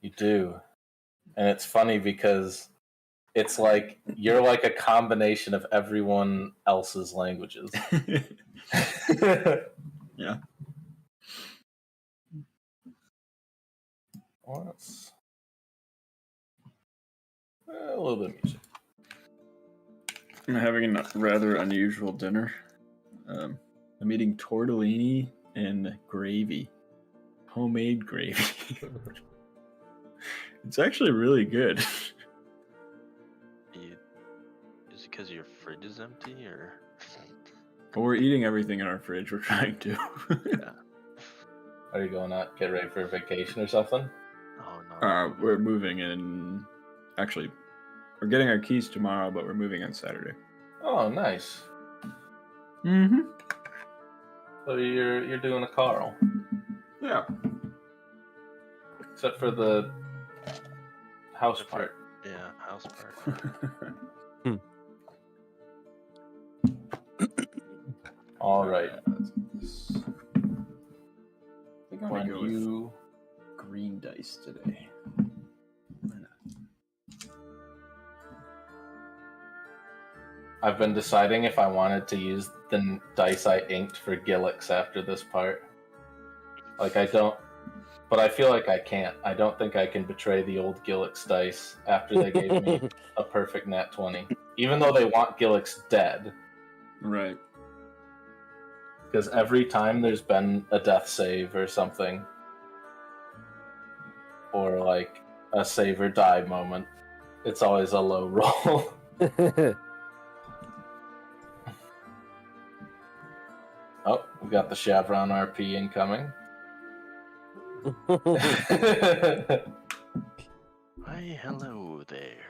You do. And it's funny because it's like you're like a combination of everyone else's languages. Yeah. Well, that's a little bit of music. I'm having a rather unusual dinner. I'm eating tortellini and gravy. Homemade gravy. It's actually really good. Is it because your fridge is empty, or? Well, we're eating everything in our fridge. We're trying to. Yeah. Are you going out, get ready for a vacation or something? Oh no. We're moving in. Actually, we're getting our keys tomorrow, but we're moving on Saturday. Oh, nice. Mm-hmm. So you're doing a Carl. Yeah. Except for the house part. Yeah, house part. All right. I think I'm gonna go You with green dice today. Why not? I've been deciding if I wanted to use the dice I inked for Gilix after this part. Like, I don't... But I feel like I can't. I don't think I can betray the old Gilix dice after they gave me a perfect nat 20. Even though they want Gilix dead. Right. Because every time there's been a death save or something, or like a save or die moment, it's always a low roll. Oh, we got the Chevron RP incoming. Hi, hello there.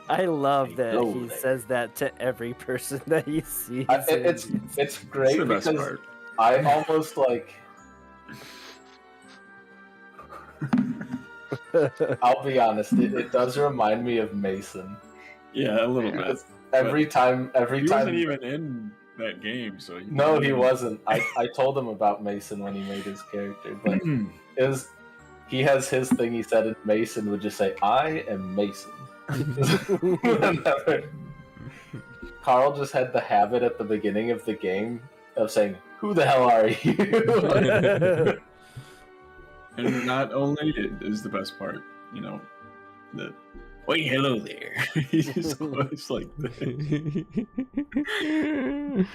I love that Hello he there. says that to every person that he sees. It's great the best because part. I almost like... I'll be honest, it does remind me of Mason. Yeah, a little bit. Because every time... He wasn't even in that game, so... No, he wasn't. I told him about Mason when he made his character, but he has his thing he said in Mason would just say, I am Mason. Carl just had the habit at the beginning of the game of saying, who the hell are you? And not only is the best part, you know, the why hello there. He just goes like that.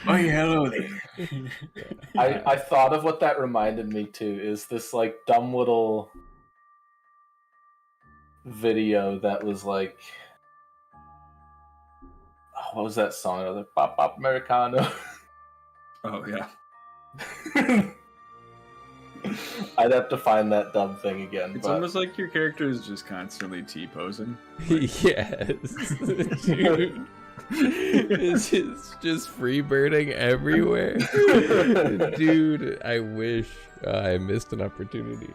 Why hello there. I thought of what that reminded me too, is this like dumb little video that was like, oh, what was that song? It was like Pop Pop Americano. Oh yeah. I'd have to find that dumb thing again. It's almost like your character is just constantly T-posing. Yes. Dude. It's just freebirding everywhere. Dude, I wish I missed an opportunity.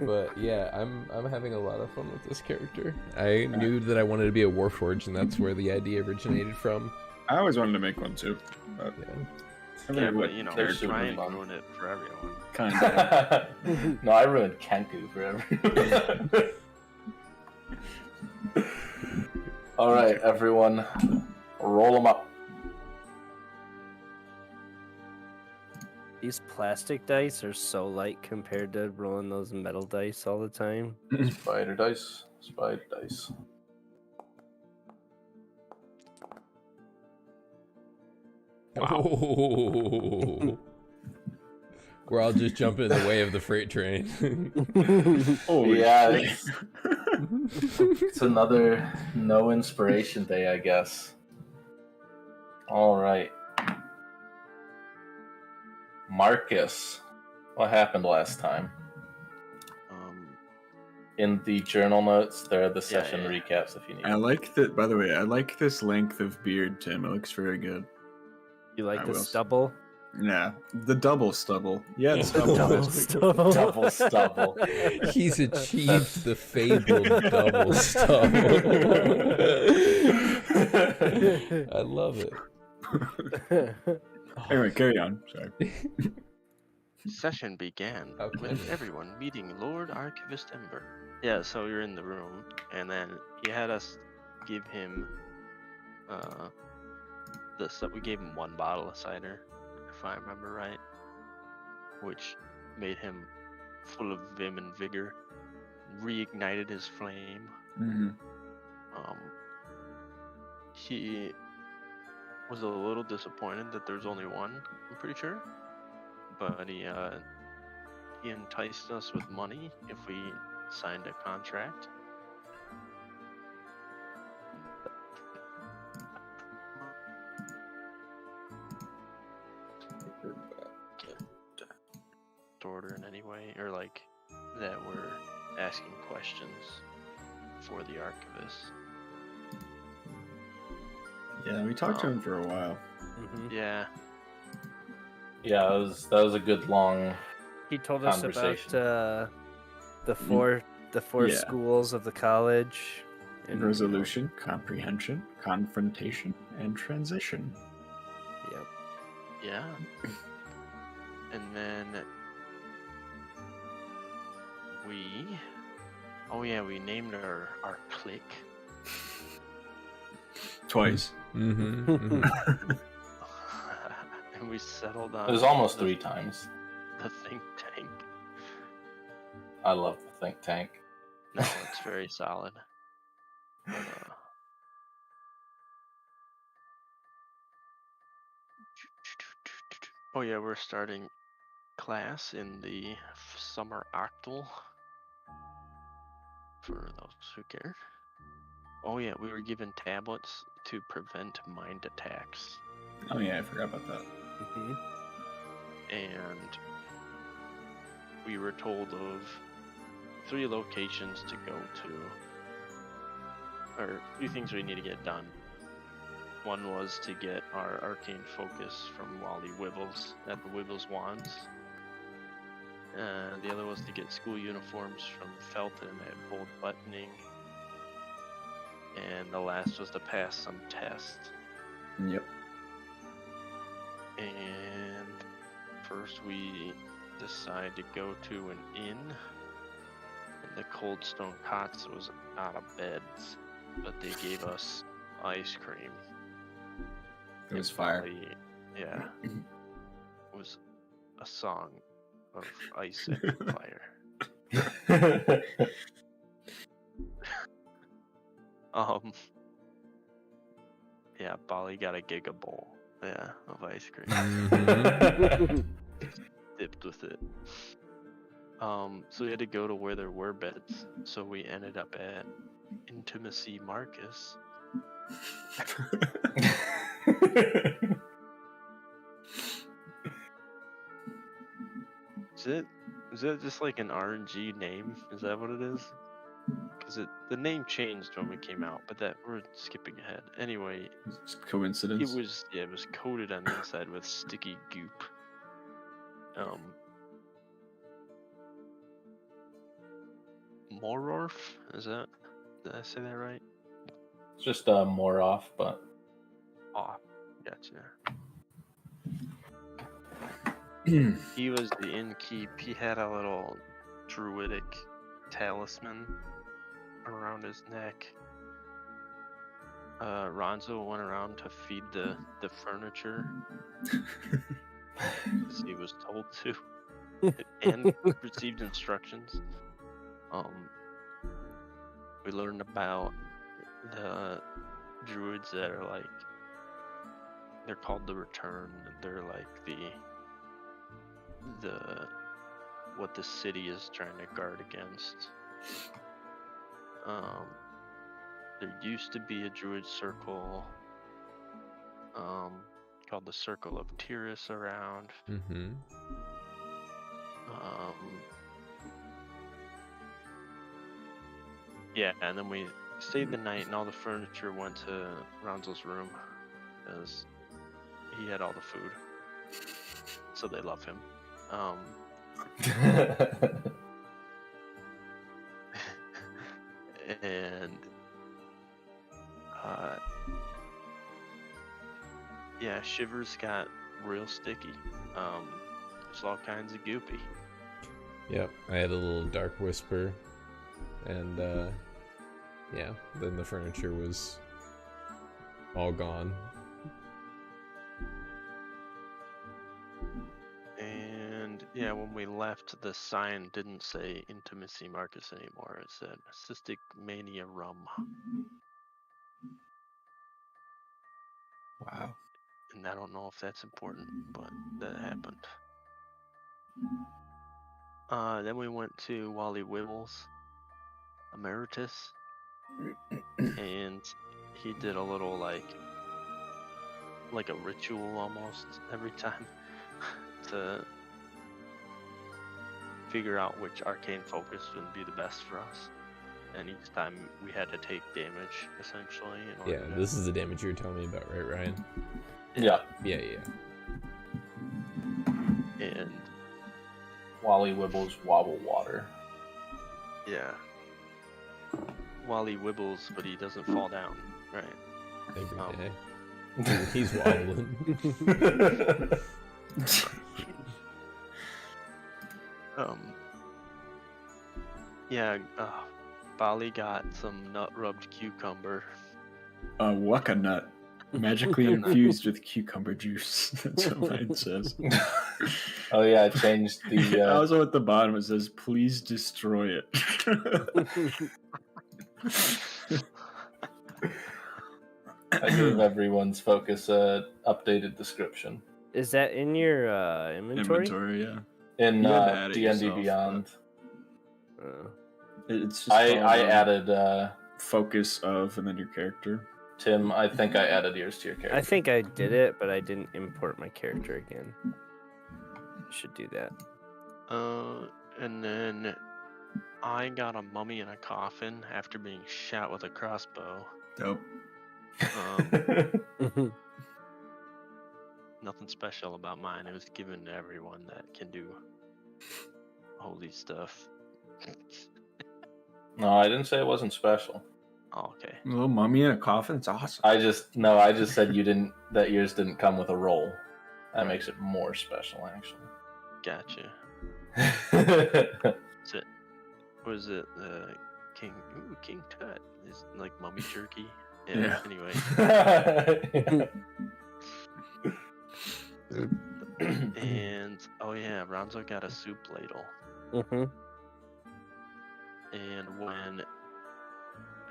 But yeah, I'm having a lot of fun with this character. I knew that I wanted to be a Warforged, and that's where the idea originated from. I always wanted to make one too. But Yeah. Yeah, but you know, They're they're super trying to fun. ruin it for everyone. kind of. No, I ruined Kenku for everyone. All right, everyone, roll them up. These plastic dice are so light compared to rolling those metal dice all the time. Spider dice, spider dice. Oh. We're all just jumping in the way of the freight train. Holy Yeah, shit. it's another no inspiration day, I guess. All right. Marcus, what happened last time? In the journal notes, there are the session recaps if you need I like that. By the way, I like this length of beard, Tim. It looks very good. You like I the will. stubble? Yeah, the double stubble. Yeah, the stubble. Double stubble. Double stubble. He's achieved the fabled double stubble. I love it. Anyway, carry on. Sorry. session began Okay. with everyone meeting Lord Archivist Ember. Yeah, so you're in the room, and then he had us give him the stuff. We gave him 1 bottle of cider, if I remember right, which made him full of vim and vigor, reignited his flame. Mm-hmm. He was a little disappointed that there's only 1, I'm pretty sure, but he enticed us with money if we signed a contract. Order in any way, or like that we're asking questions for the archivist. Yeah, we talked to him for a while. Yeah. Yeah, that was a good long. He told us about Conversation. the four Yeah. schools of the college. And, Resolution, comprehension, confrontation, and transition. Yep. Yeah. And then we named our clique. Twice. Mm-hmm. And we settled on It was almost 3 times. the think tank. I love the think tank. No, it's very solid. But, oh yeah, we're starting class in the summer octal. For those who care. Oh yeah, we were given tablets to prevent mind attacks. Oh yeah, I forgot about that. And we were told of 3 locations to go to, or 3 things we need to get done. One was to get our arcane focus from Wally Wibbles at the Wibbles Wands. The other was to get school uniforms from Felton at Bold Buttoning. And the last was to pass some tests. Yep. And first we decide to go to an inn. And the Cold Stone Cots was out of beds, but they gave us ice cream. It was fire. Yeah. It was a song of ice and fire. Yeah, Bali got a giga bowl. Yeah, of ice cream. Mm-hmm. Dipped with it. So we had to go to where there were beds. So we ended up at Intimacy Marcus. Is it just like an RNG name? Is that what it is? Because the name changed when we came out, but that we're skipping ahead. Anyway, It's coincidence. it was coated on the inside with sticky goop. Mororf? Did I say that right? It's just more off, but Oh, gotcha. He was the innkeep. He had a little druidic talisman around his neck. Ronzo went around to feed the furniture because he was told to, and received instructions. We learned about the druids that are like, they're called the Return. They're like the what the city is trying to guard against. There used to be a druid circle called the Circle of Tyrus around. Mm-hmm. Yeah, and then we stayed the night, and all the furniture went to Ronzo's room because he had all the food, so they love him. And yeah, Shivers got real sticky. It's all kinds of goopy. Yep, I had a little dark whisper, and yeah, then the furniture was all gone. And yeah, when we left, the sign didn't say Intimacy Marcus anymore. It said Cystic Mania Rum. Wow. And I don't know if that's important, but that happened. Then we went to Wally Wibbles Emeritus, and he did a little like a ritual almost every time to figure out which arcane focus would be the best for us. And each time we had to take damage, essentially. In order Yeah, to... this is the damage you were telling me about, right, Ryan? Yeah. Yeah. And Wally Wibbles Wobble Water. yeah, Wally wibbles, but he doesn't fall down, right? Every day. He's wobbling. Yeah, Bali got some nut-rubbed cucumber. Waka nut. Magically infused with cucumber juice. That's what mine says. Oh yeah, I changed the. Also at the bottom it says, "Please destroy it." I gave everyone's focus a updated description Is that in your inventory? Inventory, yeah. in You had to add it D&D yourself, Beyond. It's just I called, added focus of and then your character. Tim. I think I added yours to your character. I think I did it, but I didn't import my character again. I should do that. And then I got a mummy in a coffin after being shot with a crossbow. Dope. Nothing special about mine. It was given to everyone that can do holy stuff. No, I didn't say it wasn't special. Oh, okay. A little mummy in a coffin. It's awesome. I just said you didn't. That yours didn't come with a roll. That makes it more special, actually. Gotcha. Was it King? Ooh, King Tut is like mummy jerky. Yeah. Anyway. And oh yeah, Ronzo got a soup ladle. Mm-hmm. And when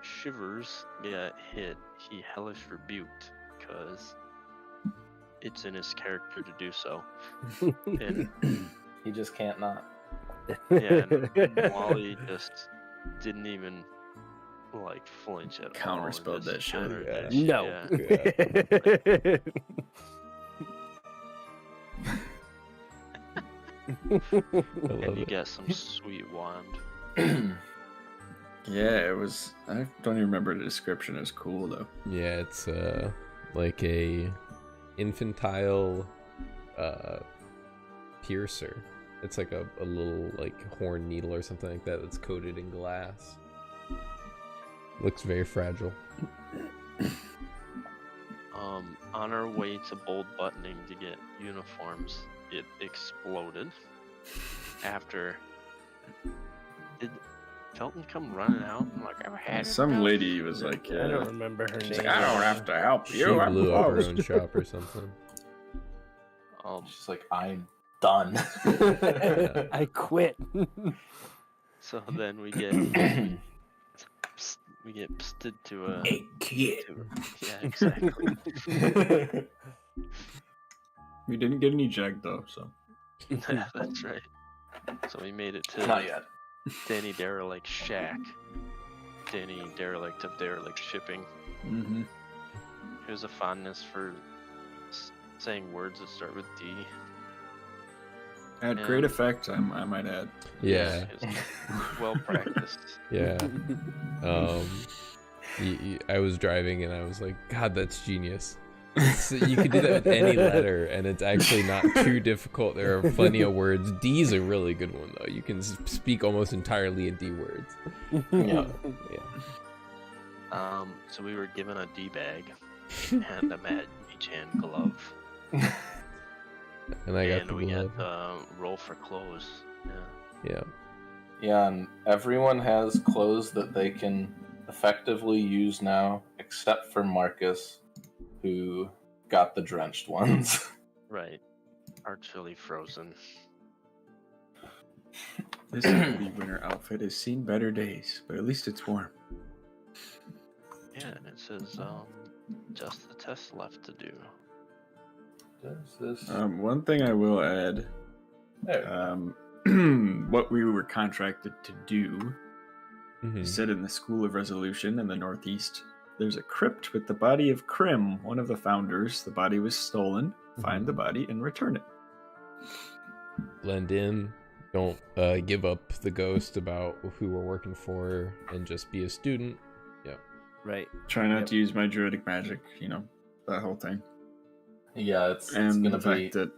Shivers got hit, he hellish rebuked because it's in his character to do so. And He just can't not. yeah, and Wally just didn't even like flinch at all. Counterspelled that shit. countered that No. yeah. And you get some sweet wand. Yeah, it was. I don't even remember the description. It was cool though. Yeah, it's like a infantile piercer. It's like a little like horn needle or something like that that's coated in glass. Looks very fragile. On our way to bold buttoning to get uniforms, it exploded. After did Felton come running out and like I've had Some lady was like, I "Yeah, don't remember her she's name. like, I don't have to help She you. I'm blew up her close." own shop or something. She's like, I'm done. I quit. So then we get psted to a Hey kid. yeah, exactly. We didn't get any jag though, so Yeah, that's right. So we made it to Not yet. Danny Derelict Shack. Danny Derelict of Derelict Shipping. mm-hmm. He has a fondness for saying words that start with D. Had great effect. I might add. Yeah. He's well practiced. Yeah. I was driving and I was like, God, that's genius. So you can do that with any letter, and it's actually not too difficult. There are plenty of words. D's a really good one, though. You can speak almost entirely in D words. Yeah. So we were given a D bag and a mage hand glove. And I got And the we glove. get roll for clothes. Yeah. Yeah. Yeah, and everyone has clothes that they can effectively use now, except for Marcus, who got the drenched ones. Right. Artfully frozen. This hoodie winter outfit has seen better days, but at least it's warm. Yeah, and it says just the test left to do. Does this? One thing I will add, There. what we were contracted to do, Mhm. said in the School of Resolution in the Northeast, there's a crypt with the body of Krim, one of the founders. The body was stolen. Find the body and return it. Blend in. Don't give up the ghost about who we're working for, and just be a student. Right. Try not to use my druidic magic, that whole thing. Yeah, it's And gonna the fact that,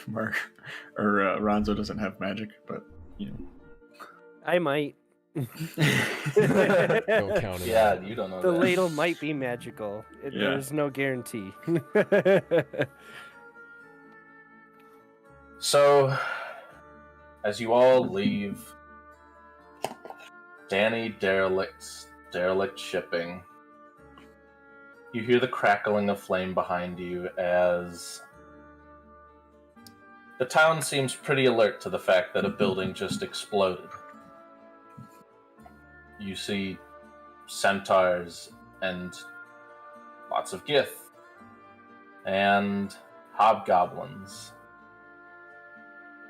Mark or Ronzo doesn't have magic, but I might. Don't count it. Yeah, out. you don't know The that. ladle might be magical. Yeah. There's no guarantee. So, as you all leave Danny derelict shipping, you hear the crackling of flame behind you as the town seems pretty alert to the fact that a building just exploded. You see centaurs and lots of gith and hobgoblins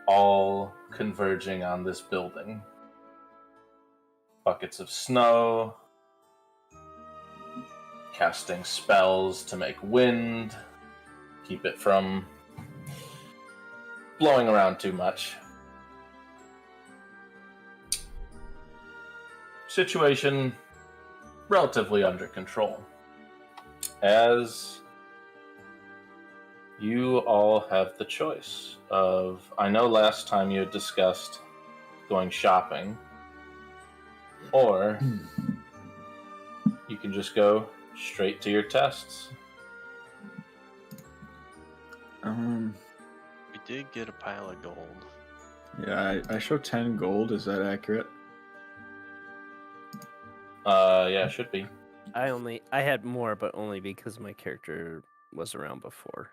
all converging on this building. Buckets of snow, casting spells to make wind, keep it from blowing around too much. Situation relatively under control. As you all have the choice of, I know last time you had discussed going shopping, or you can just go straight to your tests. We did get a pile of gold. Yeah, I show 10 gold. Is that accurate? Yeah, it should be. I had more, but only because my character was around before.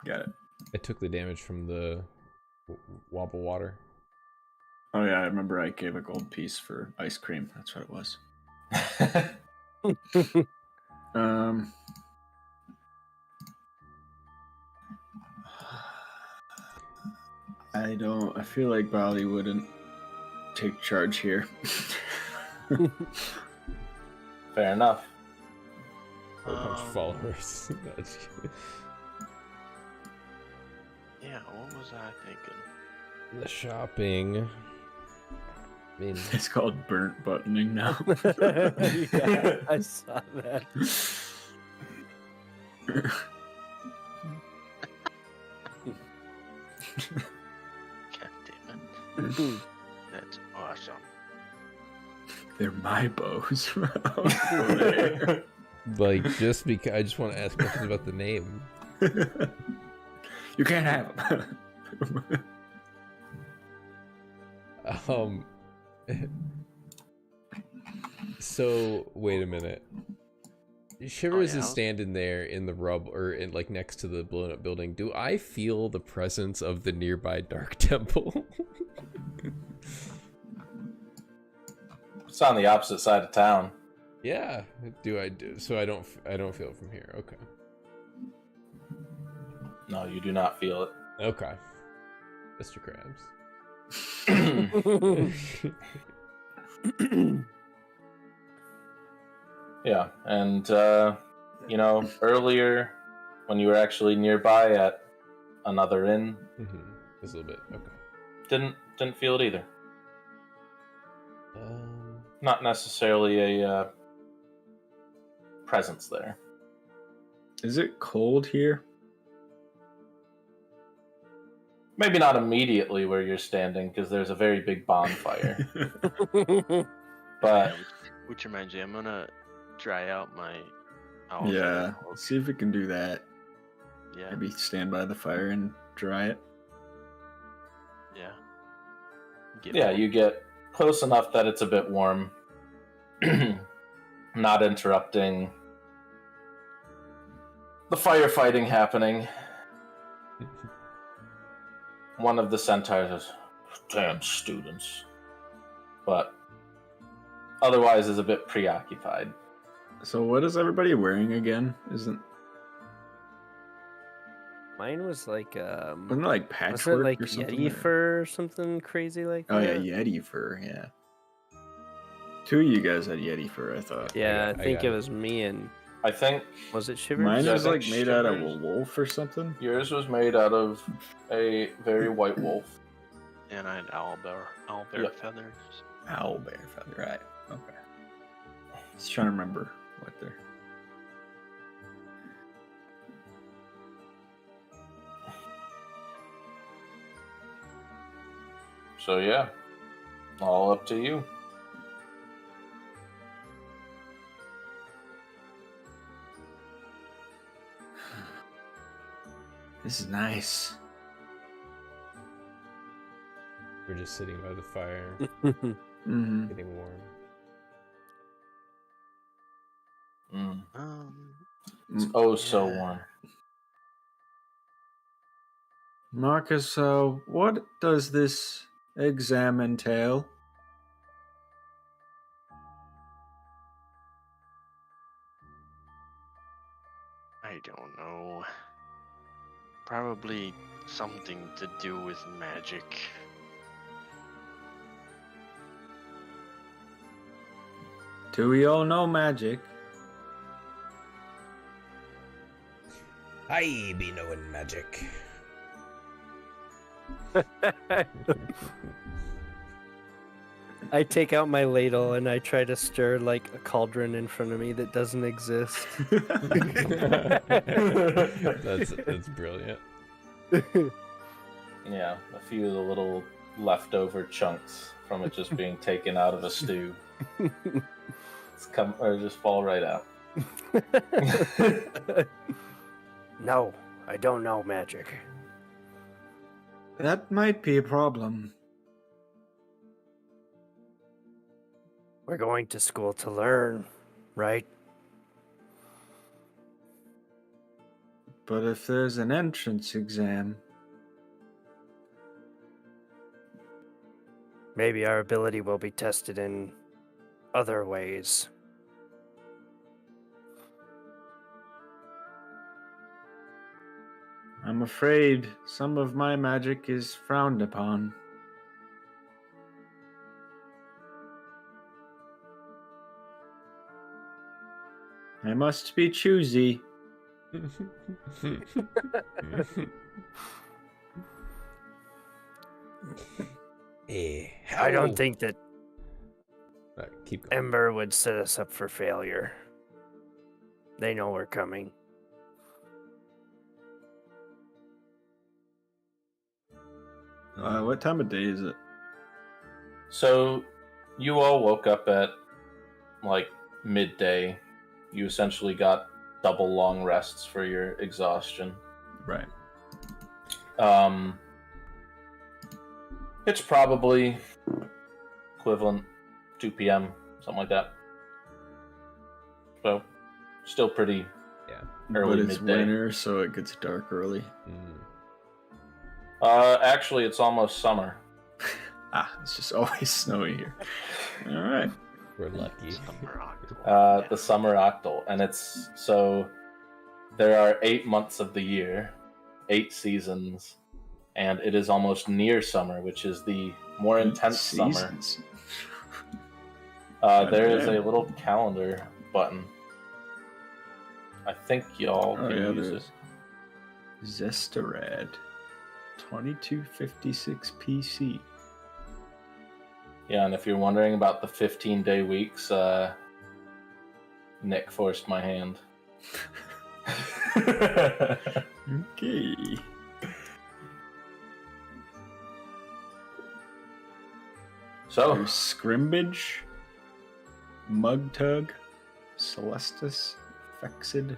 Got it. I took the damage from the wobble water. Oh yeah, I remember I gave a gold piece for ice cream. That's what it was. I feel like Bali wouldn't take charge here. Fair enough. Followers. Yeah, what was I thinking? The shopping. I mean, It's called burnt buttoning now. Yeah, I saw that. God damn it. That's awesome. They're my bows. Over there. like, just because I just want to ask questions about the name. You can't have them. So wait a minute. Shivers yeah? is standing there in the rubble, or in like next to the blown up building. Do I feel the presence of the nearby dark temple? It's on the opposite side of town. Yeah. Do I do? So I don't feel it from here. Okay. No, you do not feel it. Okay. Mr. Krabs. Yeah, and earlier when you were actually nearby at another inn, Just a little bit. Okay. didn't feel it either. Not necessarily a presence there. Is it cold here? Maybe not immediately where you're standing, because there's a very big bonfire. But Which reminds me, I'm gonna dry out my outfit. Yeah, let's see if we can do that. yeah, Maybe stand by the fire and dry it. yeah. Yeah, you get close enough that it's a bit warm, not interrupting the firefighting happening. One of the centaurs is, damn students. But otherwise is a bit preoccupied. So what is everybody wearing again? Mine was like Wasn't it like patchwork wasn't it like or something? Yeti fur or something crazy like that? Oh yeah, Yeti fur. Yeah. 2 of you guys had Yeti fur, I thought. Yeah, I I think got it it. was me and I think was it Shivers? Mine Yeah, I was think like made out of a Shivers- wolf or something. yours was made out of a very white wolf. And I had owlbear Yep. feathers. Owl bear feather, right? Okay. Just trying to remember what they're. So yeah, all up to you. This is nice. We're just sitting by the fire, Mm-hmm. getting warm. It's oh so warm. Marcus, what does this exam entail? I don't know. Probably something to do with magic. Do we all know magic? I be knowing magic. I take out my ladle and I try to stir like a cauldron in front of me that doesn't exist. That's brilliant. Yeah, a few of the little leftover chunks from it just being taken out of a stew. Just fall right out. No, I don't know magic. That might be a problem. We're going to school to learn, right? But if there's an entrance exam, Maybe our ability will be tested in other ways. I'm afraid some of my magic is frowned upon. I must be choosy. I don't think that Keep going. Ember would set us up for failure. They know we're coming. What time of day is it? So, you all woke up at like midday. You essentially got double long rests for your exhaustion. Right. It's probably equivalent 2 p.m., something like that. So, still pretty early But it's midday. winter, so it gets dark early. Actually, it's almost summer. It's just always snowy here. All right. We're lucky. The summer octal, and it's so there are 8 months of the year, 8 seasons, and it is almost near summer, which is the more intense summer. Seasons. There is a damn. little calendar button. I think y'all can use it. Zestarad, 2256 PC. Yeah, and if you're wondering about the 15-day weeks, Nick forced my hand. Okay. So, There's Scrimbage, Mugtug, Celestis, Fexid.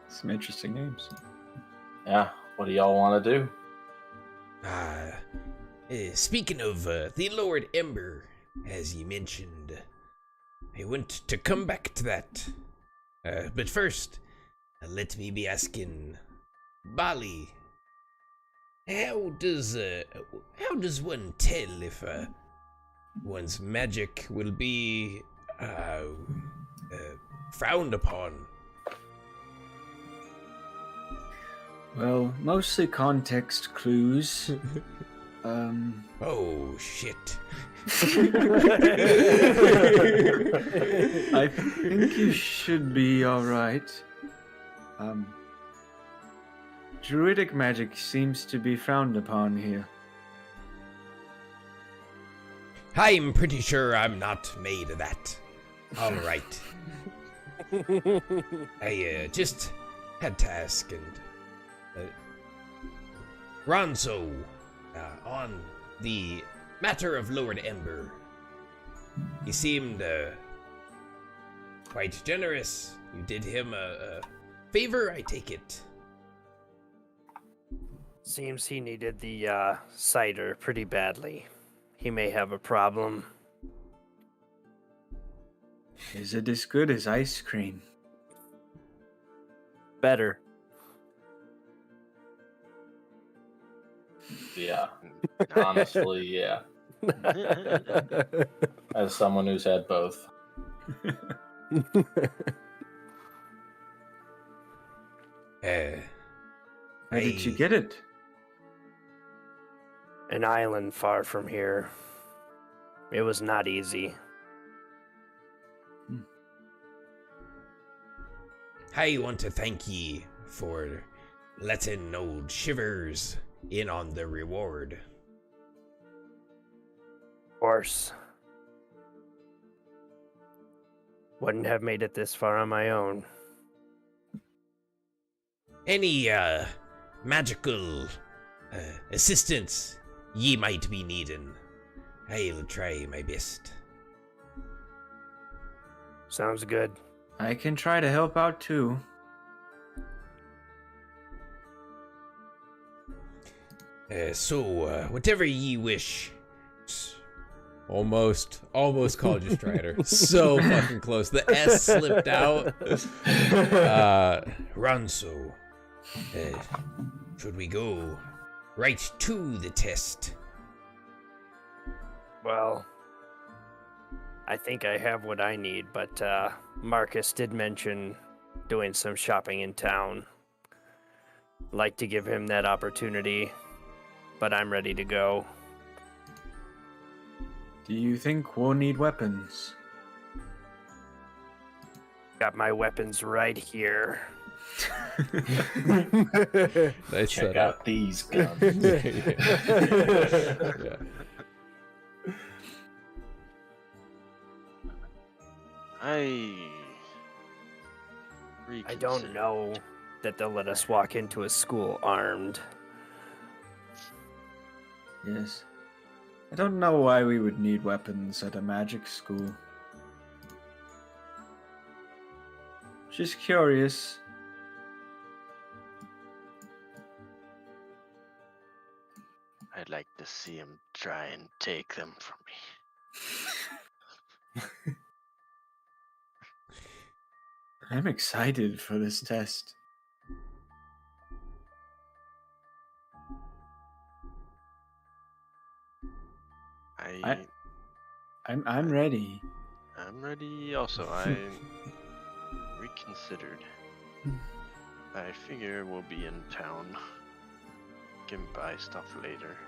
Some interesting names. Yeah, what do y'all want to do? Speaking of the Lord Ember, as you mentioned, I want to come back to that. But first, let me be asking, Bali, how does one tell if one's magic will be frowned upon? Well, mostly context clues. Oh shit. I think you should be alright. Druidic magic seems to be frowned upon here. I'm pretty sure I'm not made of that. Alright. I just had to ask, and Ronso, on the matter of Lord Ember, he seemed quite generous. You did him a favor, I take it. Seems he needed the cider pretty badly. He may have a problem. Is it as good as ice cream? Better. Yeah, honestly, yeah. As someone who's had both. Where did you get it? An island far from here. It was not easy. I want to thank ye for letting old Shivers in on the reward. Of course. Wouldn't have made it this far on my own. Any magical assistance ye might be needing, I'll try my best. Sounds good. I can try to help out too. So whatever ye wish. Almost called you Strider. So fucking close. The S slipped out. Ronso, should we go right to the test? Well, I think I have what I need, but Marcus did mention doing some shopping in town. Like to give him that opportunity, but I'm ready to go. Do you think we'll need weapons? Got my weapons right here. Nice Check setup. out these guns. Yeah. I don't reconsider. know that they'll let us walk into a school armed. Yes. I don't know why we would need weapons at a magic school. Just curious. I'd like to see him try and take them from me. I'm excited for this test. I'm ready. I'm ready also. I reconsidered. I figure we'll be in town. Can buy stuff later.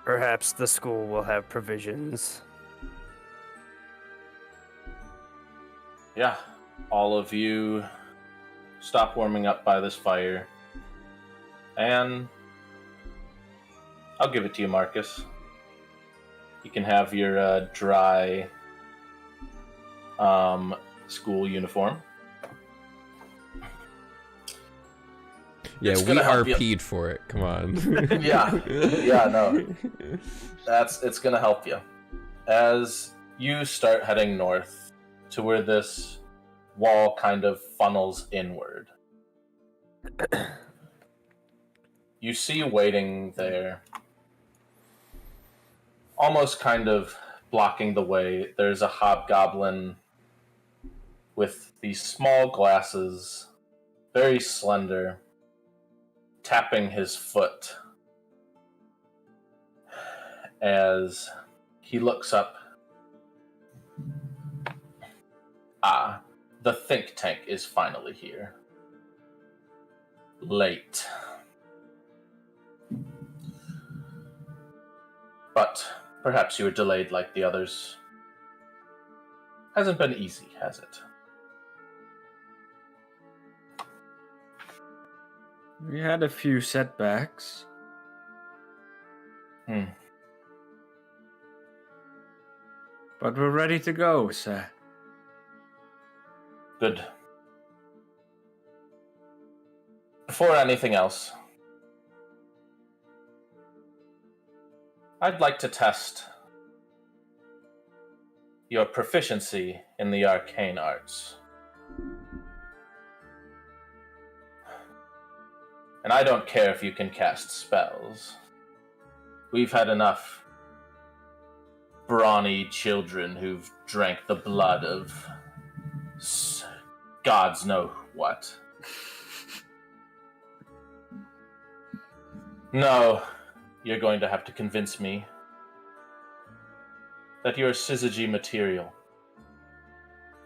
Perhaps the school will have provisions. Yeah, all of you stop warming up by this fire. And I'll give it to you, Marcus. You can have your dry school uniform. Yeah, It's we gonna help you. RP'd for it. Come on. Yeah, no. It's gonna help you. As you start heading north to where this wall kind of funnels inward, You see waiting there, almost kind of blocking the way, there's a hobgoblin with these small glasses, very slender, tapping his foot as he looks up. Ah, the think tank is finally here. Late. But perhaps you were delayed like the others. Hasn't been easy, has it? We had a few setbacks. But we're ready to go, sir. Good. Before anything else, I'd like to test your proficiency in the Arcane Arts. And I don't care if you can cast spells. We've had enough brawny children who've drank the blood of gods know what. No, you're going to have to convince me that you're syzygy material.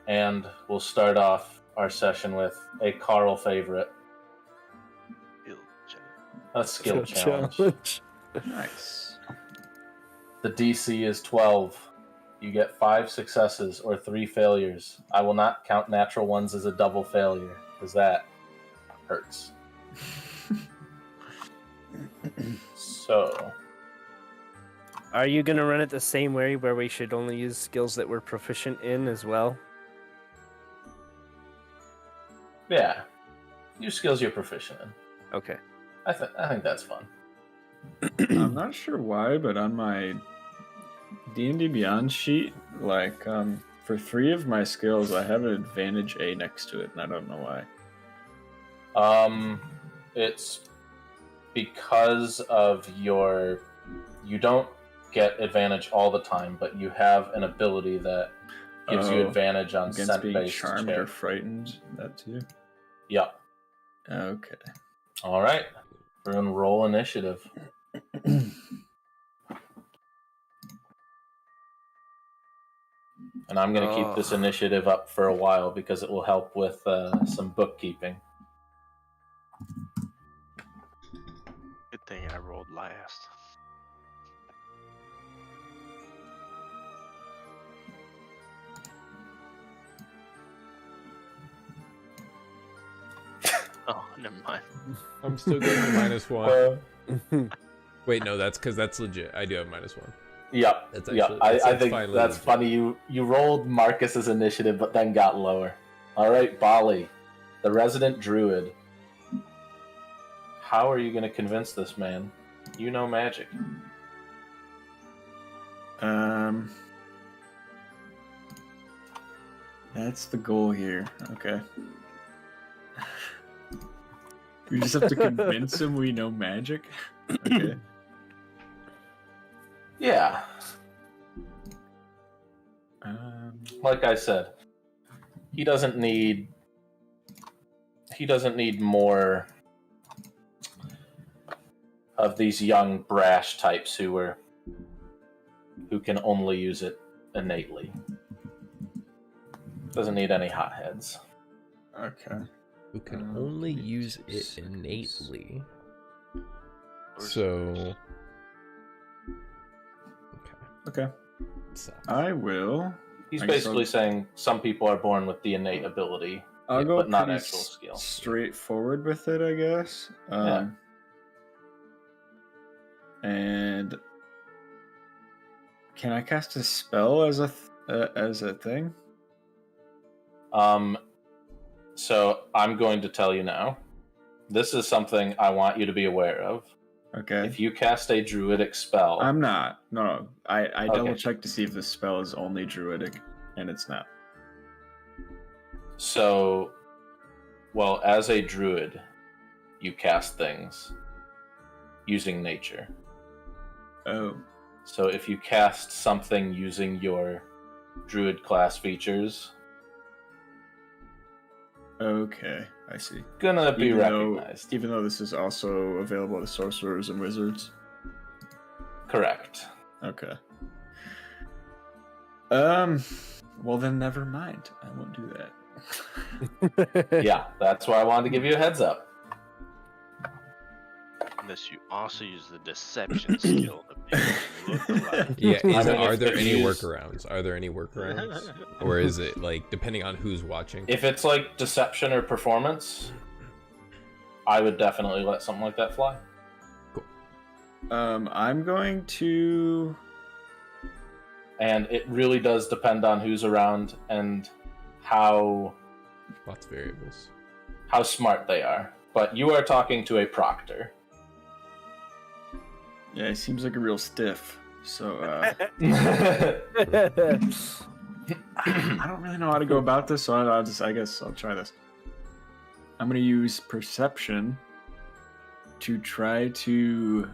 And we'll start off our session with a Carl favorite. A skill challenge. Nice. The DC is 12. You get 5 successes or 3 failures. I will not count natural ones as a double failure, because that hurts. So, Are you going to run it the same way where we should only use skills that we're proficient in as well? yeah. Use skills you're proficient in. Okay. I think that's fun. I'm not sure why, but on my D&D Beyond sheet, like, for 3 of my skills, I have an advantage A next to it, and I don't know why. It's because of you don't get advantage all the time, but you have an ability that gives you advantage on against being scent-based charmed check. or frightened, that too? Yep. Okay. All right. We're going to roll initiative. And I'm going to keep this initiative up for a while because it will help with some bookkeeping. Good thing I rolled last. Oh, never mind. I'm still getting -1. Wait, no, that's because that's legit. I do have -1. Yep. That's Yep. actually, I think finally that's legit. funny. You rolled Marcus's initiative, but then got lower. All right, Bali, the resident druid. How are you going to convince this man? You know magic. That's the goal here. Okay. We just have to convince him we know magic? Okay. Yeah. Like I said, he doesn't need more of these young brash types who can only use it innately. Doesn't need any hotheads. Okay. Who can only use it innately. So. Okay. So. I will. He's I guess basically I'll- saying some people are born with the innate ability, I'll go but not pretty actual skill. straightforward with it, I guess. Yeah. And can I cast a spell as a thing? So I'm going to tell you now. This is something I want you to be aware of. Okay. If you cast a druidic spell, I'm not. No. I Okay. double checked to see if the spell is only druidic, and it's not. so, well, as a druid, you cast things using nature. Oh. So if you cast something using your druid class features, Okay, I see. gonna be recognized. Even though this is also available to sorcerers and wizards. Correct. Okay. Well then, never mind. I won't do that. Yeah, that's why I wanted to give you a heads up. Unless you also use the deception skill to make it look like. Yeah, I mean, are if there you any use- workarounds? Are there any workarounds? Or is it like depending on who's watching? If it's like deception or performance, I would definitely let something like that fly. I'm going to. And it really does depend on who's around and how Lots of variables. smart they are. But you are talking to a proctor. Yeah, he seems like a real stiff. So I I don't really know how to go about this. So I guess I'll try this. I'm going to use perception to try to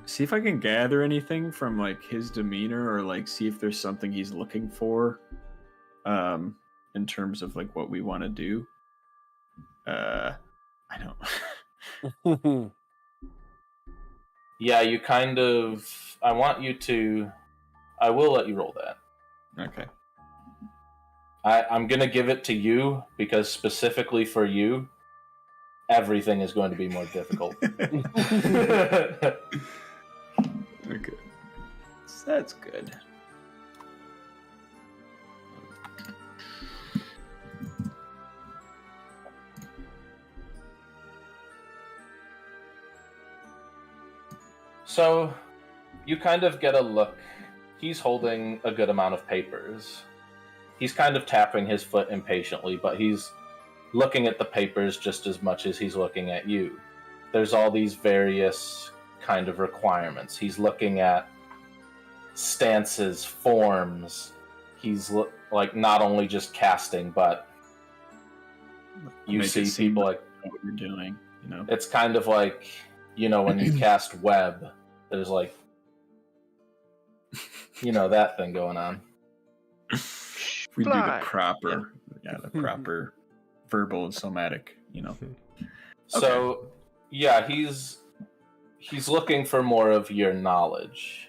see if I can gather anything from like his demeanor, or like see if there's something he's looking for in terms of like what we want to do. I don't. Yeah, you kind of. I want you to. I will let you roll that. Okay. I'm going to give it to you because specifically for you, everything is going to be more difficult. Okay. So that's good. So, you kind of get a look. He's holding a good amount of papers. He's kind of tapping his foot impatiently, but he's looking at the papers just as much as he's looking at you. There's all these various kind of requirements. He's looking at stances, forms. He's like not only just casting, but you Make it see seem people like what you're doing, you know. it's kind of like, you know, when you cast web, there's like, you know, that thing going on. We do the Fly. proper, the proper verbal and somatic, you know. So, yeah, he's looking for more of your knowledge.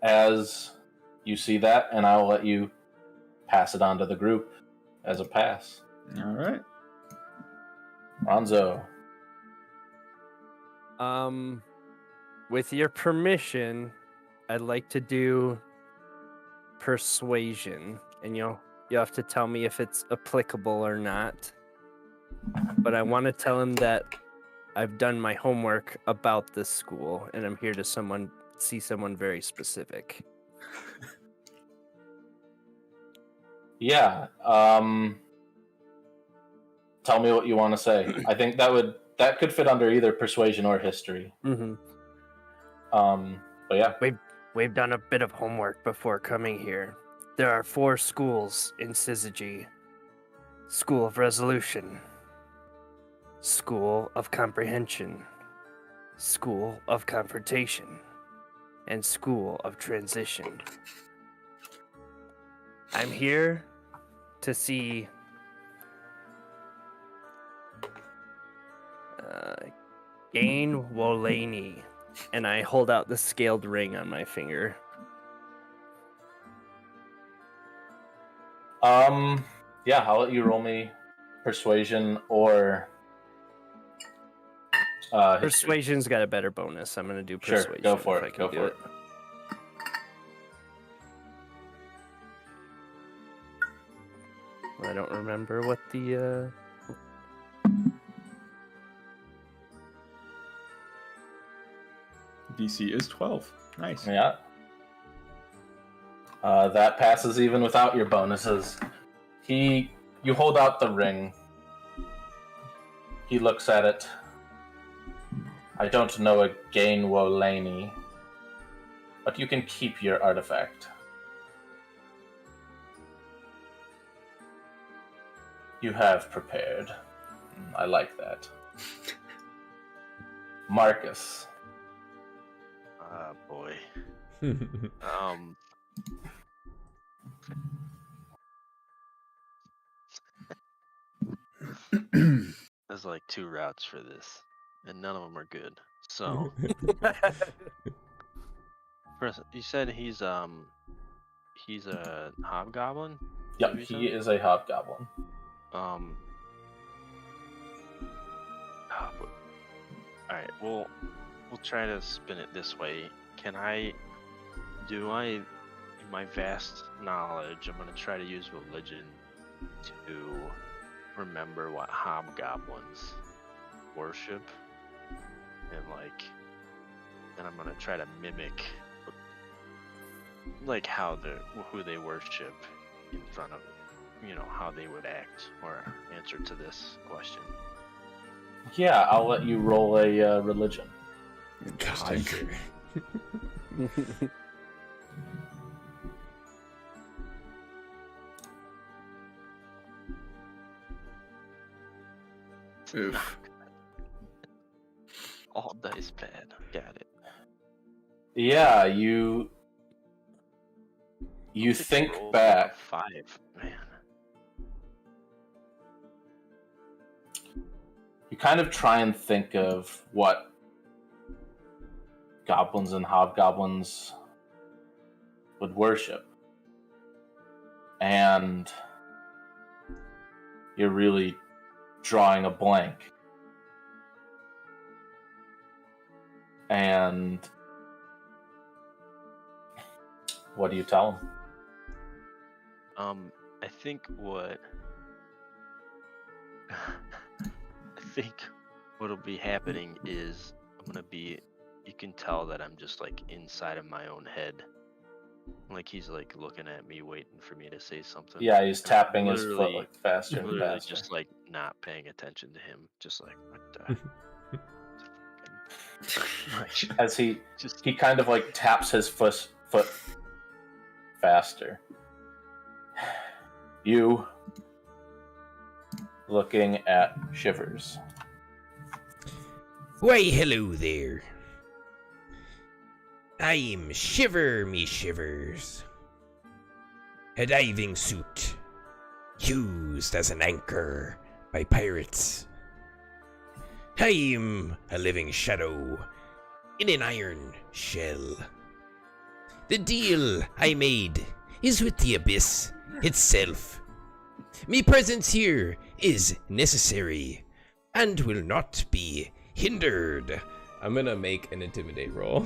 As you see that, and I'll let you pass it on to the group as a pass. All right. Ronzo. With your permission, I'd like to do persuasion, and you have to tell me if it's applicable or not. But I want to tell him that I've done my homework about this school, and I'm here to see someone very specific. Yeah. Tell me what you want to say. I think that could fit under either persuasion or history. Mm-hmm. But yeah. We've done a bit of homework before coming here. There are 4 schools in Syzygy. School of Resolution, School of Comprehension, School of Confrontation, and School of Transition. I'm here to see Gain Wolaney, and I hold out the scaled ring on my finger. Yeah, I'll let you roll me persuasion or history. Persuasion's got a better bonus. I'm gonna do Sure, persuasion. go for if it, I can go do for it. I don't remember what the DC is 12. Nice. Yeah. That passes even without your bonuses. You hold out the ring. He looks at it. I don't know a Gain Wolaney, but you can keep your artifact. You have prepared. I like that. Marcus. Ah, boy. There's like 2 routes for this, and none of them are good. So, first, you said he's a hobgoblin. Yep, he is a hobgoblin. All right. We'll try to spin it this way. In my vast knowledge, I'm gonna try to use religion to remember what hobgoblins worship, and then I'm gonna try to mimic who they worship in front of, how they would act or answer to this question. Yeah, I'll let you roll a religion. God. Oof. All dice bad. Got it. Yeah, you think Roll back. 5, man. You kind of try and think of what goblins and hobgoblins would worship. And you're really drawing a blank. And what do you tell him? I think what'll be happening is you can tell that I'm just inside of my own head. He's looking at me, waiting for me to say something. Yeah, he's tapping his foot literally- faster and Literally faster. just not paying attention to him. Just what the As he just kind of taps his foot faster. You looking at Shivers. Why, hello there. I'm Shiver Me Shivers. A diving suit used as an anchor by pirates. I'm a living shadow in an iron shell. The deal I made is with the abyss itself. Me presence here is necessary and will not be hindered. I'm gonna make an intimidate roll.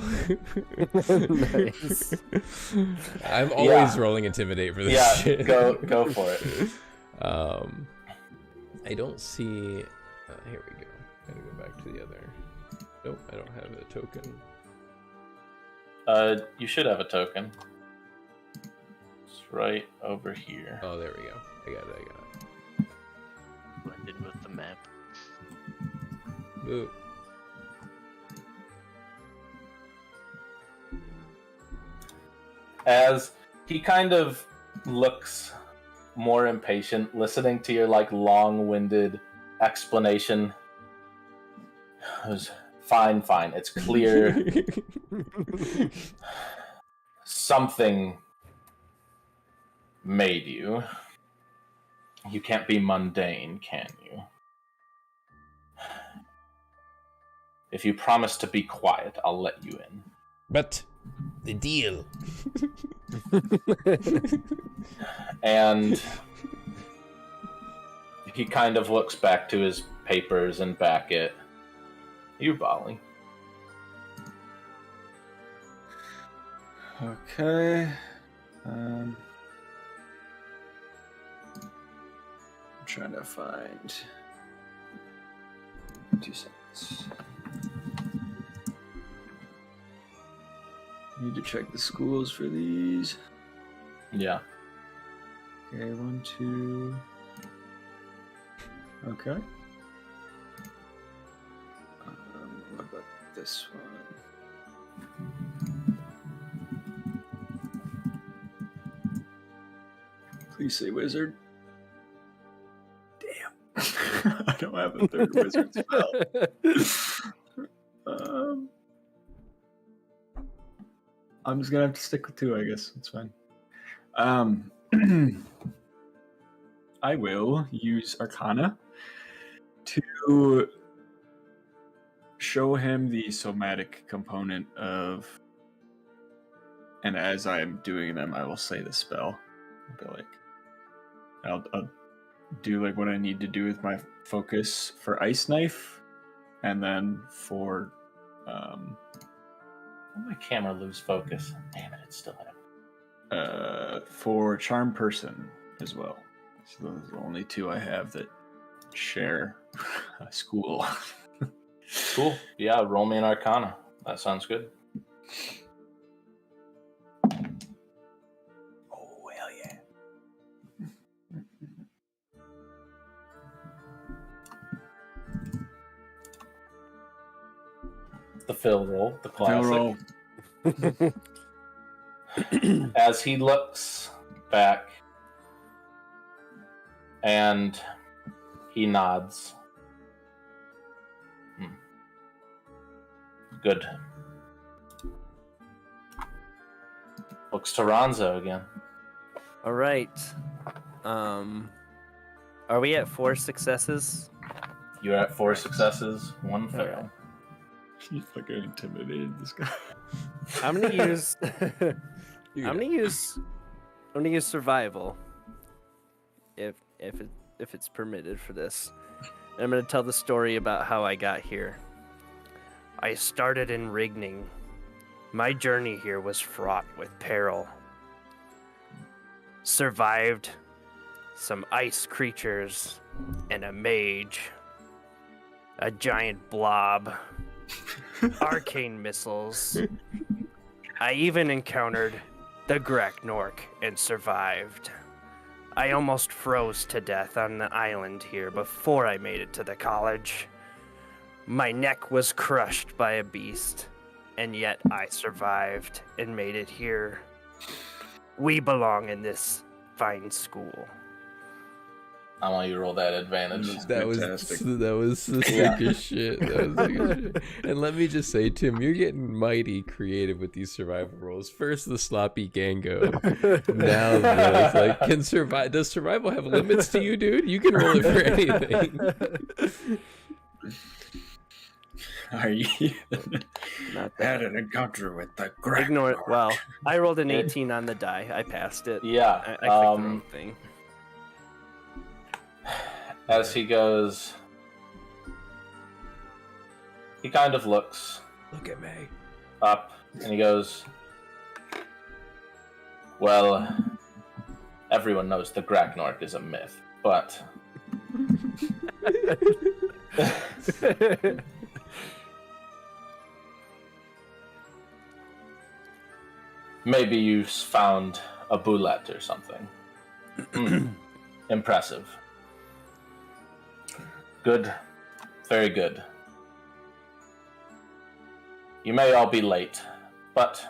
Nice. I'm always rolling intimidate for this Yeah, shit. go for it. I don't see. Here we go. Gotta go back to the other. Nope, I don't have a token. You should have a token. It's right over here. Oh, there we go. I got it. blended with the map. Ooh. As he kind of looks more impatient, listening to your long-winded explanation. It was fine. It's clear. Something made you. You can't be mundane, can you? If you promise to be quiet, I'll let you in. But the deal. And he kind of looks back to his papers and back at you, Bali. Okay. I'm trying to find 2 seconds. Need to check the schools for these. Yeah. Okay, 1, 2. Okay. What about this one? Please say wizard. Damn. don't have a third wizard spell. I'm just gonna have to stick with 2, I guess. That's fine. I will use Arcana to show him the somatic component of, and as I'm doing them, I will say the spell. I'll be like, I'll do like what I need to do with my focus for Ice Knife, and then for My camera lose focus. Damn it, it's still in. for Charm Person as well. So those are the only 2 I have that share a school. Cool. Yeah, roll me an Arcana. That sounds good. Oh, hell yeah. The fill roll, the classic. Roll. As he looks back and he nods. Good. Looks to Ronzo again. All right. Are we at 4 successes? You're at 4 successes, 1 fail. Alright. You fucking intimidated this guy. I'm gonna use. You I'm got gonna use survival. If it's permitted for this, and I'm gonna tell the story about how I got here. I started in Rigning. My journey here was fraught with peril. Survived some ice creatures and a mage. A giant blob. Arcane missiles. I even encountered the Graknork and survived. I almost froze to death on the island here before I made it to the college. My neck was crushed by a beast, and yet I survived and made it here. We belong in this fine school. I want you to roll that advantage. That was fantastic. the sickest shit. That was sick as shit. And let me just say, Tim, you're getting mighty creative with these survival rolls. First the sloppy Gango. Now this. Like, does survival have limits to you, dude? You can roll it for anything. Are you Not had that. an encounter with the Ignore it. Graknork? Well, I rolled an 18 on the die. I passed it. Yeah. I clicked the wrong thing. As he goes, he kind of looks Look at me. up and he goes, well, everyone knows the Graknork is a myth, but maybe you found a bullet or something. Impressive. Good. Very good. You may all be late, but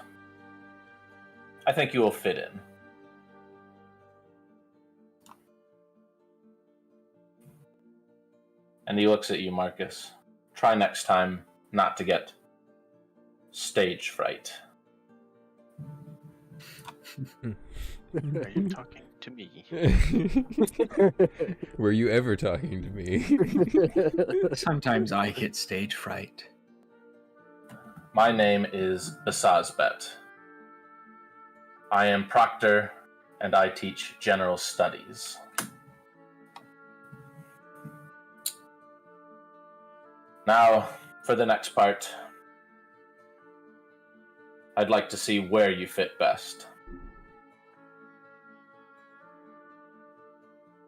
I think you will fit in. And he looks at you, Marcus. Try next time not to get stage fright. Are you talking to me? Were you ever talking to me? Sometimes I get stage fright. My name is Asazbet. I am proctor and I teach general studies. Now, for the next part, I'd like to see where you fit best.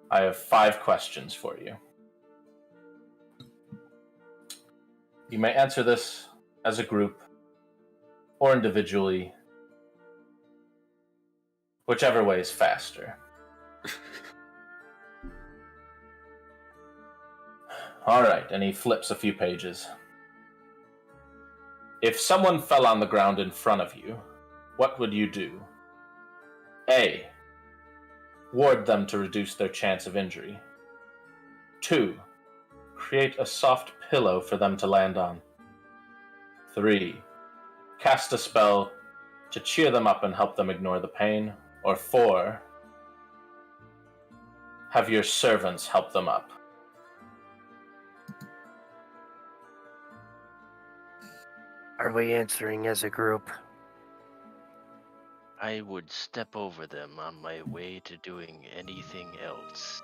I have 5 questions for you. You may answer this as a group or individually, whichever way is faster. All right, and he flips a few pages. If someone fell on the ground in front of you, what would you do? A. Ward them to reduce their chance of injury. 2. Create a soft pillow for them to land on. 3. Cast a spell to cheer them up and help them ignore the pain. Or 4. Have your servants help them up. Are we answering as a group? I would step over them on my way to doing anything else.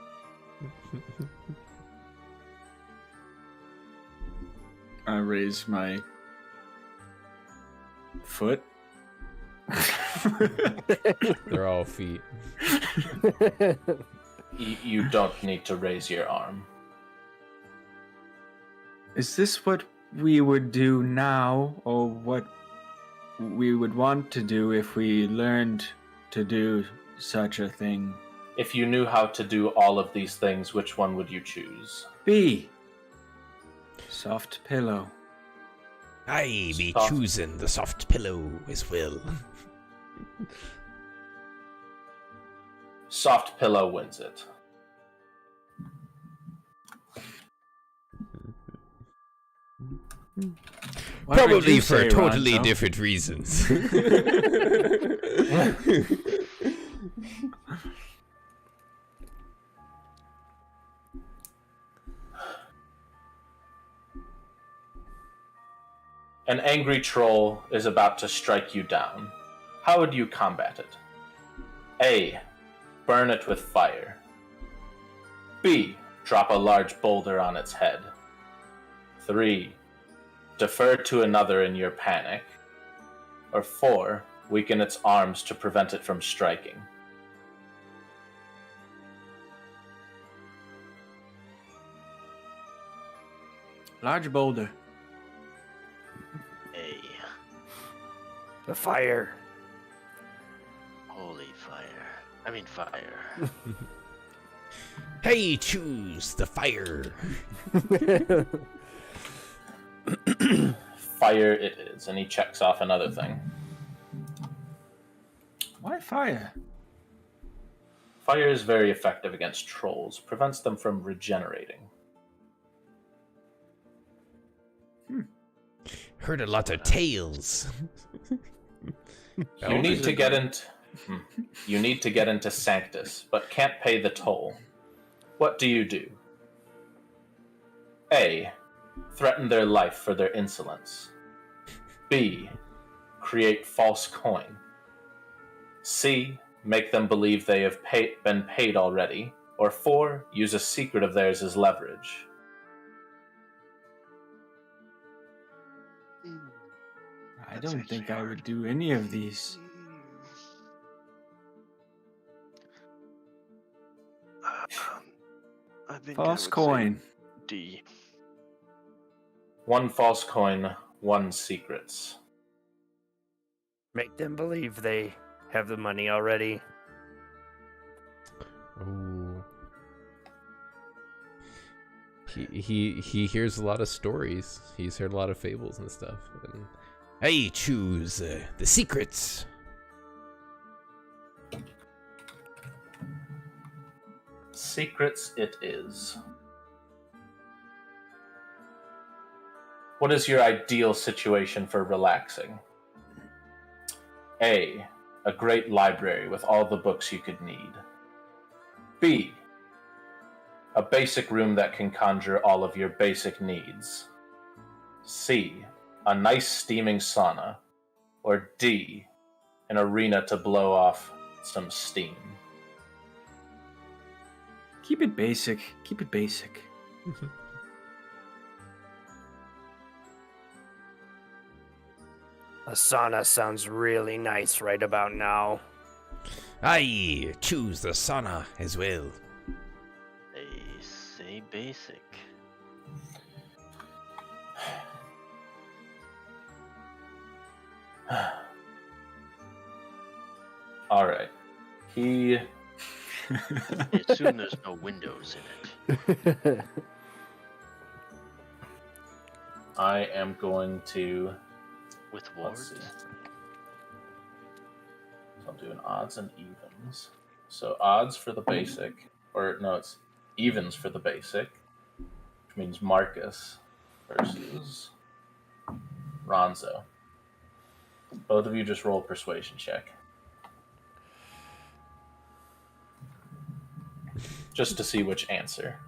I raise my foot. They're all feet. You don't need to raise your arm. Is this what we would do now, or what we would want to do if we learned to do such a thing? If you knew how to do all of these things, which one would you choose? B. Soft pillow. I be Soft. choosing the soft pillow as well. Soft pillow wins it. What would Probably you for say, totally Ronto? different reasons. An angry troll is about to strike you down. How would you combat it? A. Burn it with fire. B. Drop a large boulder on its head. 3. Defer to another in your panic. Or 4. Weaken its arms to prevent it from striking. Large boulder. Hey, The fire. holy fire. I mean fire. I choose the fire. Fire it is, and he checks off another thing. Why fire? Fire is very effective against trolls, prevents them from regenerating. Heard a lot of tales. You need to get into Sanctus, but can't pay the toll. What do you do? A. Threaten their life for their insolence. B. Create false coin. C. Make them believe they have been paid already. Or 4. Use a secret of theirs as leverage. I don't think I would do any of these. I think False I would coin. say D. 1 false coin, 1 secrets. Make them believe they have the money already. Ooh. He hears a lot of stories. He's heard a lot of fables and stuff. And I choose the secrets. Secrets it is. What is your ideal situation for relaxing? A. A great library with all the books you could need. B. A basic room that can conjure all of your basic needs. C. A nice steaming sauna. Or D. An arena to blow off some steam. Keep it basic. Keep it basic. A sauna sounds really nice right about now. I choose the sauna as well. They say basic. Alright. He... Assume there's no windows in it. I am going to... With Let's wards. see. So I'll do an odds and evens. So odds for the basic, or no, it's evens for the basic, means Marcus versus Ronzo. Both of you just roll a persuasion check. Just to see which answer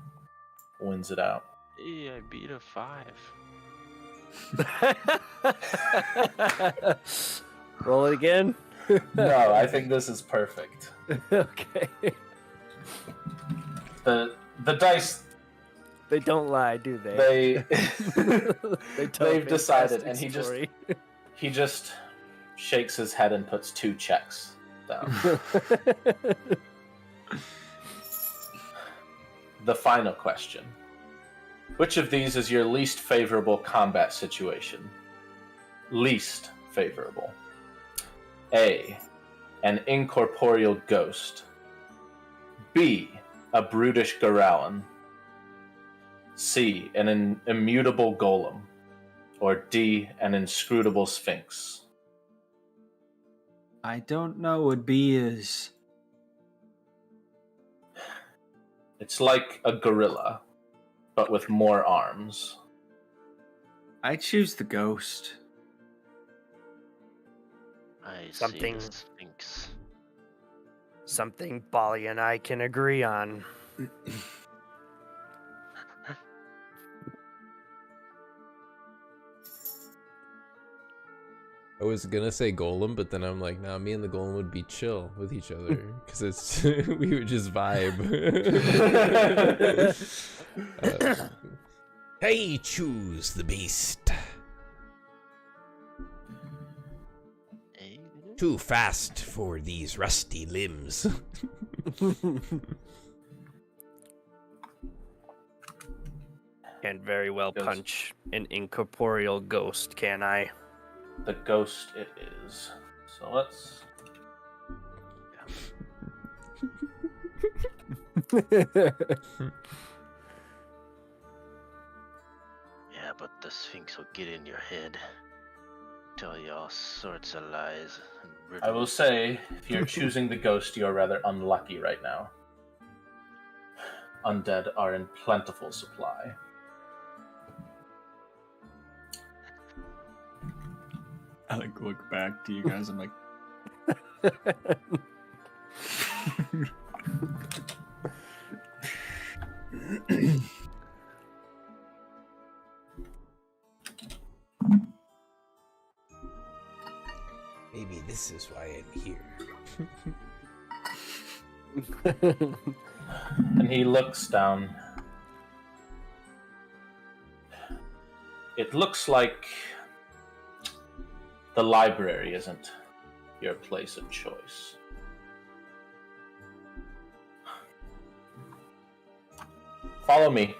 wins it out. Hey, I beat a 5. Roll it again. No, I think this is perfect. Okay. The dice, They don't lie, do they? they've decided, and story. he just shakes his head and puts 2 checks down. The final question. Which of these is your least favorable combat situation? Least favorable. A. An incorporeal ghost. B. A brutish Goralin. C. An immutable golem. Or D. An inscrutable sphinx. I don't know what B is. It's like a gorilla, but with more arms. I choose the ghost. I Something- see the Sphinx. Something Bali and I can agree on. I was gonna say golem, but then I'm like, nah, me and the golem would be chill with each other because it's we would just vibe. I choose the beast. Eh? Too fast for these rusty limbs. Can't very well Ghost. punch an incorporeal ghost, can I? The ghost it is. So let's... Yeah, but the Sphinx will get in your head. Tell you all sorts of lies. And I will riddles. say, if you're choosing the ghost, you are rather unlucky right now. Undead are in plentiful supply. I look back to you guys. I'm like, Maybe this is why I'm here. And he looks down. It looks like the library isn't your place of choice. Follow me.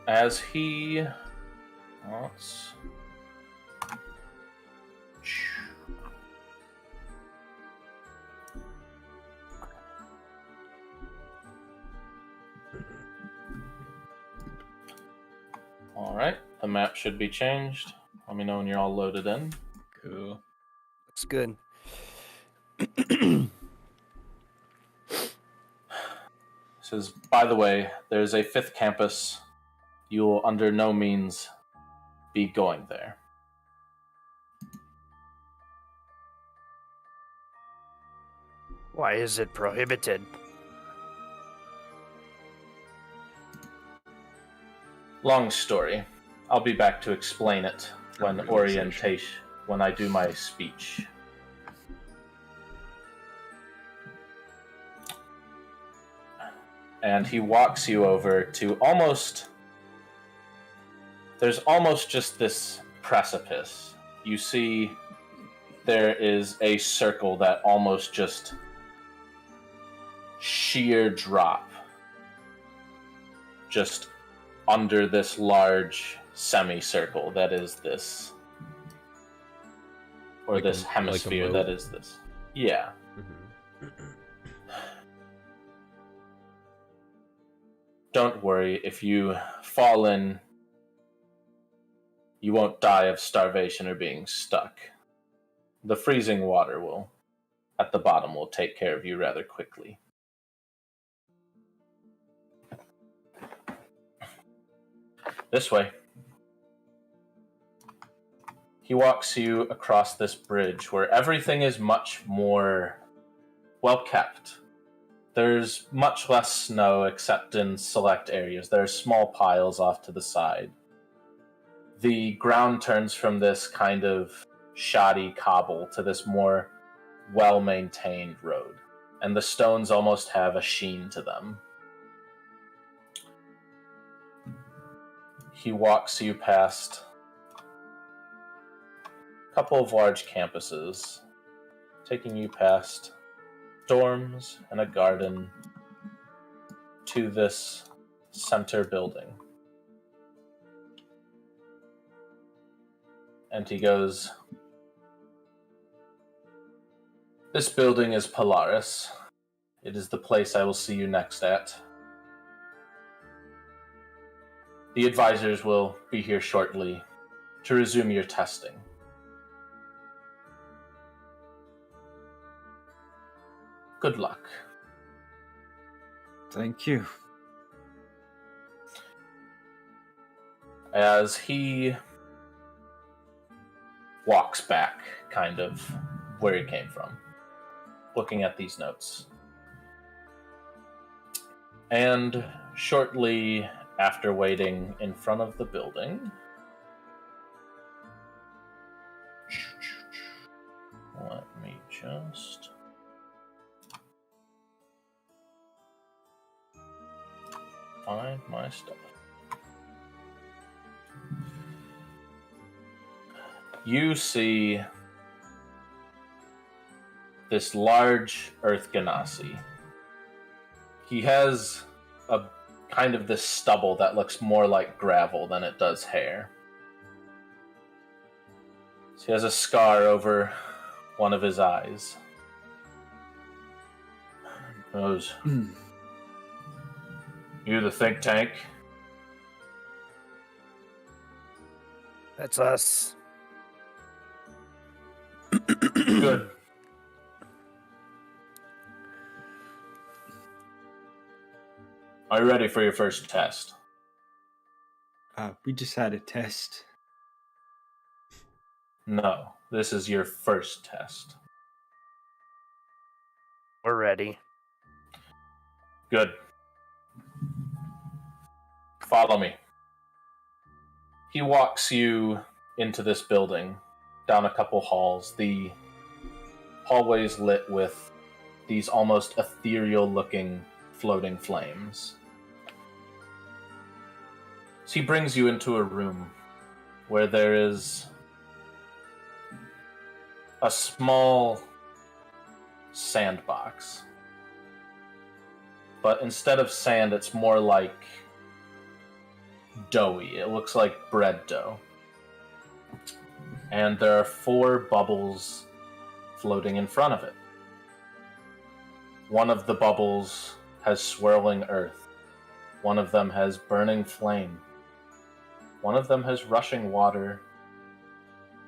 As he... Let's... Alright, the map should be changed. Let me know when you're all loaded in. cool. Looks good. Says, by the way, there's a 5th campus. You will under no means be going there. Why is it prohibited? Long story. I'll be back to explain it when I do my speech. And he walks you over to there's almost just this precipice. You see there is a circle that almost just sheer drop just under this large semicircle that is this, or Like this a hemisphere moat? that is this. Yeah. Don't worry, if you fall in, you won't die of starvation or being stuck. The freezing water at the bottom will take care of you rather quickly. This way. He walks you across this bridge where everything is much more well kept. There's much less snow except in select areas. There are small piles off to the side. The ground turns from this kind of shoddy cobble to this more well-maintained road, and the stones almost have a sheen to them. He walks you past a couple of large campuses, taking you past dorms and a garden to this center building. And he goes, "This building is Polaris. It is the place I will see you next at. The advisors will be here shortly to resume your testing. Good luck." Thank you. As he walks back, kind of, where he came from, looking at these notes. And shortly after waiting in front of the building, let me just find my stuff. You see this large Earth Ganassi. He has a kind of this stubble that looks more like gravel than it does hair. So he has a scar over one of his eyes. He goes, "You the think tank?" That's us. Good. Are you ready for your first test? We just had a test. No, this is your first test. We're ready. Good. Follow me. He walks you into this building, down a couple halls. The hallways lit with these almost ethereal-looking floating flames. So he brings you into a room where there is a small sandbox. But instead of sand, it's more like doughy. It looks like bread dough. And there are 4 bubbles floating in front of it. One of the bubbles has swirling earth. One of them has burning flame. One of them has rushing water.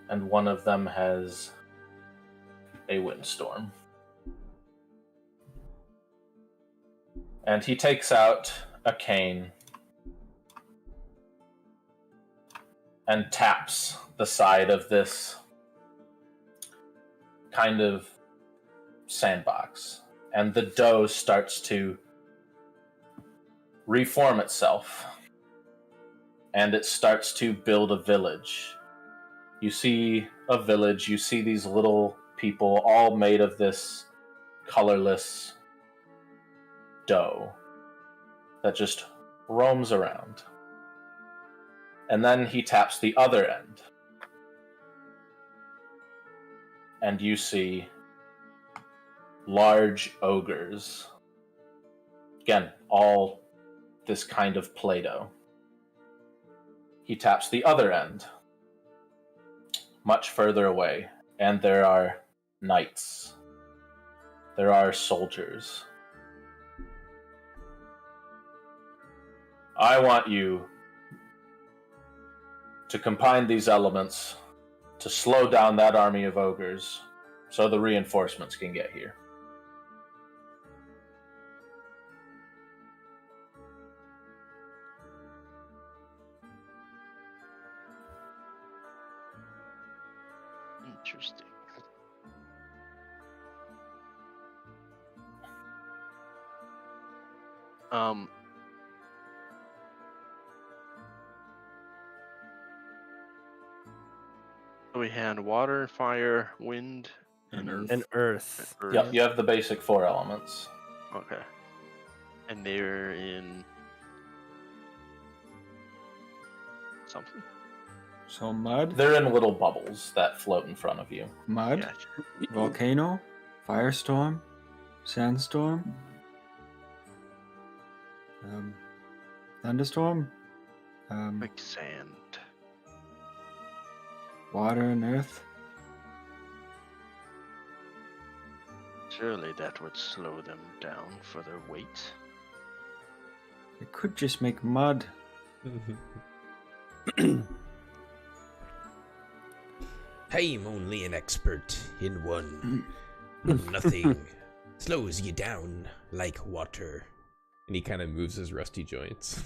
And one of them has a windstorm. And he takes out a cane and taps the side of this kind of sandbox. And the dough starts to reform itself. And it starts to build a village. You see a village, you see these little people all made of this colorless dough that just roams around. And then he taps the other end. And you see large ogres. Again, all this kind of Play-Doh. He taps the other end, much further away, and there are knights. There are soldiers. I want you to combine these elements to slow down that army of ogres so the reinforcements can get here. Interesting. So we had water, fire, wind, And earth. And Earth. earth. Yep, you have the basic 4 elements. Okay. And they're in something. So mud, They're in little bubbles that float in front of you. mud, Gotcha. volcano, firestorm, sandstorm, thunderstorm, Like sand. water and earth. Surely that would slow them down for their weight. It could just make mud. I'm only an expert in one. Nothing slows you down like water. And he kind of moves his rusty joints.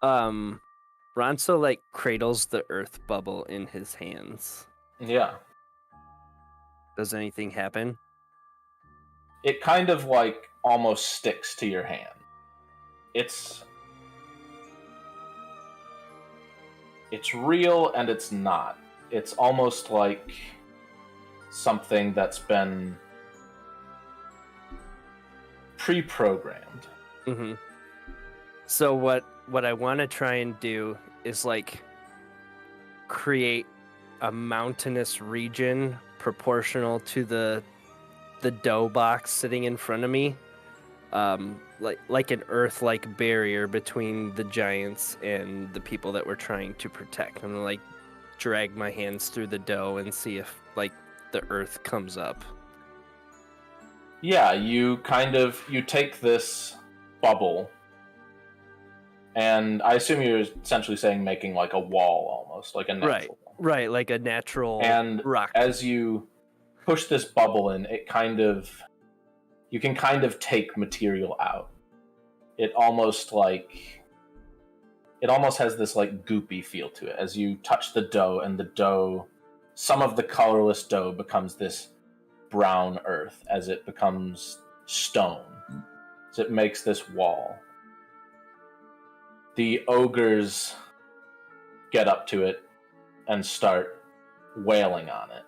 Ronso like cradles the earth bubble in his hands. Yeah. Does anything happen? It kind of like almost sticks to your hand. It's real and it's not. It's almost like something that's been pre-programmed. Mm-hmm. So what I want to try and do is like create a mountainous region proportional to the dough box sitting in front of me, like an earth-like barrier between the giants and the people that we're trying to protect. I'm gonna like drag my hands through the dough and see if like the earth comes up. Yeah, you take this bubble, and I assume you're essentially saying making like a wall almost, like a natural wall. Right, like a natural And rock. as you push this bubble in, you can kind of take material out. It almost has this like goopy feel to it. As you touch the dough, and the dough, some of the colorless dough becomes this brown earth as it becomes stone. So it makes this wall. The ogres get up to it and start wailing on it.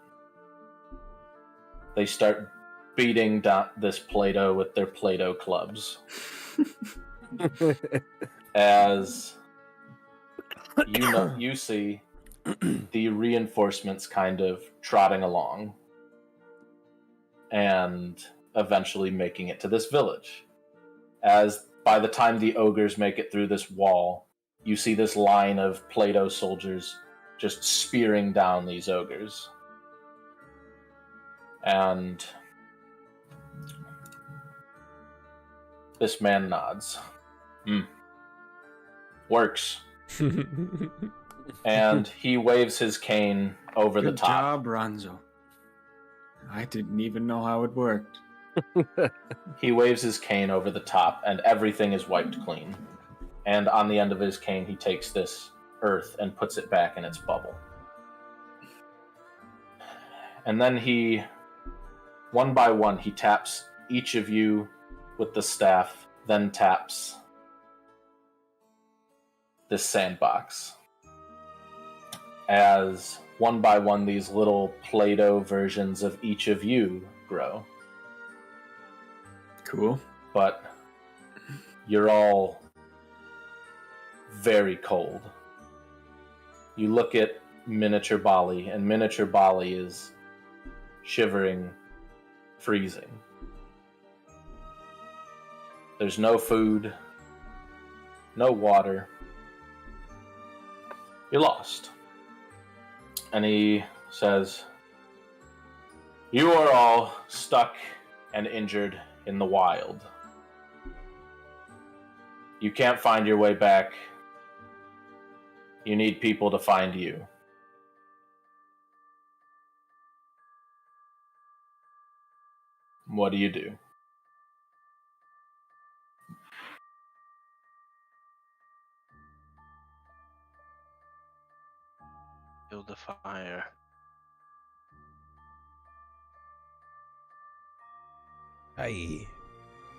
They start beating down this Play-Doh with their Play-Doh clubs. As you see the reinforcements kind of trotting along and eventually making it to this village. As by the time the ogres make it through this wall, you see this line of Play-Doh soldiers just spearing down these ogres. And this man nods. Works. And he waves his cane over the Good top. job, Ronzo. I didn't even know how it worked. He waves his cane over the top, and everything is wiped clean. And on the end of his cane, he takes this earth and puts it back in its bubble. And then he, one by one, he taps each of you with the staff, then taps this sandbox. As one by one, these little Play-Doh versions of each of you grow. Cool. But you're all very cold. You look at miniature Bali, and miniature Bali is shivering, freezing. There's no food, no water. You're lost. And he says, "You are all stuck and injured in the wild. You can't find your way back. You need people to find you. What do you do?" Build the fire. Aye.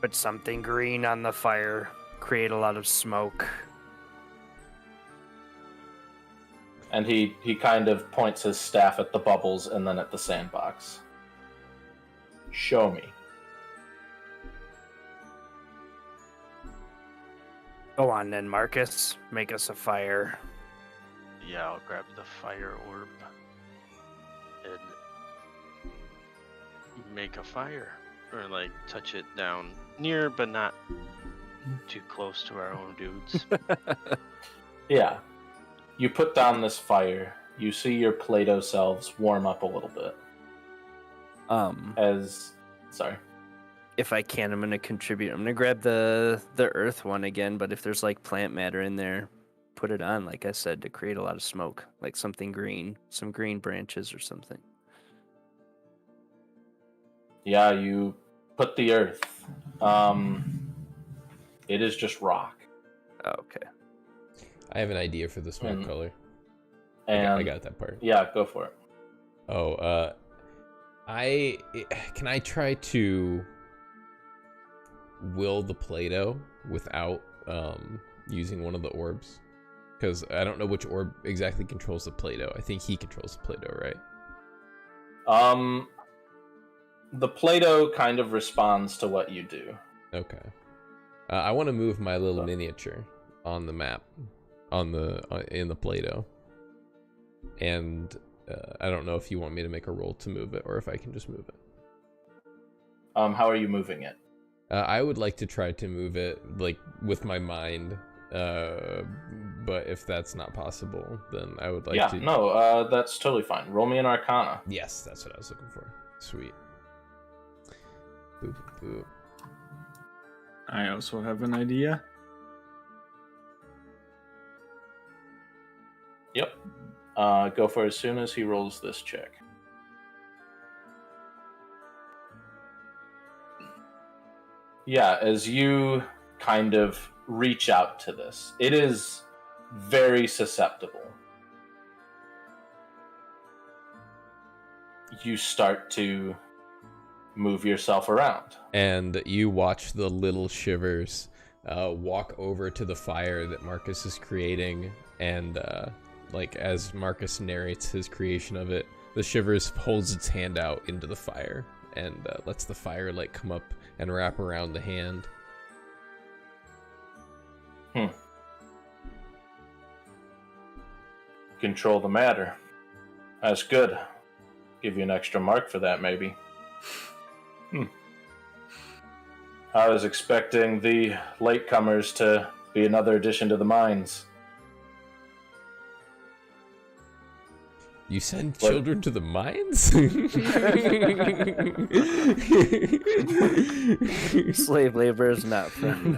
Put something green on the fire. Create a lot of smoke. And he kind of points his staff at the bubbles and then at the sandbox. Show me. Go on then, Marcus. Make us a fire. Yeah, I'll grab the fire orb and make a fire. Or, like, touch it down near, but not too close to our own dudes. Yeah. You put down this fire. You see your Play-Doh selves warm up a little bit. Sorry. If I can, I'm gonna contribute. I'm gonna grab the earth one again, but if there's like plant matter in there, put it on, like I said, to create a lot of smoke. Like something green. Some green branches or something. Yeah, you put the earth. It is just rock. Oh, okay. I have an idea for the smoke color. And I got that part. Yeah, go for it. Oh, can I try to will the Play-Doh without using one of the orbs? Because I don't know which orb exactly controls the Play-Doh. I think he controls the Play-Doh, right? The Play-Doh kind of responds to what you do. Okay. I want to move my little miniature on the map, in the Play-Doh, and I don't know if you want me to make a roll to move it or if I can just move it. How are you moving it? I would like to try to move it like with my mind, but if that's not possible, then I would like to. Yeah, no, that's totally fine. Roll me an Arcana. Yes, that's what I was looking for. Sweet. Boop, boop. I also have an idea. Yep. Go for it as soon as he rolls this check. Yeah, as you kind of reach out to this, it is very susceptible. You start to move yourself around. And you watch the little shivers walk over to the fire that Marcus is creating, and like as Marcus narrates his creation of it, the shivers holds its hand out into the fire and lets the fire like come up and wrap around the hand. Control the matter. That's good. Give you an extra mark for that, maybe. I was expecting the latecomers to be another addition to the mines. You send children to the mines? Slave labor is not fun.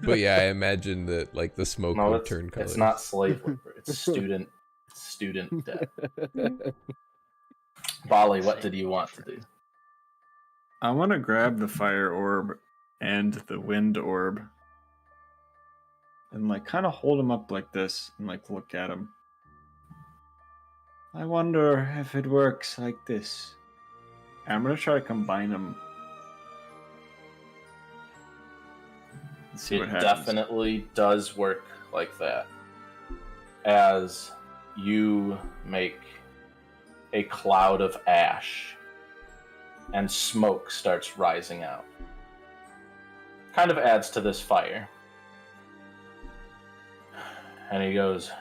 But yeah, I imagine that like the smoke would turn colors. It's not slave labor. It's student debt. Bali, what did you want to do? I want to grab the fire orb and the wind orb and like kind of hold them up like this and like look at them. I wonder if it works like this. I'm going to try to combine them. Let's see what happens. It definitely does work like that. As you make a cloud of ash and smoke starts rising out. Kind of adds to this fire. And he goes,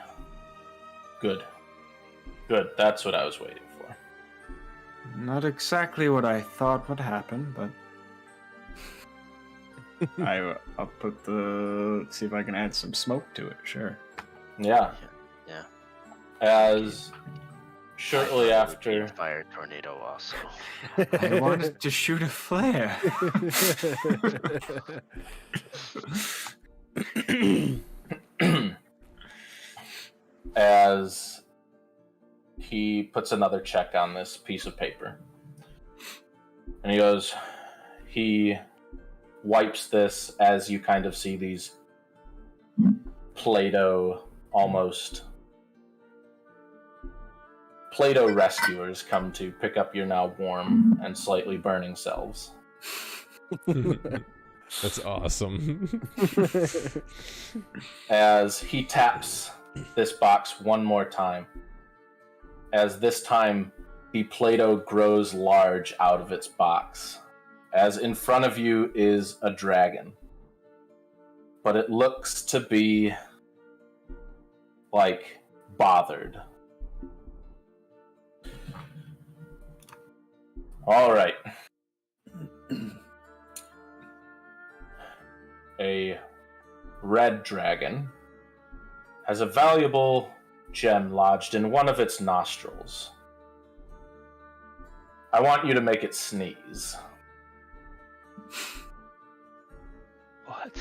Good, that's what I was waiting for. Not exactly what I thought would happen, but I'll put see if I can add some smoke to it, sure. Yeah. As shortly after... Fire tornado also. I wanted to shoot a flare. As he puts another check on this piece of paper. And he wipes this as you kind of see these Play-Doh almost Play-Doh rescuers come to pick up your now warm and slightly burning selves. That's awesome. As he taps this box one more time, as this time the Play-Doh grows large out of its box, as in front of you is a dragon. But it looks to be like bothered. All right. A red dragon has a valuable gem lodged in one of its nostrils. I want you to make it sneeze. What?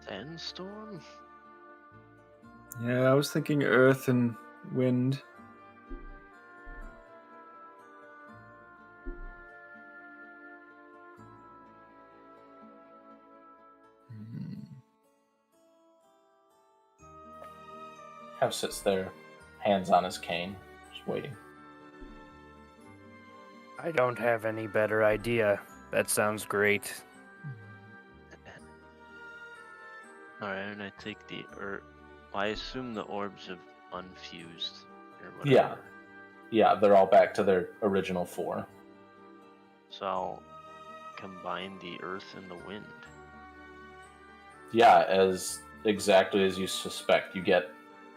Sandstorm? Yeah, I was thinking earth and wind. Kev sits there, hands on his cane, just waiting. I don't have any better idea. That sounds great. Alright, and I take the I assume the orbs have unfused or Yeah. whatever. Yeah, they're all back to their original 4. So I'll combine the earth and the wind. Yeah, as exactly as you suspect, you get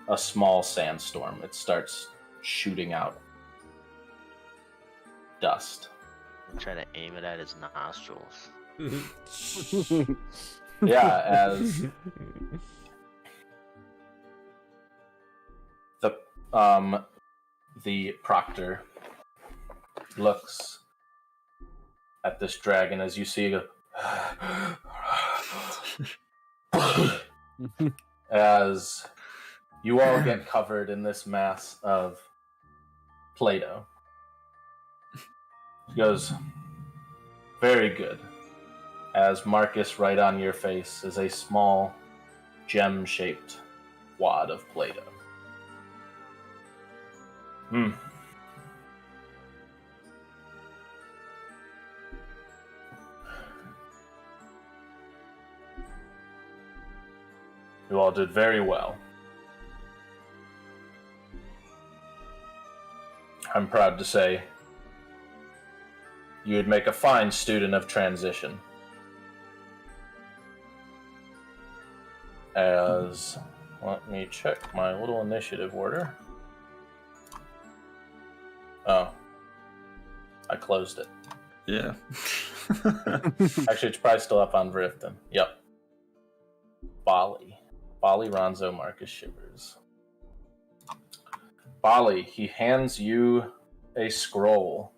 a small sandstorm. It starts shooting out dust. I'm trying to aim it at his nostrils. Yeah, as the proctor looks at this dragon as you see it go as you all get covered in this mass of Play-Doh. He goes, very good. As Marcus, right on your face is a small gem-shaped wad of Play-Doh. You all did very well. I'm proud to say you would make a fine student of transition. As, let me check my little initiative order. Oh, I closed it. Yeah. Actually, it's probably still up on Vrifton. Yep. Bali, Ronzo, Marcus Shivers. Bali, he hands you a scroll.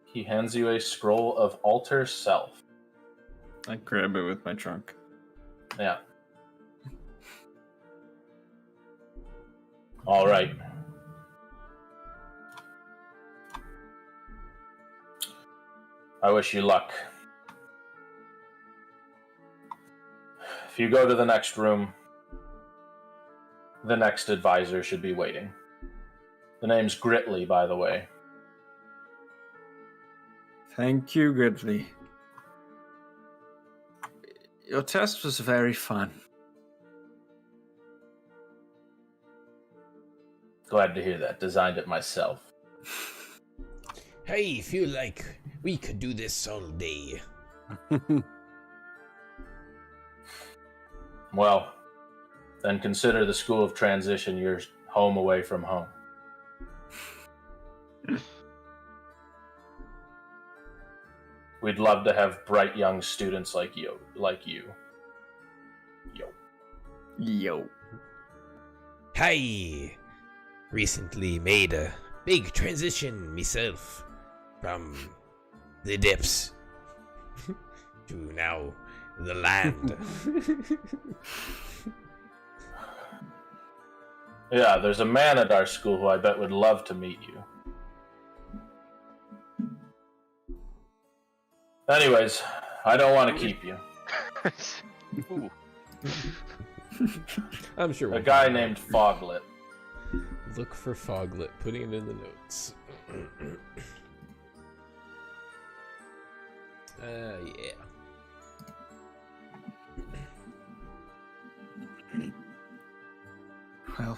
He hands you a scroll of Alter Self. I grab it with my trunk. Yeah. All right. I wish you luck. If you go to the next room, the next advisor should be waiting. The name's Gritley, by the way. Thank you, Gridley. Your test was very fun. Glad to hear that. Designed it myself. I feel like we could do this all day. Well, then consider the School of Transition your home away from home. We'd love to have bright young students like you. Yo. I recently made a big transition myself from the depths to now the land. Yeah, there's a man at our school who I bet would love to meet you. Anyways, I don't want to keep you. Ooh. I'm sure A we'll guy find out. named Foglet. Look for Foglet, putting it in the notes. Yeah. Well,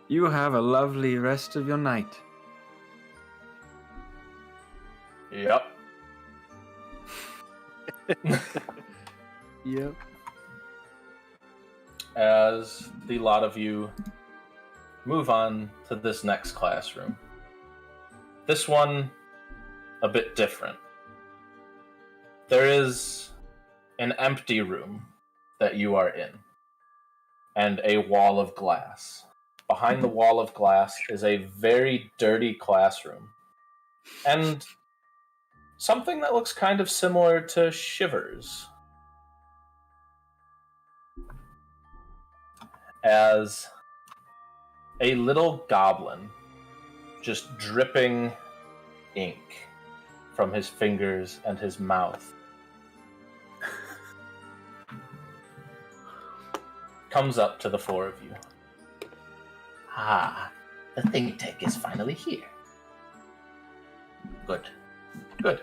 you have a lovely rest of your night. Yep. Yep. As the lot of you move on to this next classroom. This one, a bit different. There is an empty room that you are in, and a wall of glass. Behind the wall of glass is a very dirty classroom, and something that looks kind of similar to Shivers. As a little goblin, just dripping ink from his fingers and his mouth, comes up to the four of you. Ah, the think tank is finally here. Good. Good.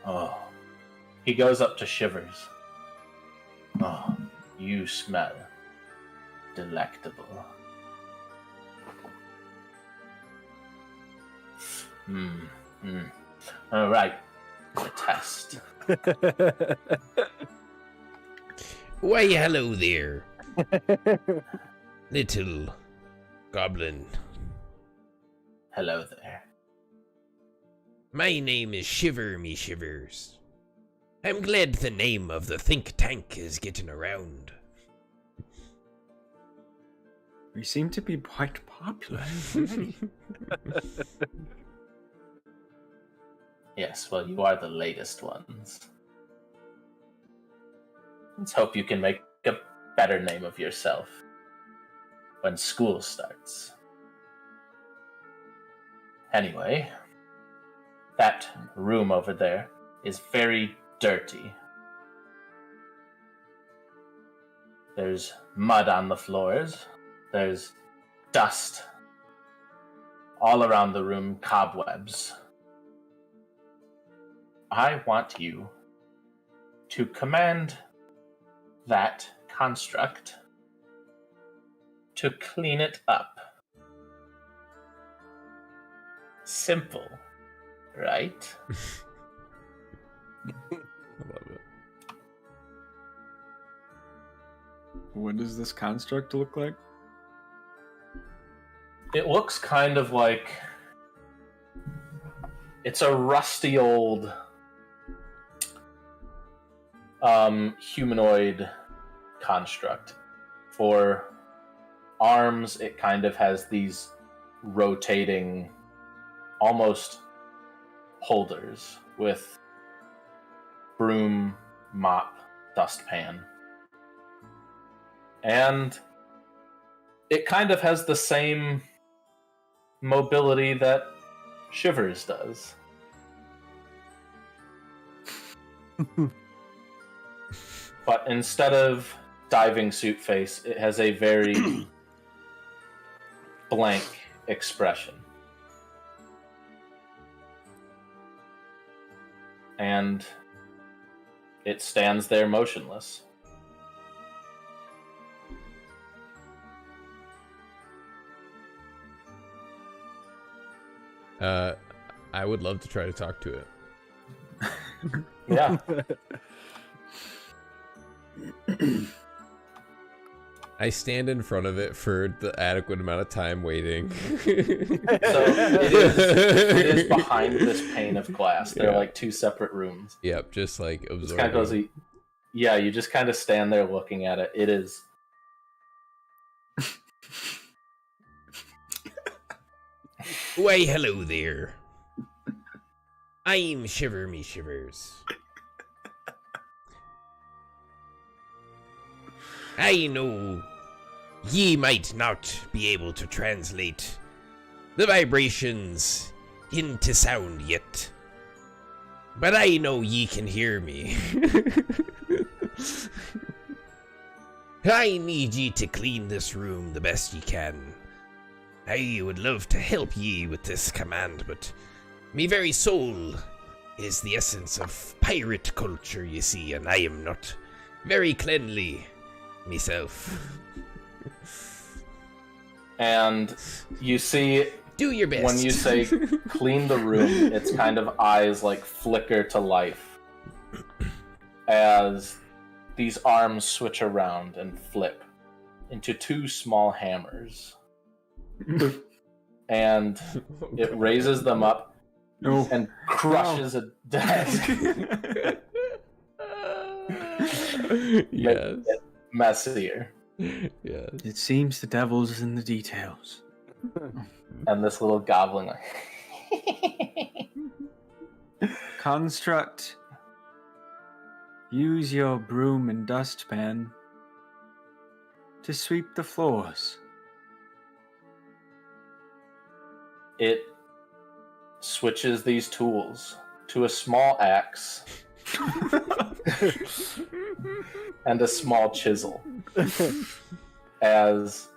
Oh. He goes up to Shivers. Oh, you smell delectable. All right, the test. Why, hello there, little goblin. Hello there. My name is Shiver Me Shivers. I'm glad the name of the think tank is getting around. We seem to be quite popular. Yes, well, you are the latest ones. Let's hope you can make a better name of yourself when school starts. Anyway, that room over there is very dirty. There's mud on the floors. There's dust all around the room, cobwebs. I want you to command that construct to clean it up. Simple, right? I love it. What does this construct look like? It looks kind of like it's a rusty old humanoid construct. For arms, it kind of has these rotating, almost holders with broom, mop, dustpan. And it kind of has the same mobility that Shivers does. But instead of diving suit face, it has a very blank expression. And it stands there motionless. I would love to try to talk to it. Yeah. I stand in front of it for the adequate amount of time waiting. So it is behind this pane of glass. They're Yeah. like two separate rooms. Yep, just like Just kind of absorbing. goes, yeah, you just kind of stand there looking at it. It is. Why, hello there. I'm Shiver Me Shivers. I know ye might not be able to translate the vibrations into sound yet. But I know ye can hear me. I need ye to clean this room the best ye can. I would love to help ye with this command, but me very soul is the essence of pirate culture, you see, and I am not very cleanly myself. And you see, do your best. when you say clean the room, its kind of eyes like flicker to life as these arms switch around and flip into two small hammers. And it raises them up and crushes a desk. Yes. Messier. Yes. It seems the devil's in the details. And this little goblin like Construct. Use your broom and dustpan to sweep the floors. it switches these tools to a small axe and a small chisel as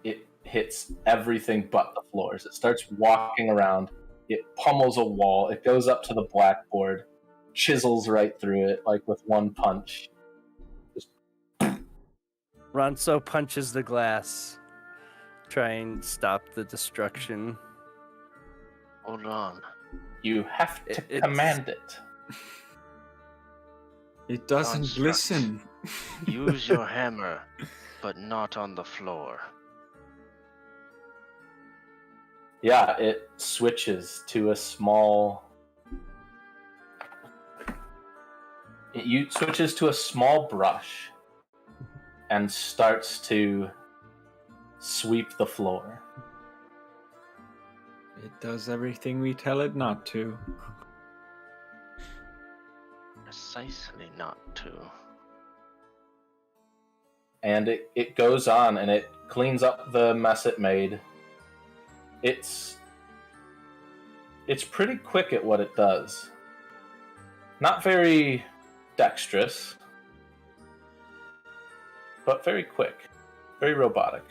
it hits everything but the floors. It starts walking around, it pummels a wall, it goes up to the blackboard, chisels right through it like with one punch. Ronso punches the glass, try and stop the destruction. Hold on. You have to It's- command it. It doesn't Construct. glisten. Use your hammer, but not on the floor. Yeah, it switches to a small... It switches to a small brush and starts to sweep the floor. It does everything we tell it not to. Precisely not to. And it goes on and it cleans up the mess it made. It's pretty quick at what it does. Not very dexterous, but very quick, very robotic.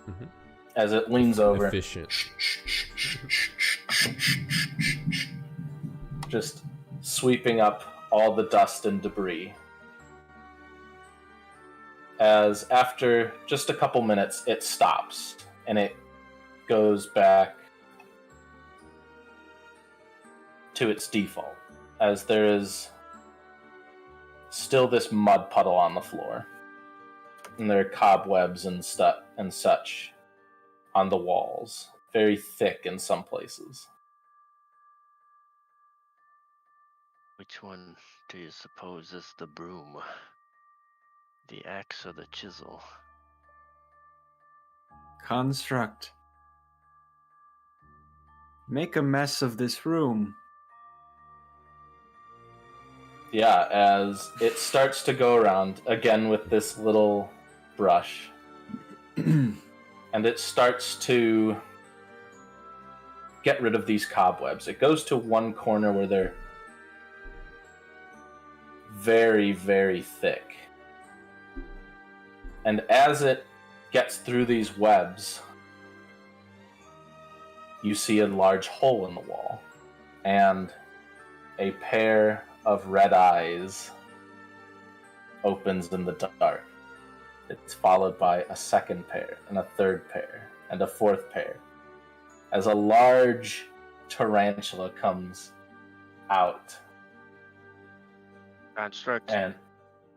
Mhm. As it leans over, Efficient. just sweeping up all the dust and debris. As after just a couple minutes, it stops and it goes back to its default, as there is still this mud puddle on the floor, and there are cobwebs and such on the walls, very thick in some places. Which one do you suppose is the broom? The axe or the chisel? Construct. Make a mess of this room. Yeah, as it starts to go around again with this little brush, and it starts to get rid of these cobwebs. It goes to one corner where they're very, very thick. And as it gets through these webs, you see a large hole in the wall, and a pair of red eyes opens in the dark. It's followed by a second pair, and a third pair, and a fourth pair, as a large tarantula comes out. Construct. And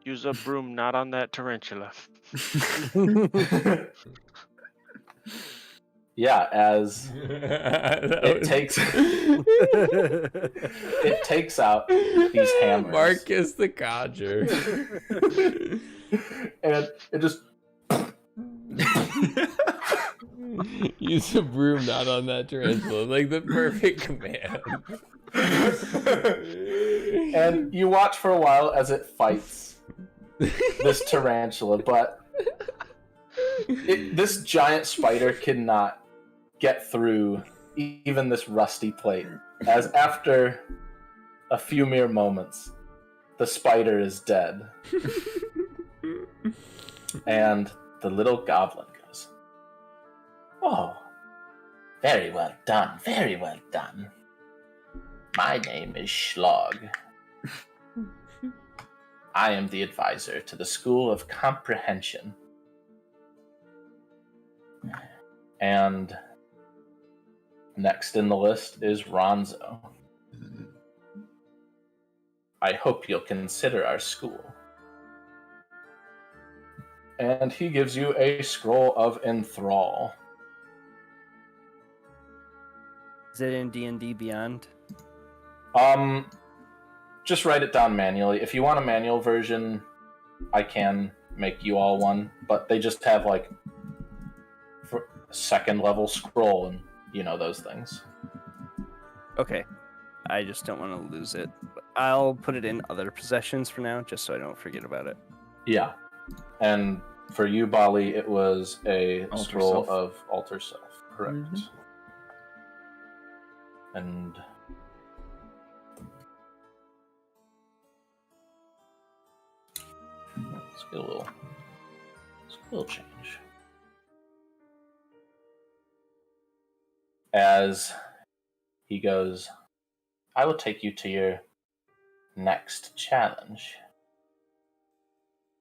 Use a broom not on that tarantula. yeah, as it it takes out these hammers. Marcus the Codger. And it just Use a broom not on that tarantula. Like the perfect command. and you watch for a while as it fights this tarantula, but this giant spider cannot get through even this rusty plate, as after a few mere moments, the spider is dead. And the little goblin goes, "Oh, very well done, very well done. My name is Schlog. I am the advisor to the School of Comprehension." And next in the list is Ronzo. "I hope you'll consider our school." And he gives you a scroll of enthrall. Is it in D&D Beyond? Just write it down manually. If you want a manual version, I can make you all one, but they just have like second level scroll and those things. Okay. I just don't want to lose it. I'll put it in other possessions for now, just so I don't forget about it. Yeah. And for you, Bali, it was a Alter scroll Self. of Alter Self. Correct. Mhm. And let's get a little change. As he goes, "I will take you to your next challenge."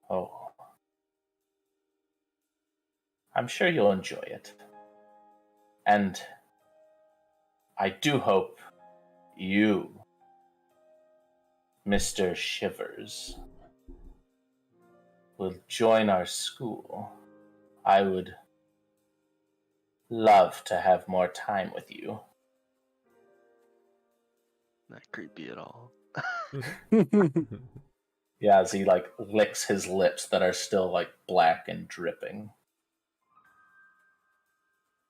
Oh, I'm sure you'll enjoy it. And I do hope you, Mr. Shivers, will join our school. I would love to have more time with you. Not creepy at all. Yeah, as he licks his lips that are still black and dripping.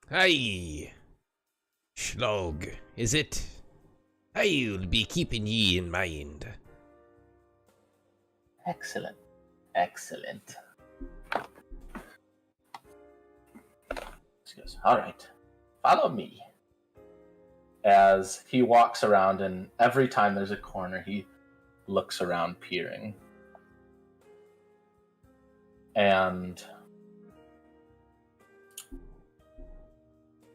Aye. Schlog, is it? I'll be keeping ye in mind. Excellent. Excellent. He goes, "All right, follow me." As he walks around, and every time there's a corner, he looks around, peering. And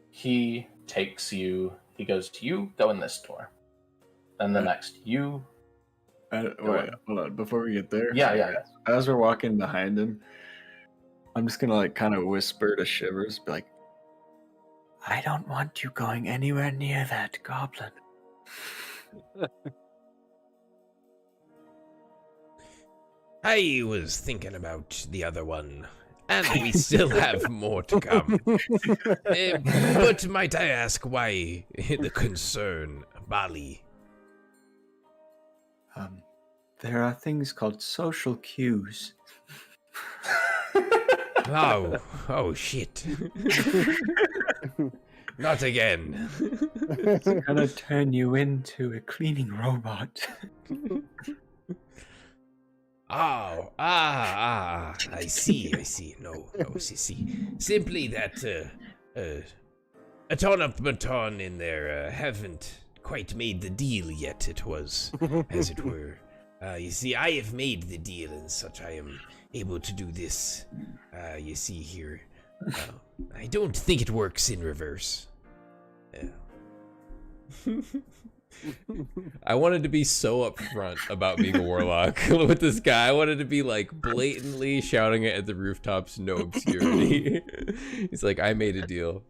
he takes you, he goes, "You go in this door." And the next, "You." Wait, hold on. Before we get there, Yeah. as we're walking behind him, I'm just gonna kind of whisper to Shivers, be like, "I don't want you going anywhere near that goblin." I was thinking about the other one, and we still have more to come. But might I ask why the concern, Bali? There are things called social cues. Oh shit. Not again. It's gonna turn you into a cleaning robot. I see. No, see. Simply that, automaton in there, haven't quite made the deal yet, it was, as it were. You see, I have made the deal, and such I am able to do this, you see here. I don't think it works in reverse. I wanted to be so upfront about being a warlock with this guy. I wanted to be blatantly shouting it at the rooftops, no obscurity. He's like, "I made a deal."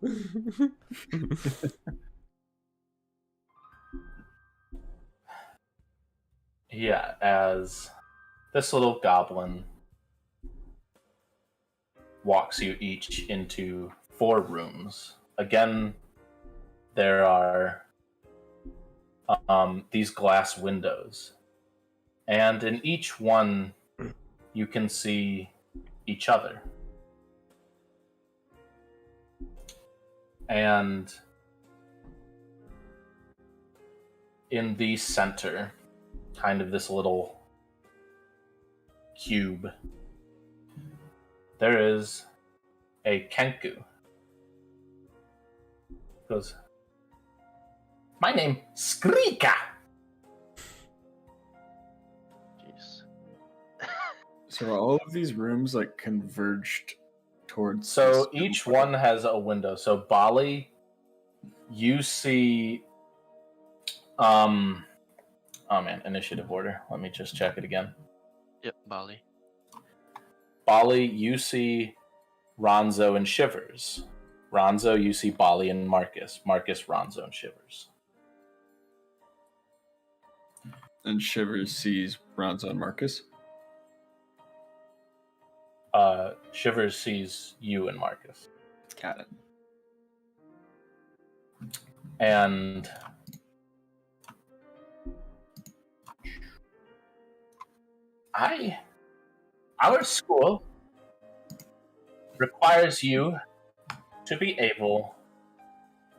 Yeah, as this little goblin walks you each into 4 rooms. Again, there are these glass windows, and in each one you can see each other. And in the center, kind of this little cube, there is a Kenku. Goes, My name Skrika. Jeez. So are all of these rooms like converged towards. So this each middle part? one has a window. So Bali, you see. Oh man, initiative order. Let me just check it again. Yep, Bali. Bali, you see Ronzo and Shivers. Ronzo, you see Bali and Marcus. Marcus, Ronzo, and Shivers. And Shivers sees Bronzo and Marcus. Shivers sees you and Marcus. Got it. And our school requires you to be able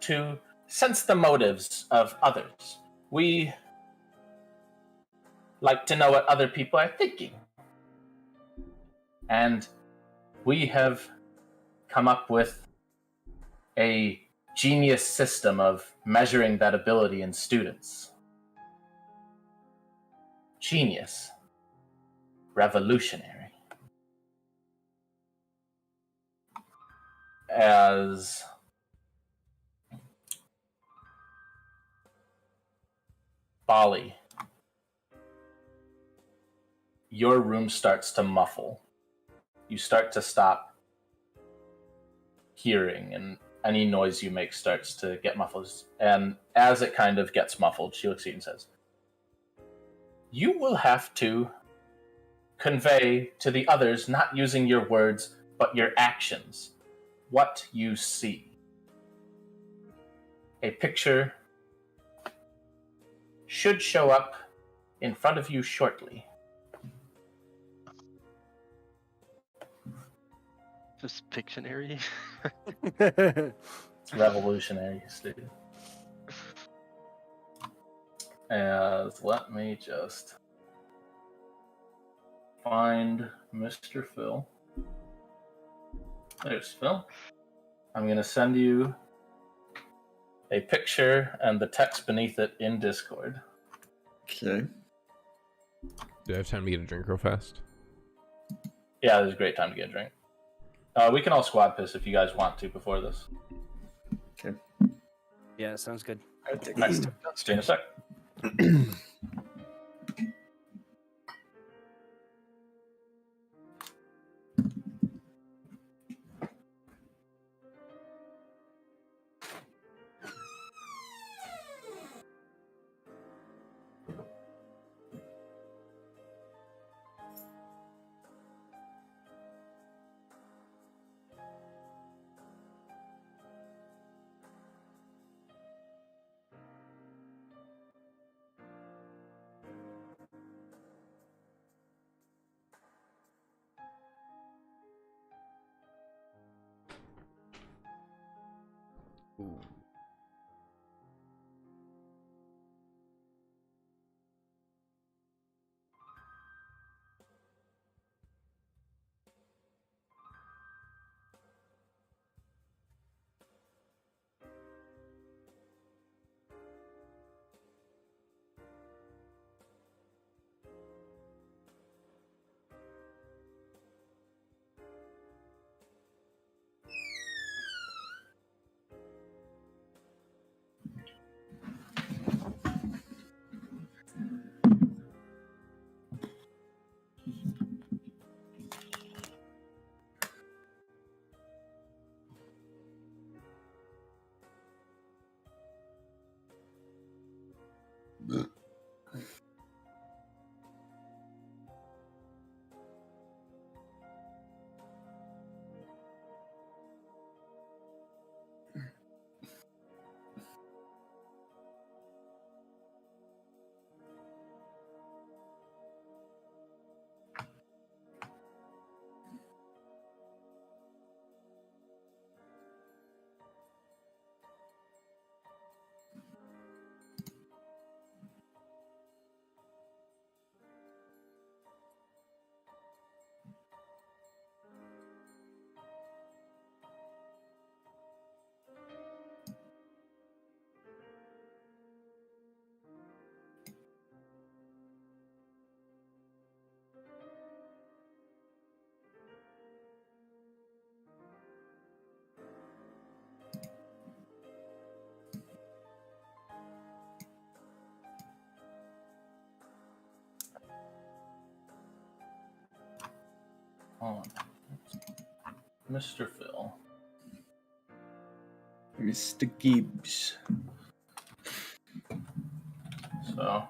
to sense the motives of others. We like to know what other people are thinking. And we have come up with a genius system of measuring that ability in students. Genius. Revolutionary. As Bali, your room starts to muffle. You start to stop hearing, and any noise you make starts to get muffled. And as it kind of gets muffled, she looks at you and says, "You will have to convey to the others, not using your words, but your actions, what you see. A picture should show up in front of you shortly." Just Pictionary. It's revolutionary, dude. As let me just find Mr. Phil. There's Phil. I'm going to send you a picture and the text beneath it in Discord. Okay. Do I have time to get a drink real fast? Yeah, this is a great time to get a drink. We can all squad piss if you guys want to before this. Okay. Yeah, sounds good. I think Nice. See you in a sec. Ooh. on. Mr. Phil. Mr. Gibbs. So,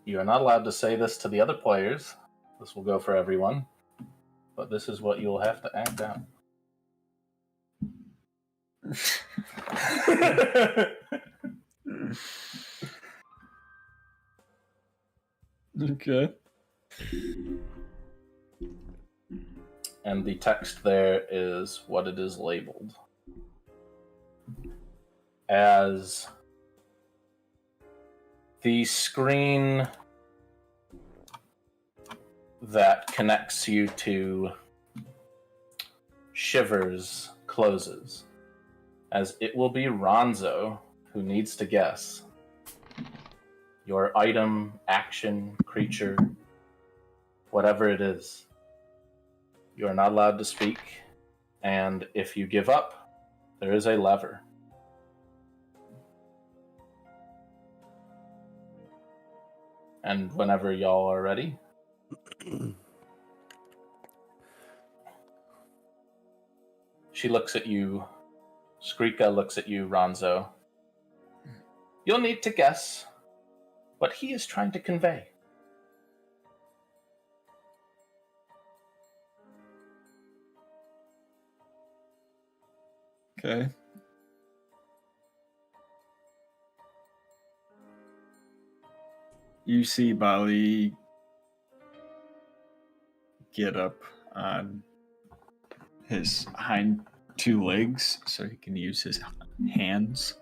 you are not allowed to say this to the other players. This will go for everyone. But this is what you will have to act out. Okay. And the text there is what it is labeled as. The screen that connects you to Shivers closes, as it will be Ronzo who needs to guess your item, action, creature, whatever it is. You are not allowed to speak, and if you give up, there is a lever. And whenever y'all are ready. She looks at you. Skrika looks at you, Ronzo. You'll need to guess what he is trying to convey. Okay. You see Bali get up on his hind two legs so he can use his hands.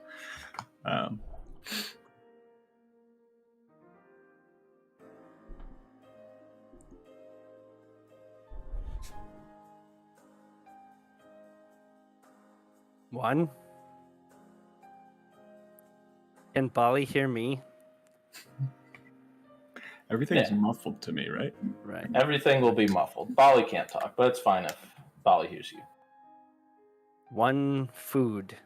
One. Can Bali hear me? Everything's Yeah. muffled to me, right? Right. Everything will be muffled. Bali can't talk, but it's fine if Bali hears you. One food.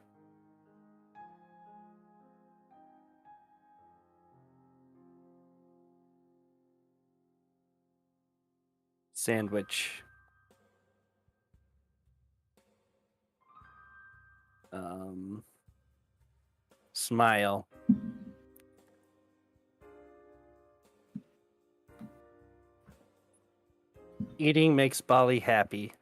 Sandwich. Smile. Eating makes Bali happy.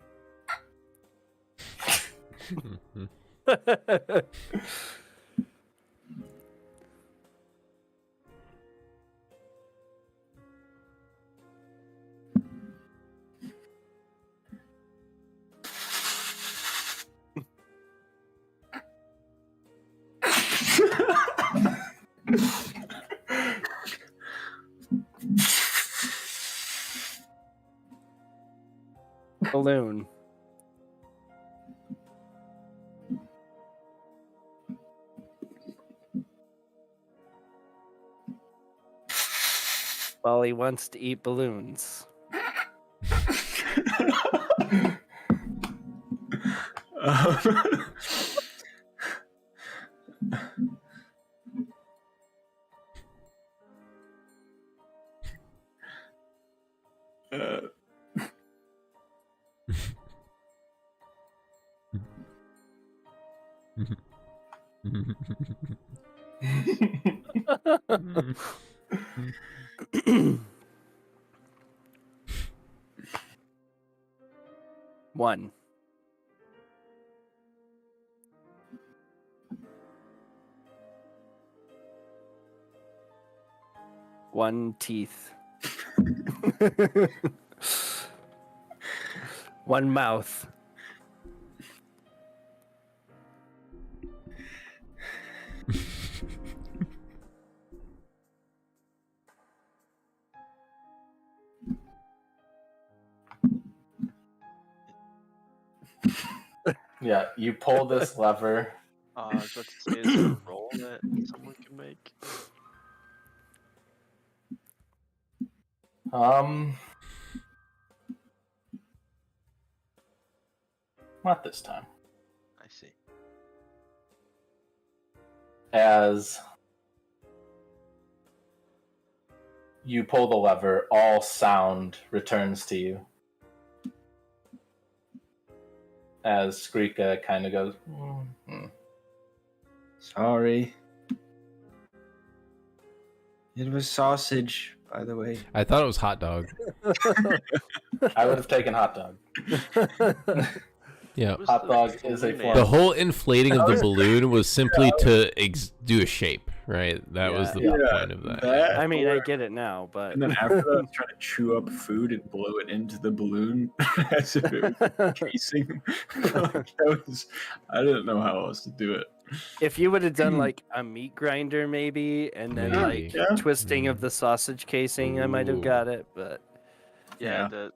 Balloon. Bali wants to eat balloons. One. One teeth. One mouth. Yeah, you pull this lever. I was about to say, is there a roll that someone can make? Not this time. I see. As you pull the lever, all sound returns to you. As Skrika kind of goes, Sorry. It was sausage, by the way. I thought it was hot dog. I would have taken hot dog. Yeah. Hot dog is a form. The whole inflating of the balloon was simply to do a shape, right? That was the point of that. I mean, I get it now, but And then after that, I was trying to chew up food and blow it into the balloon as if it was casing. I didn't know how else to do it. if you would have done like a meat grinder, maybe, and then Maybe. like twisting of the sausage casing, I might have got it. But Yeah, the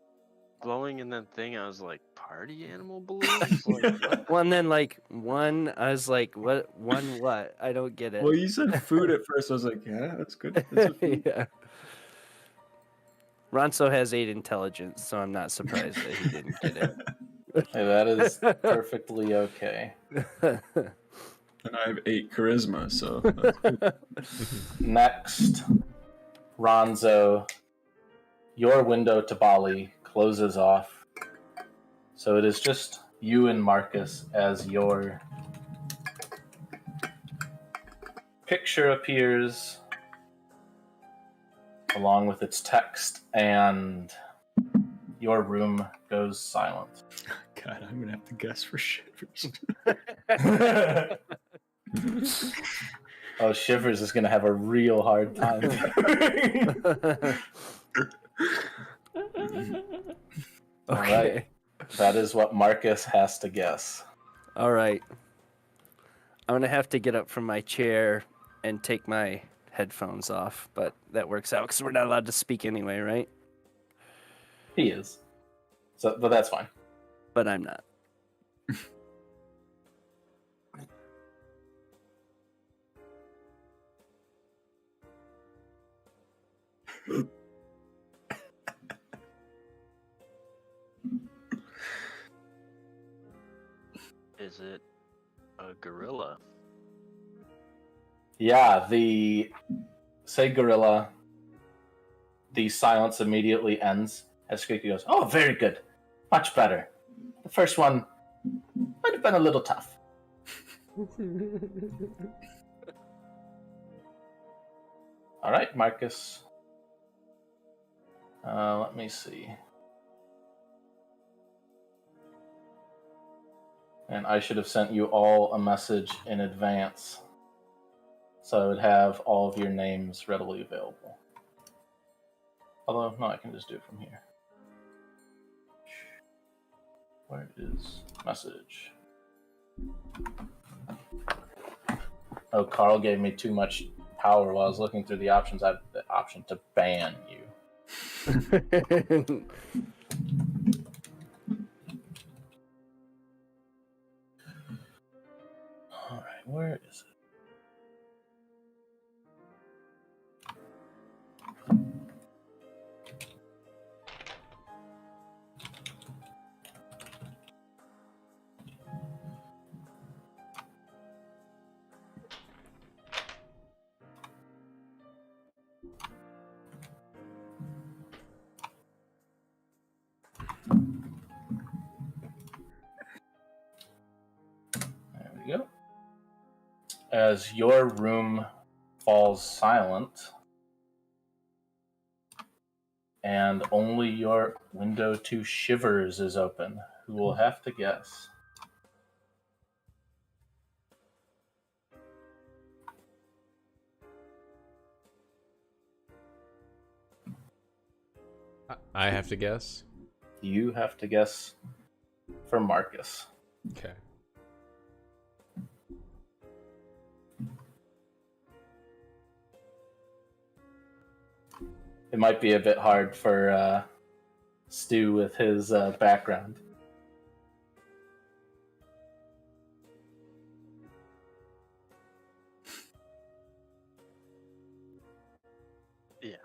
glowing in that thing, I was like, party animal balloons? Like, what? well, and then like one, I was like, what? One what? I don't get it. Well, you said food at first. I was like, yeah, that's good. That's a food. Yeah. Ronso has 8 intelligence, so I'm not surprised that he didn't get it. Hey, that is perfectly okay. And I have 8 charisma, so that's good. Next, Ronzo, your window to Bali closes off. So it is just you and Marcus as your picture appears along with its text, and your room goes silent. God, I'm gonna have to guess for shivers. Oh, Shivers is going to have a real hard time. All right. That is what Marcus has to guess. All right. I'm gonna have to get up from my chair and take my headphones off, but that works out because we're not allowed to speak anyway, right? He is. So, but that's fine. But I'm not. Is it a gorilla? Yeah, say gorilla, the silence immediately ends as Squeaky goes, oh, very good. Much better. The first one might have been a little tough. All right, Marcus. Let me see. And I should have sent you all a message in advance, so I would have all of your names readily available. Although, no, I can just do it from here. Where is message? Oh, Carl gave me too much power while I was looking through the options. I have the option to ban you. All right, where is it? There we go. As your room falls silent, and only your window to Shivers is open, who will have to guess. I have to guess. You have to guess for Marcus. Okay. It might be a bit hard for Stu with his background. Yeah.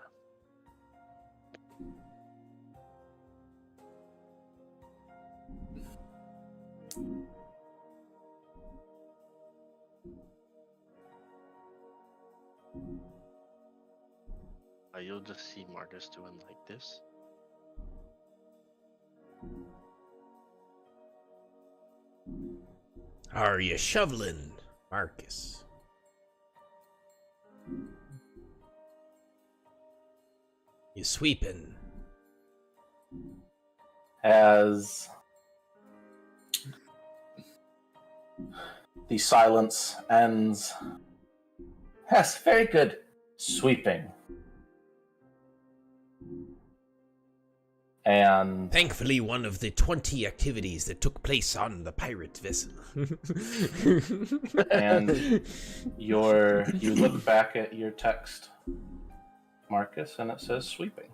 You'll just see Marcus doing like this. Are you shoveling, Marcus? You sweeping? As the silence ends. Yes, very good. Sweeping. And Thankfully, one of the 20 activities that took place on the pirate vessel. and you look back at your text, Marcus, and it says sweeping.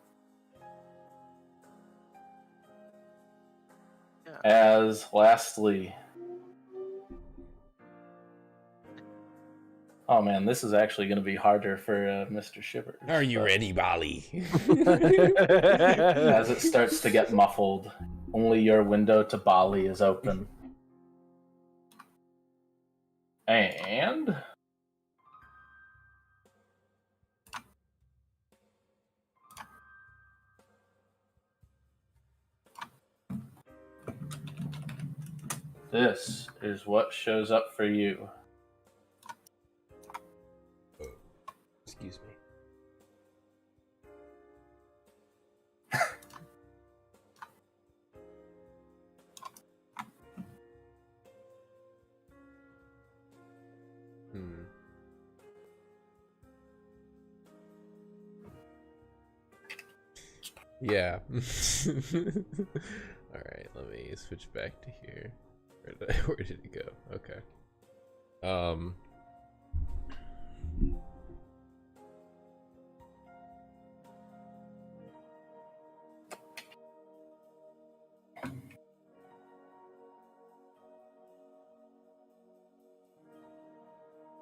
Yeah. As lastly, oh man, this is actually going to be harder for Mr. Shivers. Are you ready, Bali? As it starts to get muffled, only your window to Bali is open. And this is what shows up for you. Excuse me. Yeah. Alright, let me switch back to here. Where did it go? Okay.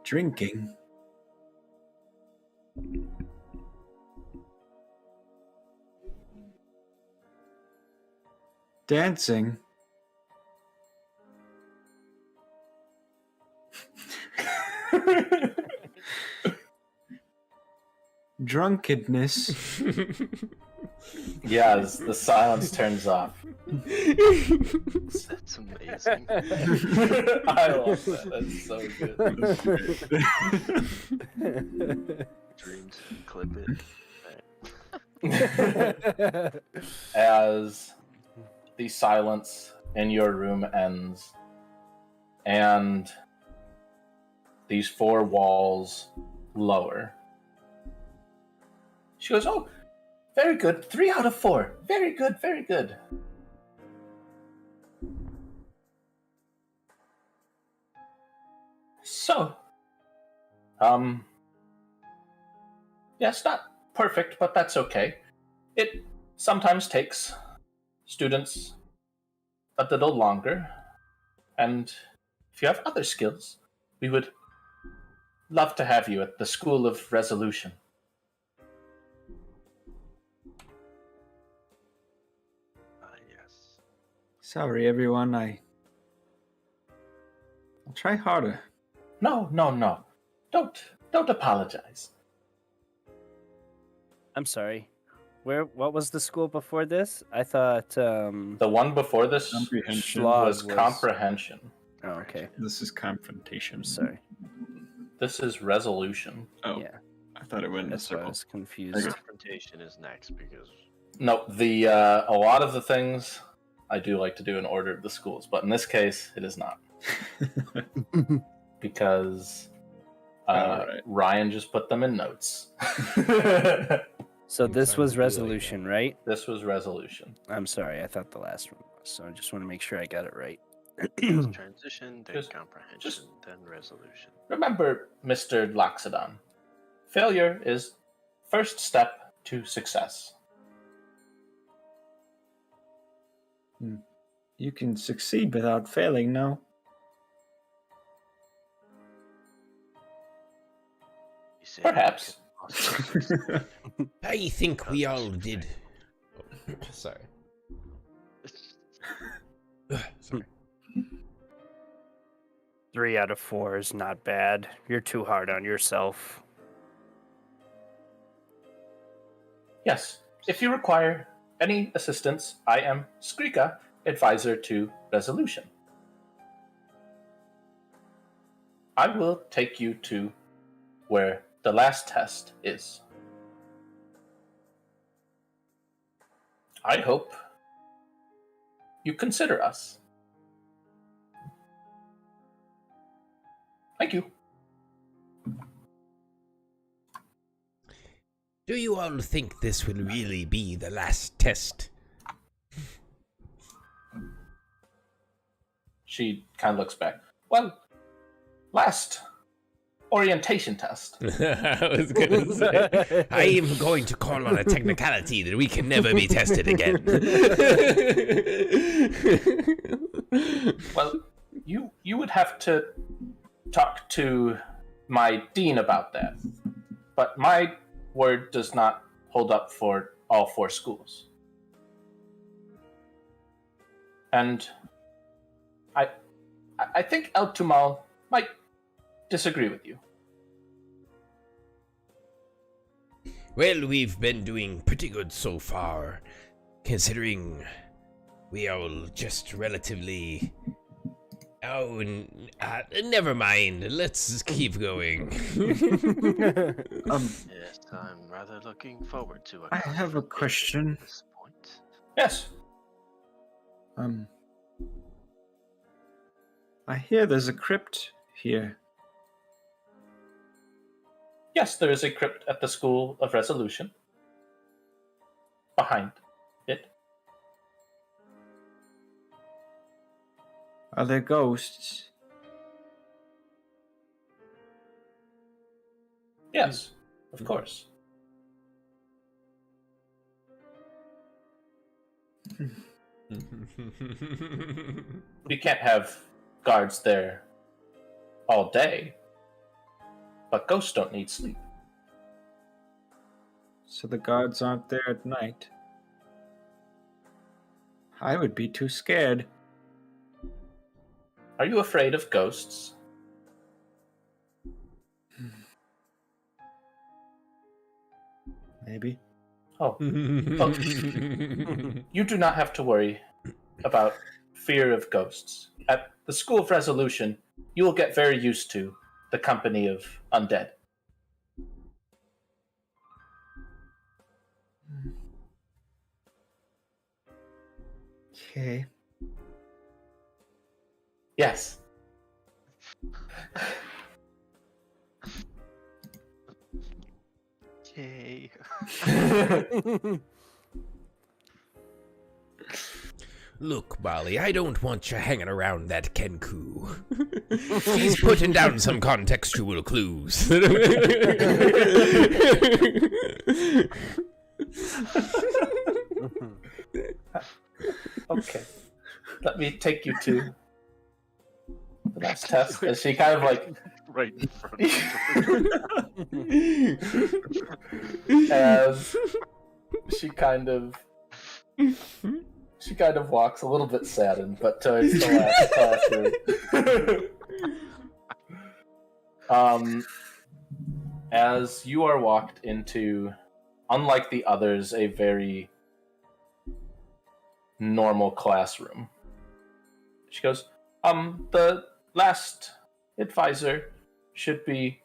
Drinking. Dancing. Drunkenness. Yeah, as the silence turns off. That's amazing. I love that. That's so good. Dreams, clip it. As the silence in your room ends, and these four walls lower. She goes, "Oh, very good. 3 out of 4. Very good, very good." So, yes, not perfect, but that's okay. It sometimes takes students a little longer, and if you have other skills, we would love to have you at the School of Resolution. Yes. Sorry, everyone. I'll try harder. No. Don't apologize. I'm sorry. What was the school before this? I thought The one before this Comprehension. was was- Comprehension. Oh, okay. This is Confrontation. I'm sorry. This is Resolution. Oh, Yeah. I thought it went in a That's why I circle. was confused. Confrontation is next because No, a lot of the things I do like to do in order of the schools, but in this case, it is not. Because Alright. Ryan just put them in notes. So this was Sounds really resolution, right? This was Resolution. I'm sorry. I thought the last one was. So I just want to make sure I got it right. transition, then Just- comprehension, then resolution. Remember, Mr. Loxodon, failure is first step to success. You can succeed without failing, no? You say Perhaps. I think we all did. Sorry. Sorry. 3 out of 4 is not bad. You're too hard on yourself. Yes, if you require any assistance, I am Skrika, advisor to Resolution. I will take you to where the last test is. I hope you consider us. Thank you. Do you all think this will really be the last test? She kind of looks back. Well, last orientation test. I was gonna say, I am going to call on a technicality that we can never be tested again. Well, you would have to talk to my dean about that. But my word does not hold up for all 4 schools. And I think El Tumal might disagree with you. Well, we've been doing pretty good so far, considering we all just relatively... Oh, never mind. Let's keep going. Yes, I'm rather looking forward to it. I have a question. At this point. Yes. I hear there's a crypt here. Yes, there is a crypt at the School of Resolution. Behind it. Are there ghosts? Yes, of course. We can't have guards there all day, but ghosts don't need sleep. So the guards aren't there at night. I would be too scared. Are you afraid of ghosts? Maybe. Oh, you do not have to worry about fear of ghosts. At the School of Resolution, you will get very used to the company of undead. Okay. Yes. Yay. Look, Bali, I don't want you hanging around that Kenku. He's putting down some contextual clues. Okay. Let me take you to the last test. And she kind of like Right in front of as she kind of walks a little bit saddened, but towards the last classroom. As you are walked into, unlike the others, a very normal classroom. She goes, the last advisor should be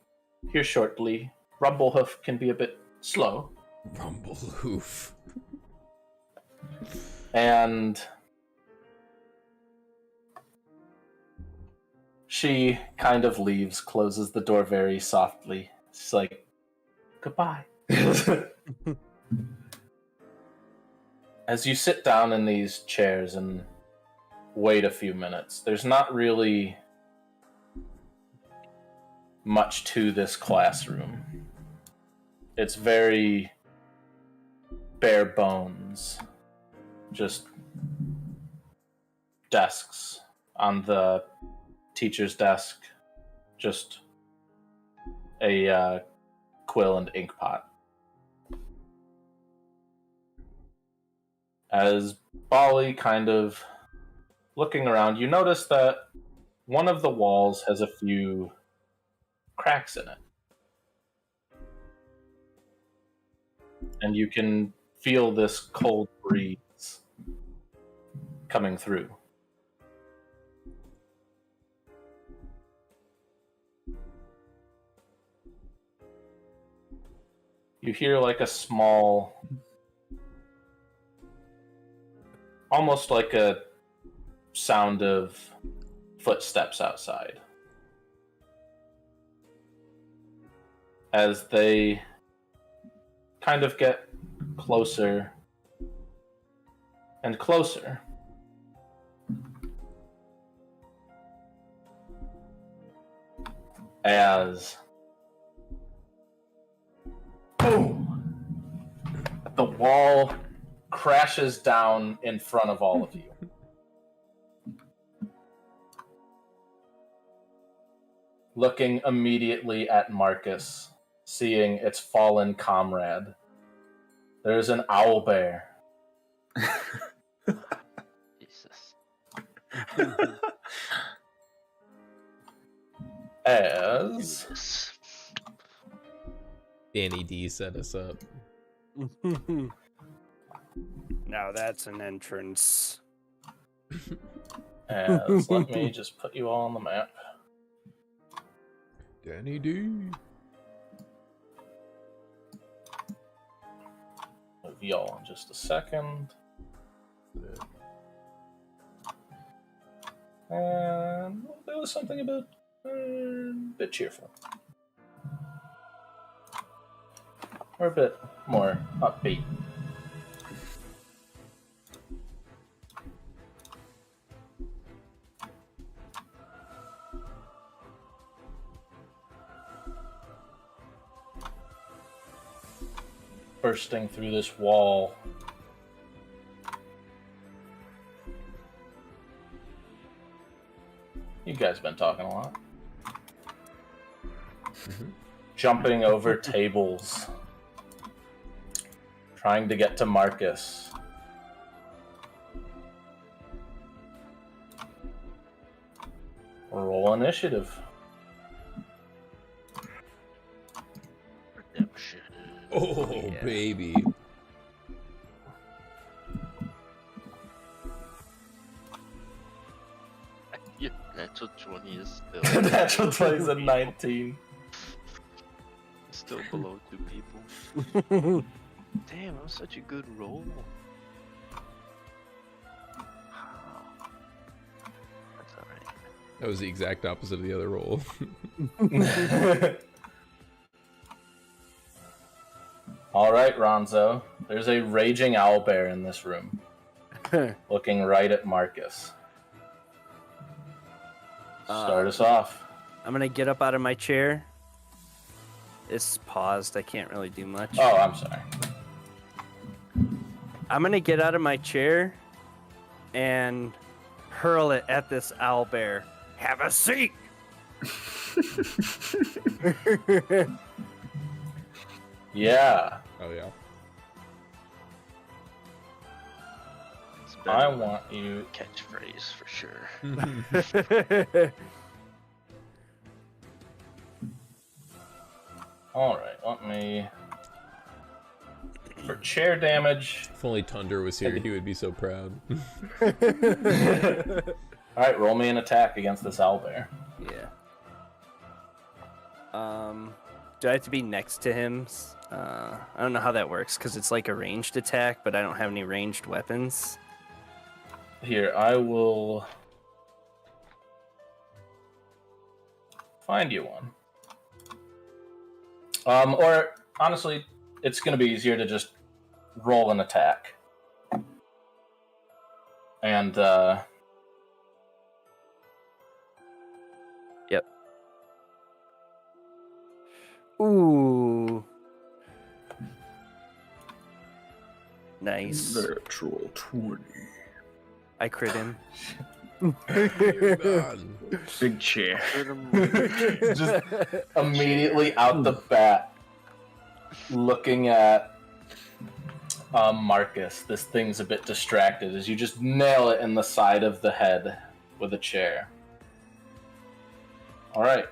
here shortly. Rumblehoof can be a bit slow. Rumblehoof. And she kind of leaves, closes the door very softly. She's like, goodbye. As you sit down in these chairs and wait a few minutes, there's not really much to this classroom. It's very bare bones. Just desks on the teacher's desk, just a quill and ink pot. As Bali kind of looking around, you notice that one of the walls has a few cracks in it. and you can feel this cold breeze coming through. You hear like a small, almost like a sound of footsteps outside. As they kind of get closer and closer. As boom, the wall crashes down in front of all of you. Looking immediately at Marcus, seeing its fallen comrade. There's an owlbear. Jesus. As Jesus. Danny D set us up. Now that's an entrance. let me just put you all on the map. Danny D. Move y'all in just a second. And there was something about a bit cheerful. Or a bit more upbeat. Bursting through this wall. You guys been talking a lot. Jumping over tables. Trying to get to Marcus. Roll initiative. Redemption. Oh, Yeah. baby. Yeah, natural 20 is still Natural 20 is a 19. still below 2 people. Damn, that was such a good roll. That's alright. That was the exact opposite of the other roll. Alright, Ronzo. There's a raging owlbear in this room. Looking right at Marcus. Start us off. I'm gonna get up out of my chair. It's paused. I can't really do much. Oh, I'm sorry. I'm gonna get out of my chair and hurl it at this owlbear. Have a seat. Yeah, Oh, yeah. It's I better want you. catchphrase for sure. Alright, let me. For chair damage. If only Tunder was here, he would be so proud. Alright, roll me an attack against this owlbear. Yeah. Do I have to be next to him? I don't know how that works because it's like a ranged attack, but I don't have any ranged weapons. Here, I will find you one. Or honestly, it's going to be easier to just roll an attack. And Yep. Ooh. Nice. Natural 20. I crit him. You're gone. Big chair. just immediately out the bat, looking at Marcus, this thing's a bit distracted as you just nail it in the side of the head with a chair. Alright.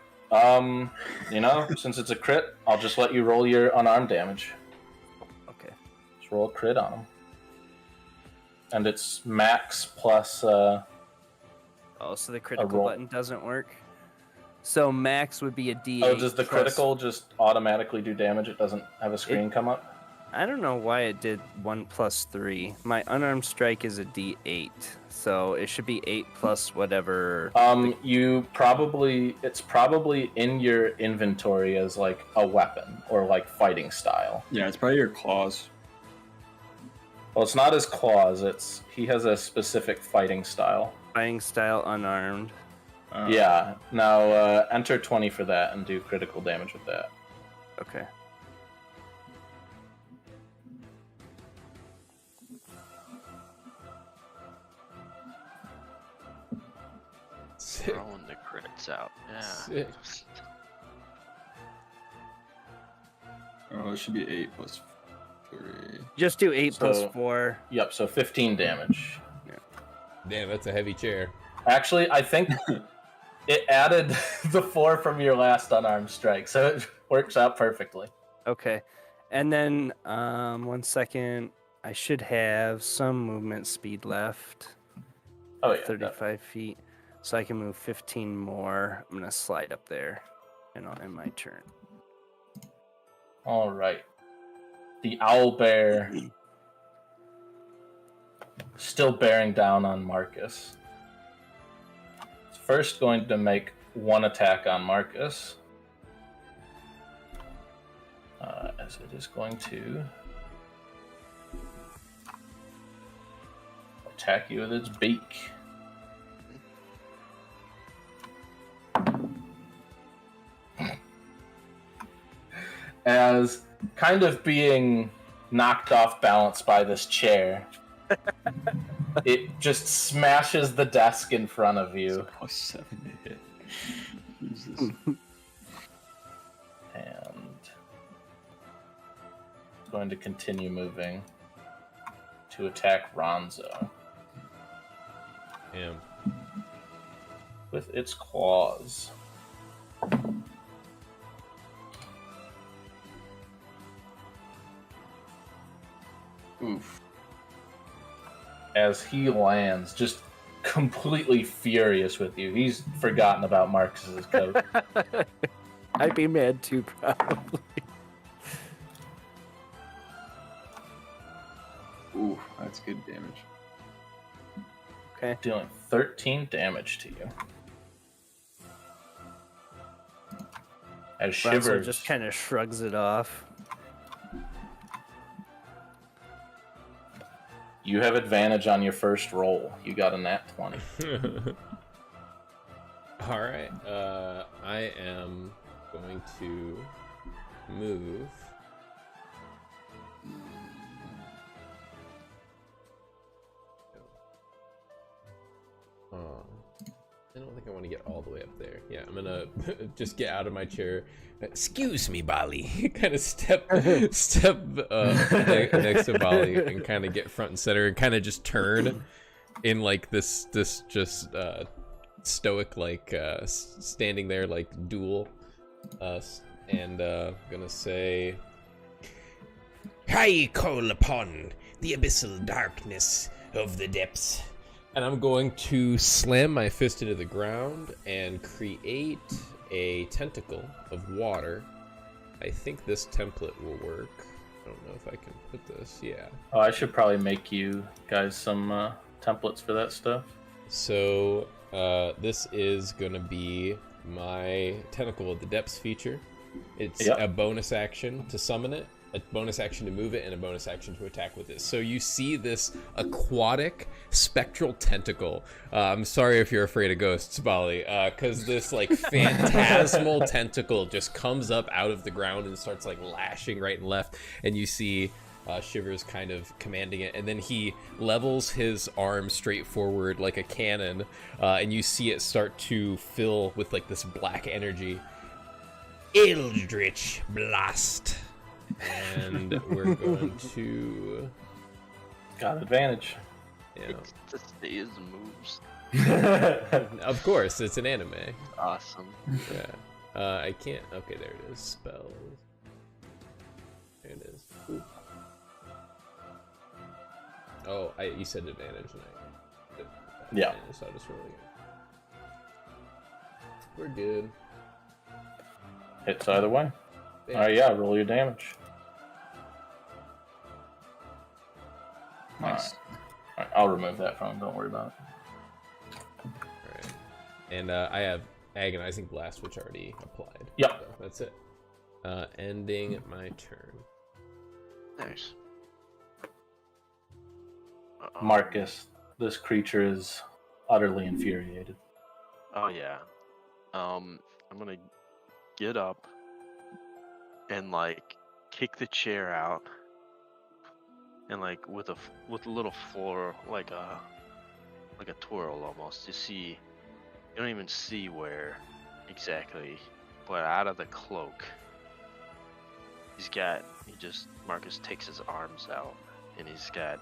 Since it's a crit, I'll just let you roll your unarmed damage. Okay. just roll a crit on him. And it's max plus Oh, so the a critical roll. button doesn't work. So max would be a D8. Oh, does the plus- critical just automatically do damage? It doesn't have a screen come up? I don't know why it did 1 plus 3. My unarmed strike is a D8, so it should be 8 plus whatever. It's probably in your inventory as like a weapon or like fighting style. Yeah, it's probably your claws. Well, it's not his claws. He has a specific fighting style. Fighting style unarmed. Yeah. Now enter 20 for that and do critical damage with that. Okay. Sick. Throwing the crits out. Yeah. Sick. Oh, it should be 8 plus 3. Just do 8 plus So- 4. Yep. So 15 damage. Damn, that's a heavy chair. Actually, I think it added the 4 from your last unarmed strike, so it works out perfectly. Okay. And then, 1 second. I should have some movement speed left. Oh yeah. 35 feet. So I can move 15 more. I'm going to slide up there. And I'll end my turn. All right. The owl bear still bearing down on Marcus. It's first going to make one attack on Marcus. As it is going to attack you with its beak. As kind of being knocked off balance by this chair, it just smashes the desk in front of you. Plus 7 to hit. Jesus. And it's going to continue moving to attack Ronzo Damn. with its claws. Oof. As he lands, just completely furious with you. He's forgotten about Marcus's coat. I'd be mad too, probably. Ooh, that's good damage. Okay. Dealing 13 damage to you. As Ronzo Shivers just kind of shrugs it off. You have advantage on your first roll. You got a nat 20. All right. I am going to move. I don't think I want to get all the way up there. Yeah, I'm gonna just get out of my chair. Excuse me, Bali. Kind of step next to Bali and kind of get front and center and kind of just turn in like this just stoic like standing there like duel and gonna say, I call upon the abyssal darkness of the depths. and I'm going to slam my fist into the ground and create a tentacle of water. I think this template will work. I don't know if I can put this. Yeah. Oh, I should probably make you guys some templates for that stuff. So this is going to be my Tentacle of the Depths feature. It's Yep. a bonus action to summon it, a bonus action to move it, and a bonus action to attack with it. So you see this aquatic spectral tentacle. I'm sorry if you're afraid of ghosts, Bali, because this like phantasmal tentacle just comes up out of the ground and starts like lashing right and left, and you see Shivers kind of commanding it, and then he levels his arm straight forward like a cannon, and you see it start to fill with like this black energy. Eldritch Blast. And we're going to, Got advantage. yeah, It's to say his moves. of course, it's an anime. Awesome. Yeah, I can't. Okay, there it is. Spells. There it is. Ooh. Oh, you said advantage, and I did Yeah. advantage, so I'll just roll again. We're good. Hits either way. Damn. Alright, yeah, roll your damage. Nice. Alright, I'll remove that from him, don't worry about it. Alright. And I have Agonizing Blast, which already applied. Yep. So that's it. Ending my turn. Nice. Marcus, this creature is utterly infuriated. Oh yeah. I'm gonna get up and like kick the chair out, and like with a little floor, like a twirl almost. You see, you don't even see where exactly, but out of the cloak, Marcus takes his arms out, and he's got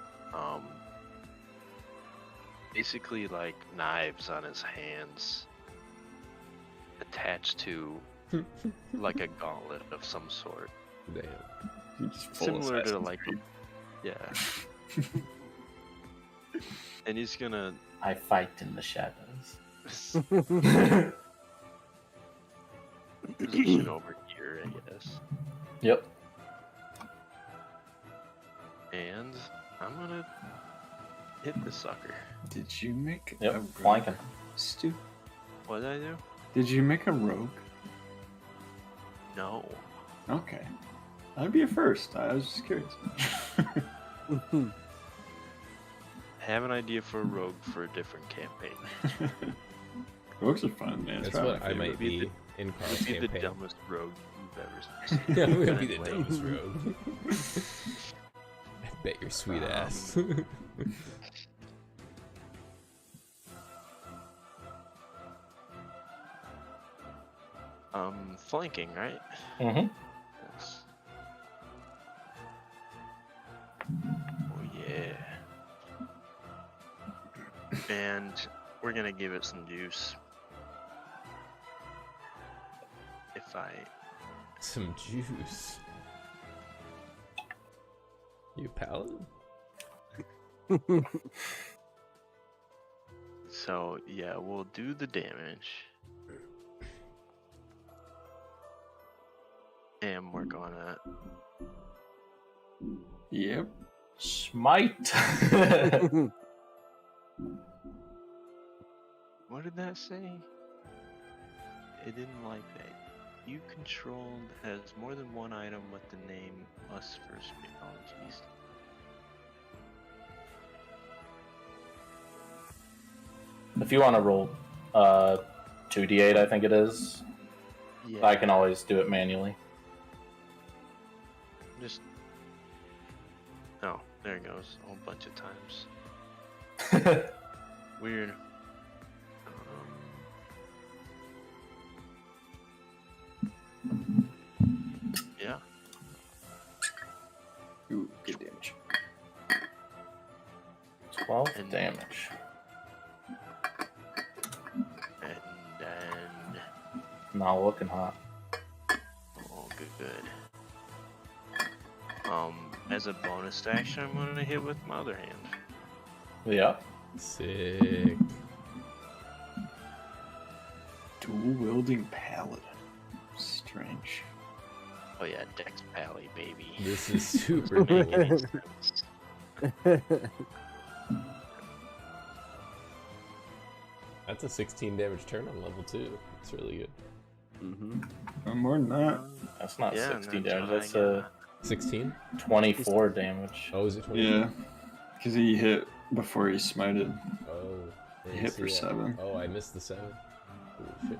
basically like knives on his hands attached to like a gauntlet of some sort, Damn. You're just full similar to Assassin's like Creed. yeah. And he's gonna I fight in the shadows. position over here, I guess, Yep. and I'm gonna hit the sucker. Did you make Yep, a rogue? flanking. Stu? What did I do? Did you make a rogue? No. Okay. That'd be a first. I was just curious. Have an idea for a rogue for a different campaign. Rogues are fun, man. It's That's probably what my I favorite. might be in Carl's It'd be the campaign. dumbest rogue you've ever seen. Yeah, I'm gonna be the Anyway. dumbest rogue. I bet your sweet ass. Flanking, right? Mm-hmm. Yes. Oh yeah. And we're gonna give it some juice. If I Some juice. You paladin? So yeah, we'll do the damage. And we're gonna Yep. Smite. what did that say? It didn't like that. You controlled has more than one item with the name us first. Oh jeez. If you want to roll 2d8, I think it is. Yeah. I can always do it manually. Just oh, there it goes. A whole bunch of times. Weird. Yeah. Ooh, good damage. 12 And- damage. And then Not looking hot. oh, good. As a bonus action, I'm gonna hit with my other hand. Yeah. Sick. Dual wielding paladin. Strange. Oh yeah, Dex Pally, baby. This is super cool. Making sense. That's a 16 damage turn on level 2. It's really good. Mm-hmm. More than that. That's not Yeah, 16 that's damage. what I That's got. 16? 24 damage. Oh, is it 20? Yeah. Because he hit before he smited. Oh. I He didn't hit see for that. 7. Oh, I missed the 7. Holy shit.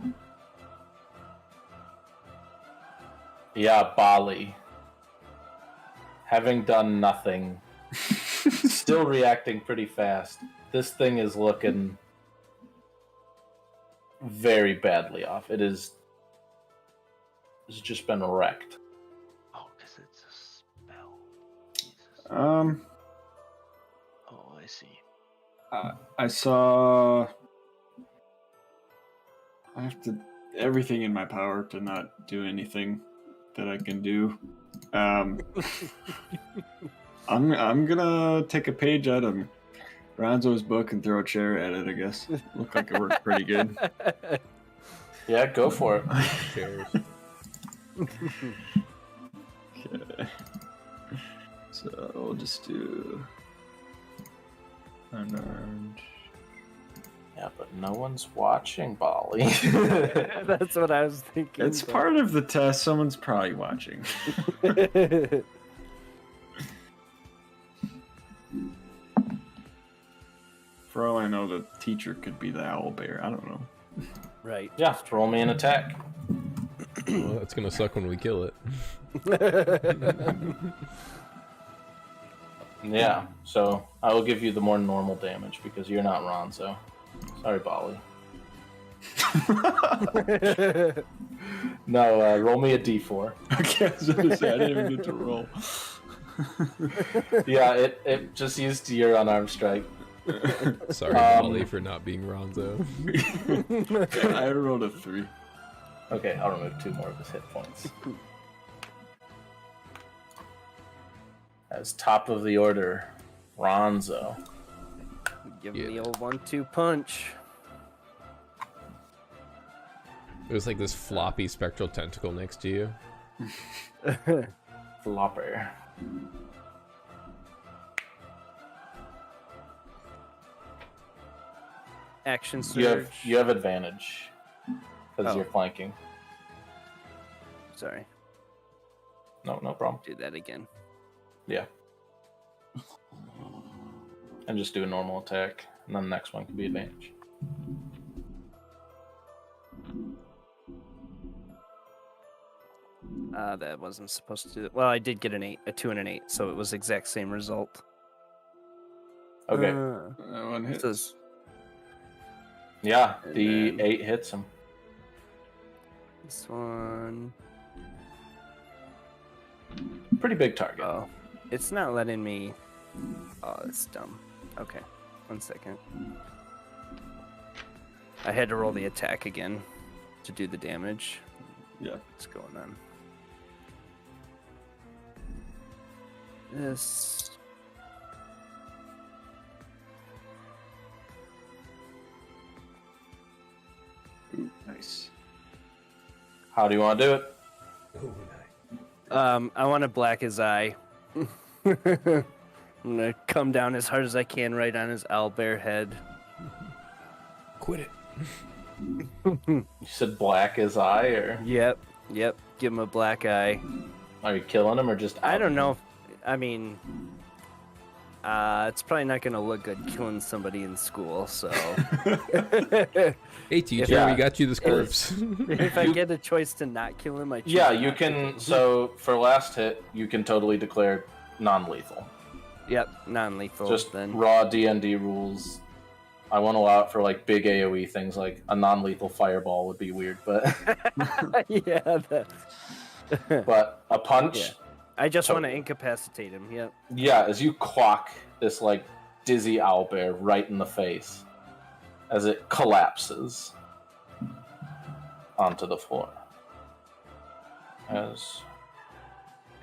Yeah, Bali. Having done nothing, still reacting pretty fast. This thing is looking very badly off. It's just been wrecked. Oh, because it's a spell. Jesus. Oh, I see. I saw. I have to everything in my power to not do anything that I can do. I'm gonna take a page out of Ronzo's book and throw a chair at it, I guess. Looked like it worked pretty good. Yeah, go for it. Chairs. Okay. So we'll just do unarmed. Yeah, but no one's watching, Bali. That's what I was thinking. It's part of the test. Someone's probably watching. For all I know, the teacher could be the owlbear. I don't know. Right. Yeah, roll me an attack. Well, that's gonna suck when we kill it. Yeah, so I will give you the more normal damage because you're not Ronzo. Sorry, Bali. No, roll me a d4. Okay, I was gonna say, I didn't even get to roll. Yeah, it just used your unarmed strike. Sorry, Molly, for not being Ronzo. I rolled a 3. Okay, I'll remove 2 more of his hit points. As top of the order, Ronzo. Give him the old 1-2 punch. There's like this floppy spectral tentacle next to you. Flopper. Action surge. You have advantage because Oh. you're flanking. Sorry. No problem. Do that again. Yeah. And just do a normal attack, and then the next one can be advantage. That wasn't supposed to do that. Well, I did get an 8, a 2 and an 8, so it was exact same result. Okay. That one hits. Says, Yeah, and the then- 8 hits him. this one. Pretty big target. Oh, it's not letting me. Oh, it's dumb. Okay, 1 second. I had to roll the attack again to do the damage. Yeah. What's going on? This. Ooh, nice. How do you want to do it? I want to black his eye. I'm gonna come down as hard as I can right on his owlbear head. Quit it. You said black his eye, or Yep. Give him a black eye. are you killing him, or just? I don't know. I mean, it's probably not gonna look good killing somebody in school. So Hey, teacher, Yeah. we got you this corpse. if I get a choice to not kill him, I choose Yeah, not you to can. kill him. So for last hit, you can totally declare non-lethal. Yep, non-lethal. Just then. raw D&D rules. I won't allow it for like big AOE things, like a non-lethal fireball would be weird, but Yeah. but a punch. Yeah. I just want to Totally. incapacitate him. Yep. Yeah, as you clock this like dizzy owlbear right in the face, as it collapses onto the floor. As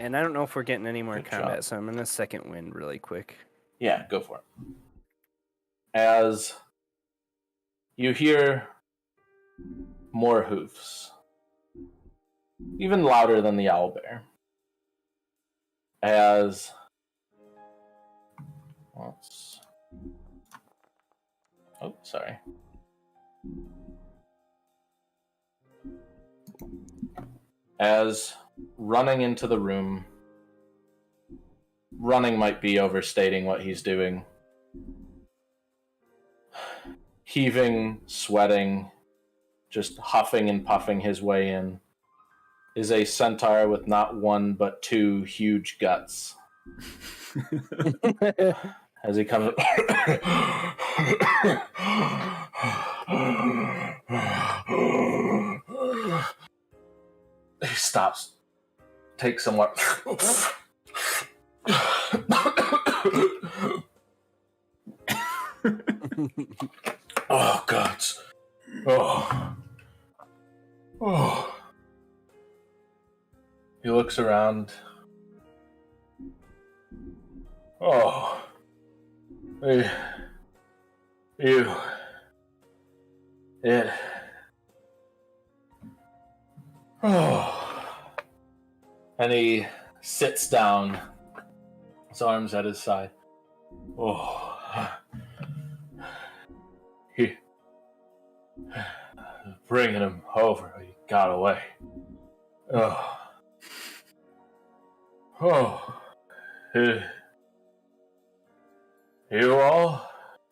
And I don't know if we're getting any more Good combat, job. so I'm gonna second wind really quick. yeah, go for it. As you hear more hoofs, even louder than the owlbear. As oh, sorry. As running into the room, running might be overstating what he's doing. Heaving, sweating, just huffing and puffing his way in, is a centaur with not one but 2 huge guts. As he comes he stops, takes somewhat oh god. Oh. He looks around. Oh. It. Oh. And he sits down, his arms at his side. Oh. He. Bringing him over, he got away. Oh. Oh. You all?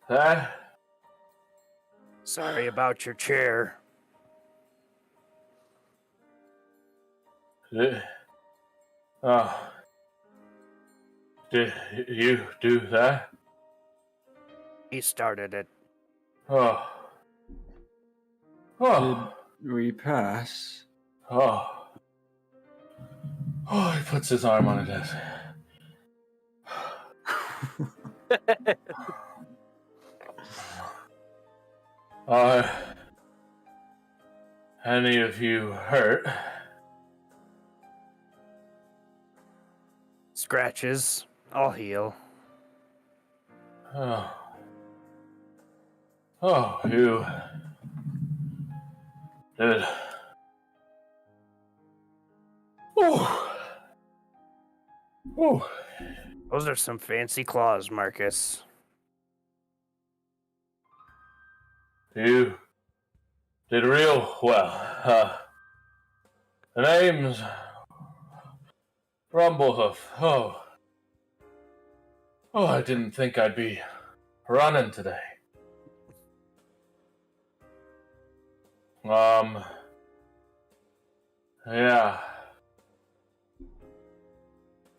That? Sorry about your chair. Oh. Did you do that? He started it. Oh. Oh. Did we pass? Oh. Oh, he puts his arm on a desk. Are any of you hurt? Scratches. I'll heal. Oh. Oh, you did. Oh. Oh. Those are some fancy claws, Marcus. You did real well. The name's Rumblehoof. Oh. Oh, I didn't think I'd be running today. Yeah.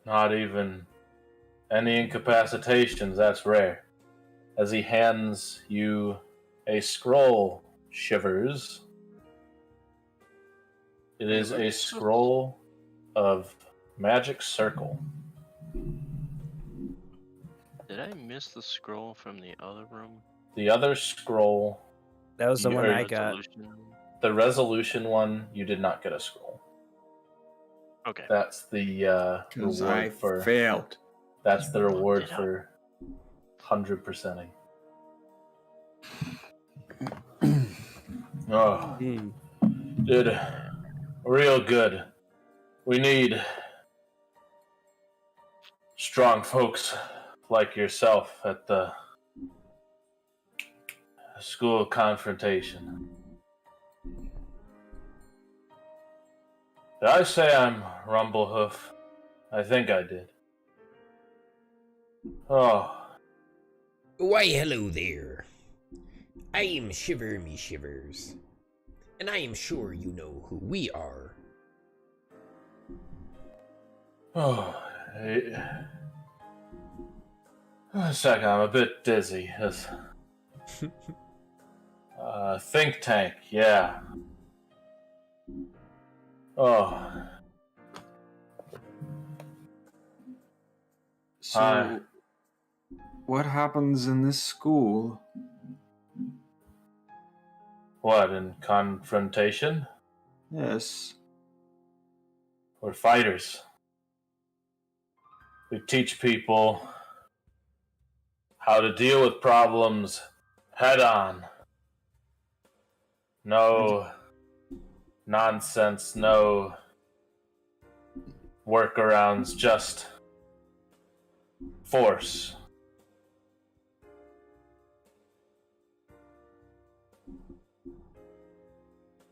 Not even any incapacitations, that's rare. As he hands you a scroll, Shivers. It is a scroll of Magic Circle. Did I miss the scroll from the other room? The other scroll, That was the You one are- I got. Resolution? the resolution one, you did not get a scroll. Okay. That's the Because reward I for. failed. That's the reward Did I? for 100%ing. Oh, did real good. We need strong folks like yourself at the school of Confrontation. Did I say I'm Rumblehoof? I think I did. Oh, Why, hello there. I am Shiver Me Shivers, and I am sure you know who we are. oh. A second, I'm a bit dizzy. Think tank, yeah. Oh. So, Hi. what happens in this school? What, in Confrontation? Yes. We're fighters. We teach people how to deal with problems head on. No nonsense, no workarounds, just force.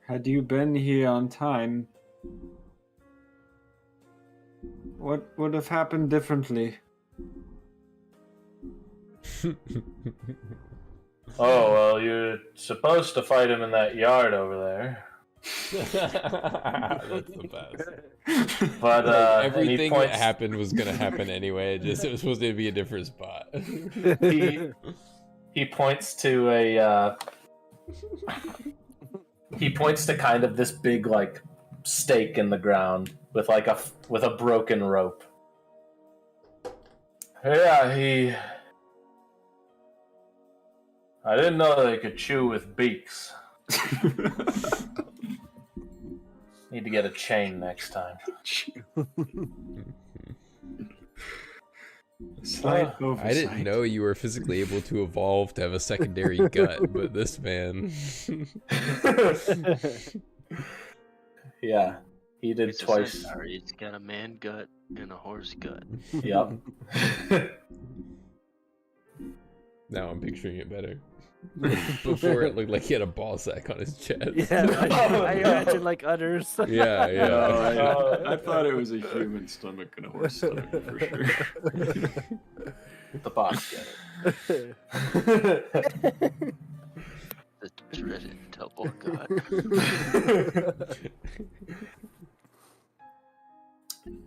Had you been here on time, what would have happened differently? Oh, well, you're supposed to fight him in that yard over there. That's the best. But, Like, and he everything that points, happened was gonna happen anyway. It was supposed to be a different spot. he points to a, he points to kind of this big, like, stake in the ground with, like, with a broken rope. Yeah, I didn't know they could chew with beaks. Need to get a chain next time. Slight I oversight. didn't know you were physically able to evolve to have a secondary gut, but this man. Yeah, he did He's a twice. centaur. He's got a man gut and a horse gut. Yep. Now I'm picturing it better. Before it looked like he had a ball sack on his chest. Yeah, I imagine like udders. Yeah, yeah. No, I thought it was a human stomach and a horse stomach for sure. The box get it. The dreaded double gut.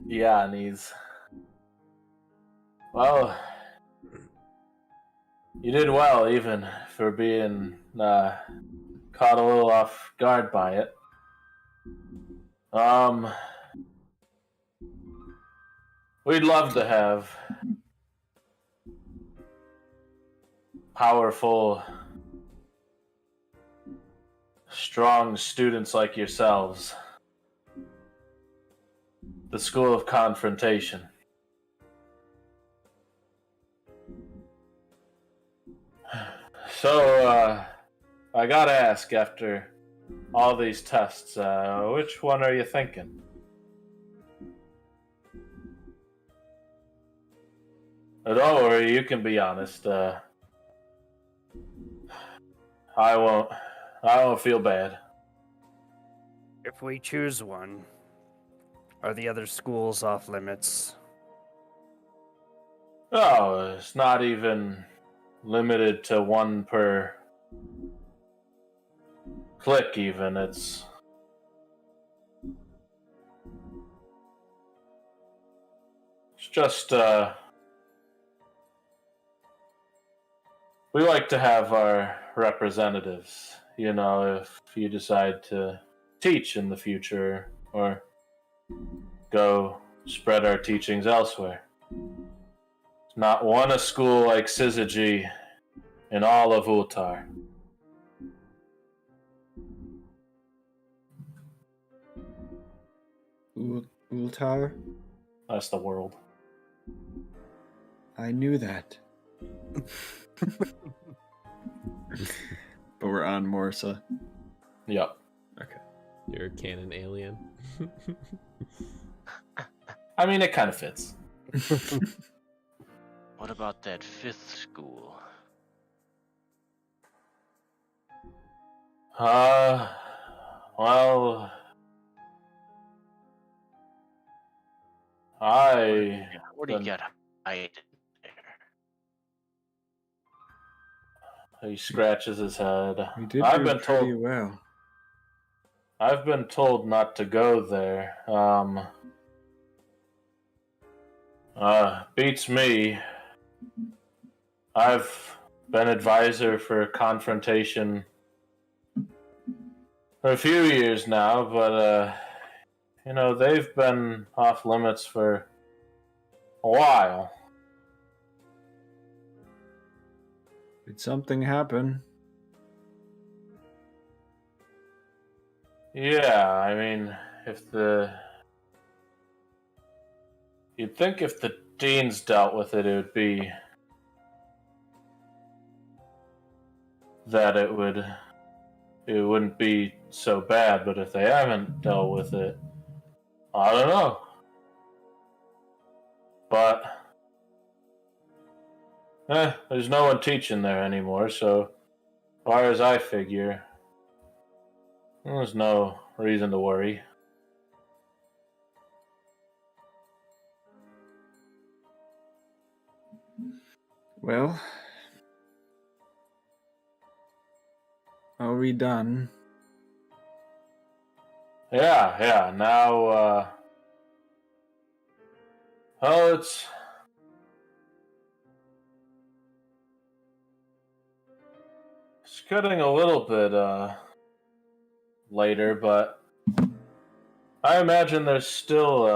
Yeah, and he's... Well, you did well, even for being caught a little off guard by it. We'd love to have powerful, strong students like yourselves. The School of Confrontation. So, I gotta ask, after all these tests, which one are you thinking? Don't worry, you can be honest. I won't feel bad. If we choose one, are the other schools off limits? Oh, it's not even limited to one per click, even. It's just, we like to have our representatives, you know, if you decide to teach in the future or go spread our teachings elsewhere. Not one a school like Syzygy in all of Ultar. Ultar? That's the world. I knew that. But we're on Morsa. Yep. Okay. You're a canon alien. I mean, it kind of fits. What about that fifth school? Well, What do you got hiding there? He scratches his head. We did I've do been pretty told. well. I've been told not to go there. Beats me. I've been advisor for Confrontation for a few years now, but you know, they've been off limits for a while. Did something happen? Yeah, I mean, you'd think if the deans dealt with it, it would be that it wouldn't be so bad, but if they haven't dealt with it, I don't know. But there's no one teaching there anymore, so as far as I figure, there's no reason to worry. Well, are we done? Yeah. Now, well, it's getting a little bit later, but I imagine there's still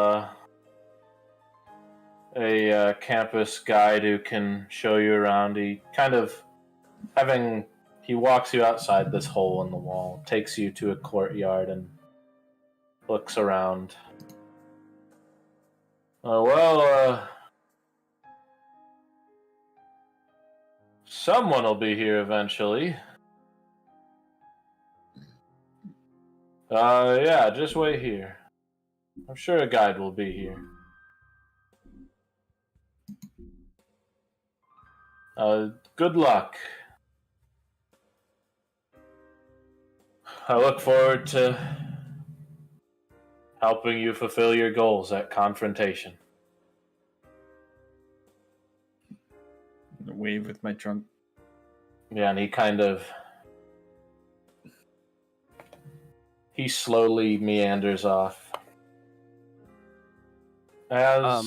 a campus guide who can show you around. He walks you outside this hole in the wall, takes you to a courtyard, and looks around. Someone will be here eventually. Yeah, just wait here. I'm sure a guide will be here. Good luck. I look forward to helping you fulfill your goals at Confrontation. Wave with my trunk. Yeah, and he slowly meanders off. Yeah.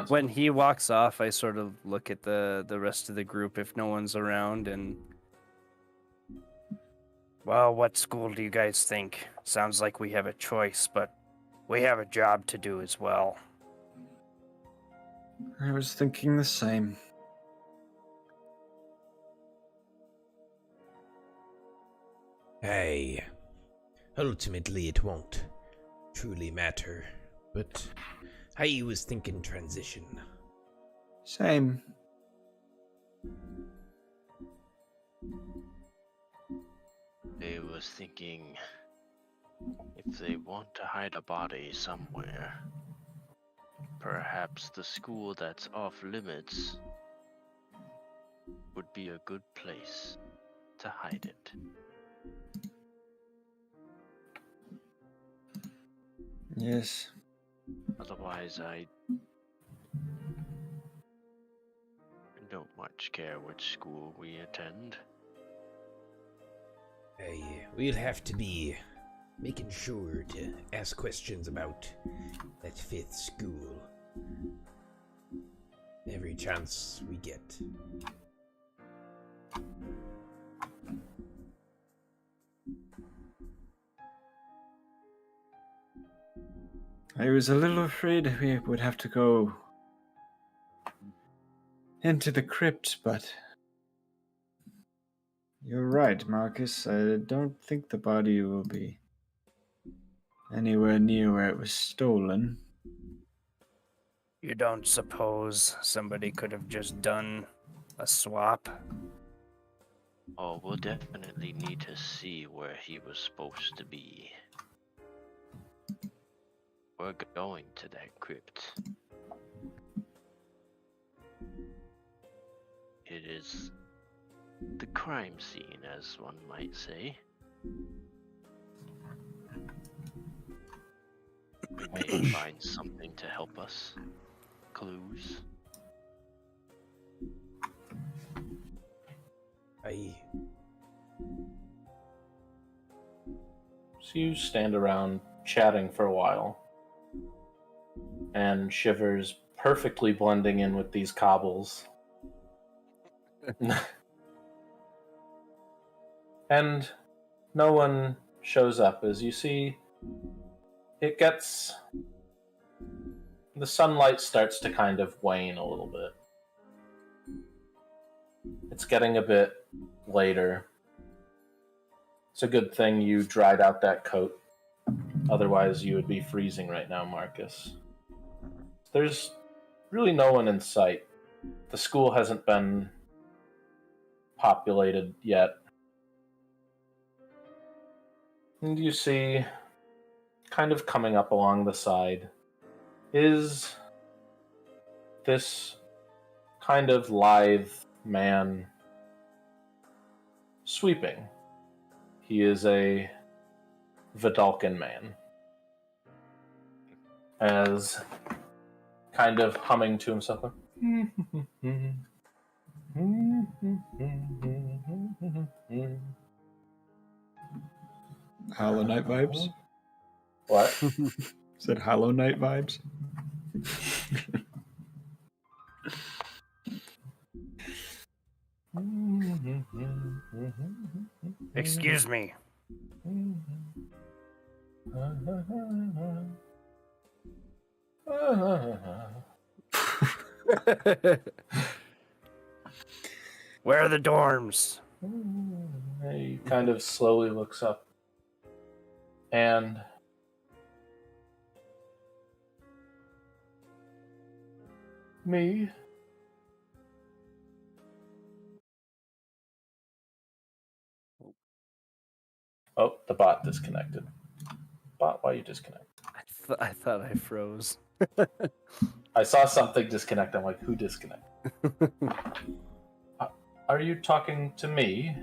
When he walks off, I sort of look at the rest of the group if no one's around and... Well, what school do you guys think? Sounds like we have a choice, but we have a job to do as well. I was thinking the same. Hey, ultimately it won't truly matter, but I was thinking transition. Same. I was thinking if they want to hide a body somewhere, perhaps the school that's off limits would be a good place to hide it. Yes. Otherwise, I don't much care which school we attend. Hey, we'll have to be making sure to ask questions about that 5th school every chance we get. I was a little afraid we would have to go into the crypt, but you're right, Marcus. I don't think the body will be anywhere near where it was stolen. You don't suppose somebody could have just done a swap? Oh, we'll definitely need to see where he was supposed to be. We're going to that crypt. It is the crime scene, as one might say. We may find something to help us. Clues. So you stand around chatting for a while, and Shivers perfectly blending in with these cobbles. And no one shows up. As you see, the sunlight starts to kind of wane a little bit. It's getting a bit later. It's a good thing you dried out that coat. Otherwise, you would be freezing right now, Marcus. There's really no one in sight. The school hasn't been populated yet. And you see, kind of coming up along the side, is this kind of lithe man sweeping. He is a Vidalcan man. As kind of humming to himself. Hollow Knight vibes? What? Is it Hollow Knight vibes? Excuse me. Where are the dorms? He kind of slowly looks up. And me? Oh, the bot disconnected. Bot, why you disconnect? I thought I froze. I saw something disconnect. I'm like, who disconnected? Are you talking to me?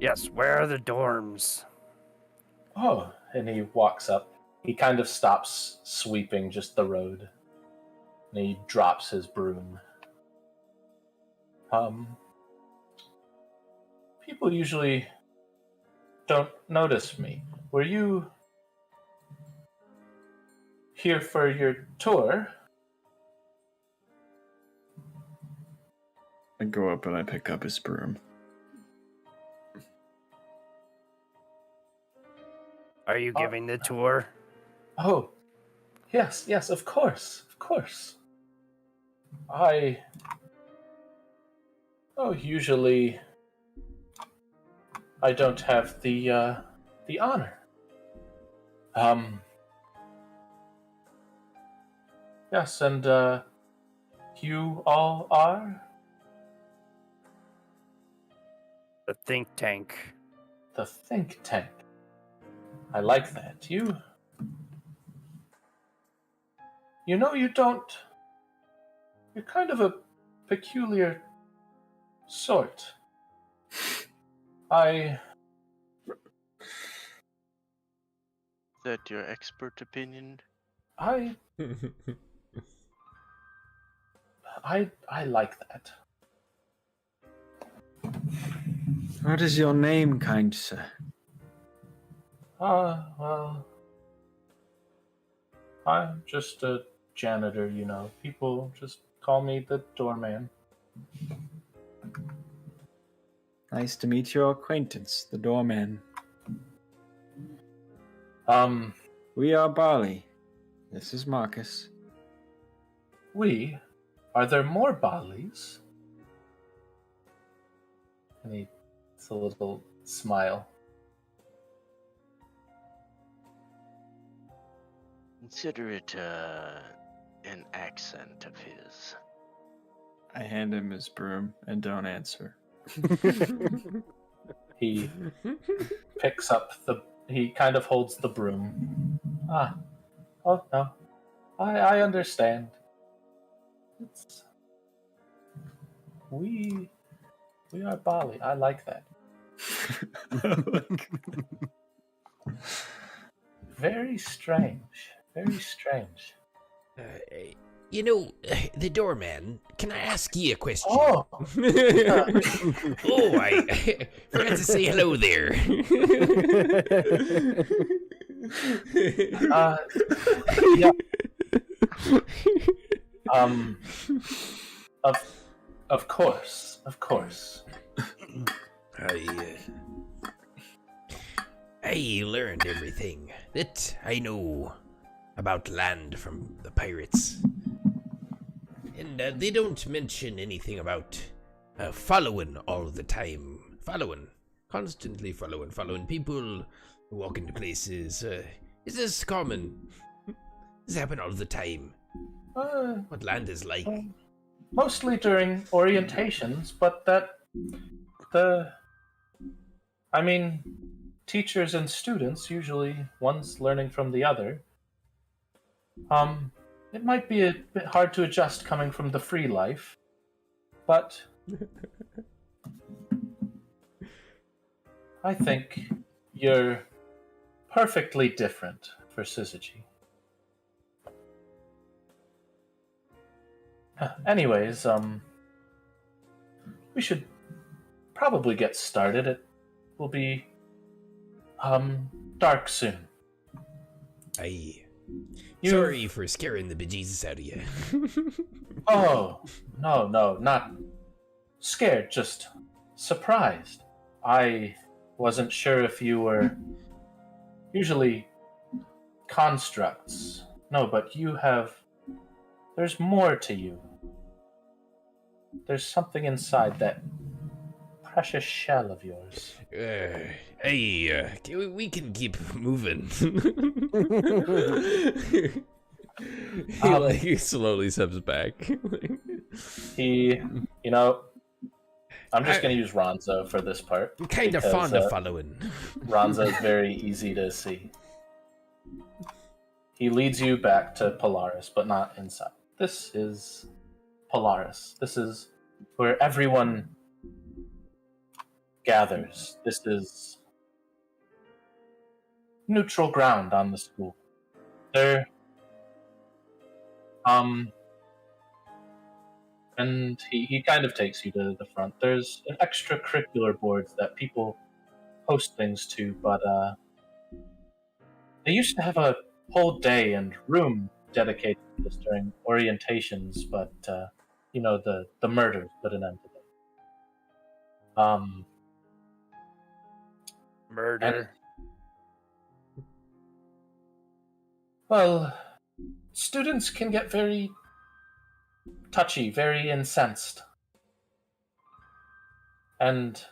Yes, where are the dorms? Oh, and he walks up. He kind of stops sweeping just the road. And he drops his broom. People usually don't notice me. Were you here for your tour? I go up and I pick up his broom. Are you giving the tour? Oh, yes, of course. Usually I don't have the honor. Yes, and you all are? The think tank. The think tank. I like that. You don't... You're kind of a peculiar sort. Is that your expert opinion? I like that. What is your name, kind sir? Well, I'm just a janitor, you know. People just call me the doorman. Nice to meet your acquaintance, the doorman. We are Bali. This is Marcus. Are there more Balis? And it's a little smile. Consider it an accent of his. I hand him his broom and don't answer. He picks up he kind of holds the broom. Oh no. I understand. We are Bali. I like that. Very strange. Very strange. The doorman, can I ask ye a question? Oh! Oh, I forgot to say hello there. Yeah. Of course. I learned everything that I know about land from the pirates. And they don't mention anything about following all the time. Constantly following people who walk into places. Is this common? This happen all the time. What land is like? Mostly during orientations, but teachers and students, usually one's learning from the other. It might be a bit hard to adjust coming from the free life, but I think you're perfectly different for Syzygy. Anyways, we should probably get started. It will be dark soon. Sorry for scaring the bejesus out of you. Oh, no, not scared, just surprised. I wasn't sure if you were usually constructs. No, but there's more to you. There's something inside that precious shell of yours. We can keep moving. He slowly steps back. He, I'm just going to use Ronzo for this part. I'm kind of because, fond of following. Ronzo is very easy to see. He leads you back to Polaris, but not inside. This is Polaris. This is where everyone gathers. This is neutral ground on the school. There, and he kind of takes you to the front. There's extracurricular boards that people host things to, but they used to have a whole day and room dedicated to this during orientations, but the murders put an end to them. Murder. Well, students can get very touchy, very incensed. And,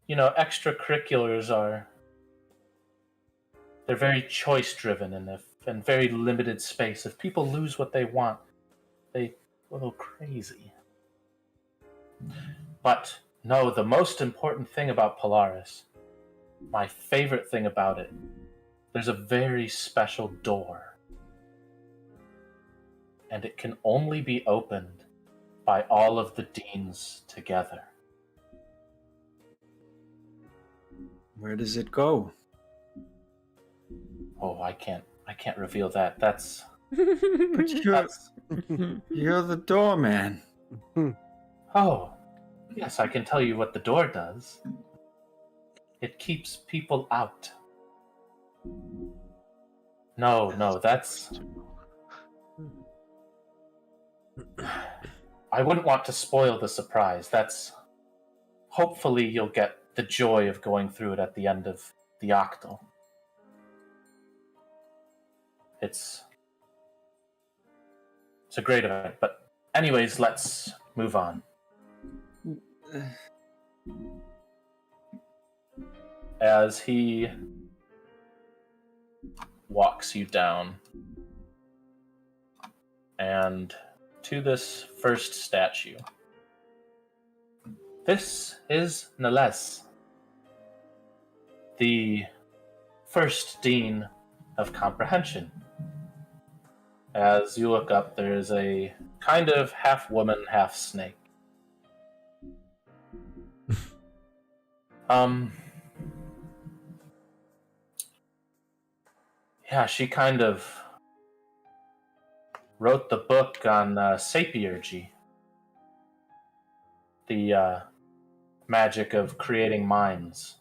extracurriculars they're very choice driven and very limited space. If people lose what they want, they go crazy. But no, the most important thing about Polaris, my favorite thing about it, there's a very special door. And it can only be opened by all of the deans together. Where does it go? Oh, I can't reveal that. That's But you're the doorman. Oh, yes, I can tell you what the door does. It keeps people out. No, that's... I wouldn't want to spoil the surprise. That's... Hopefully you'll get the joy of going through it at the end of the Octal. It's a great event, but anyways, let's move on. As he walks you down and to this first statue. This is Neles, the first dean of Comprehension. As you look up, there's a kind of half woman, half snake. Yeah, she kind of wrote the book on sapiergy. The magic of creating minds.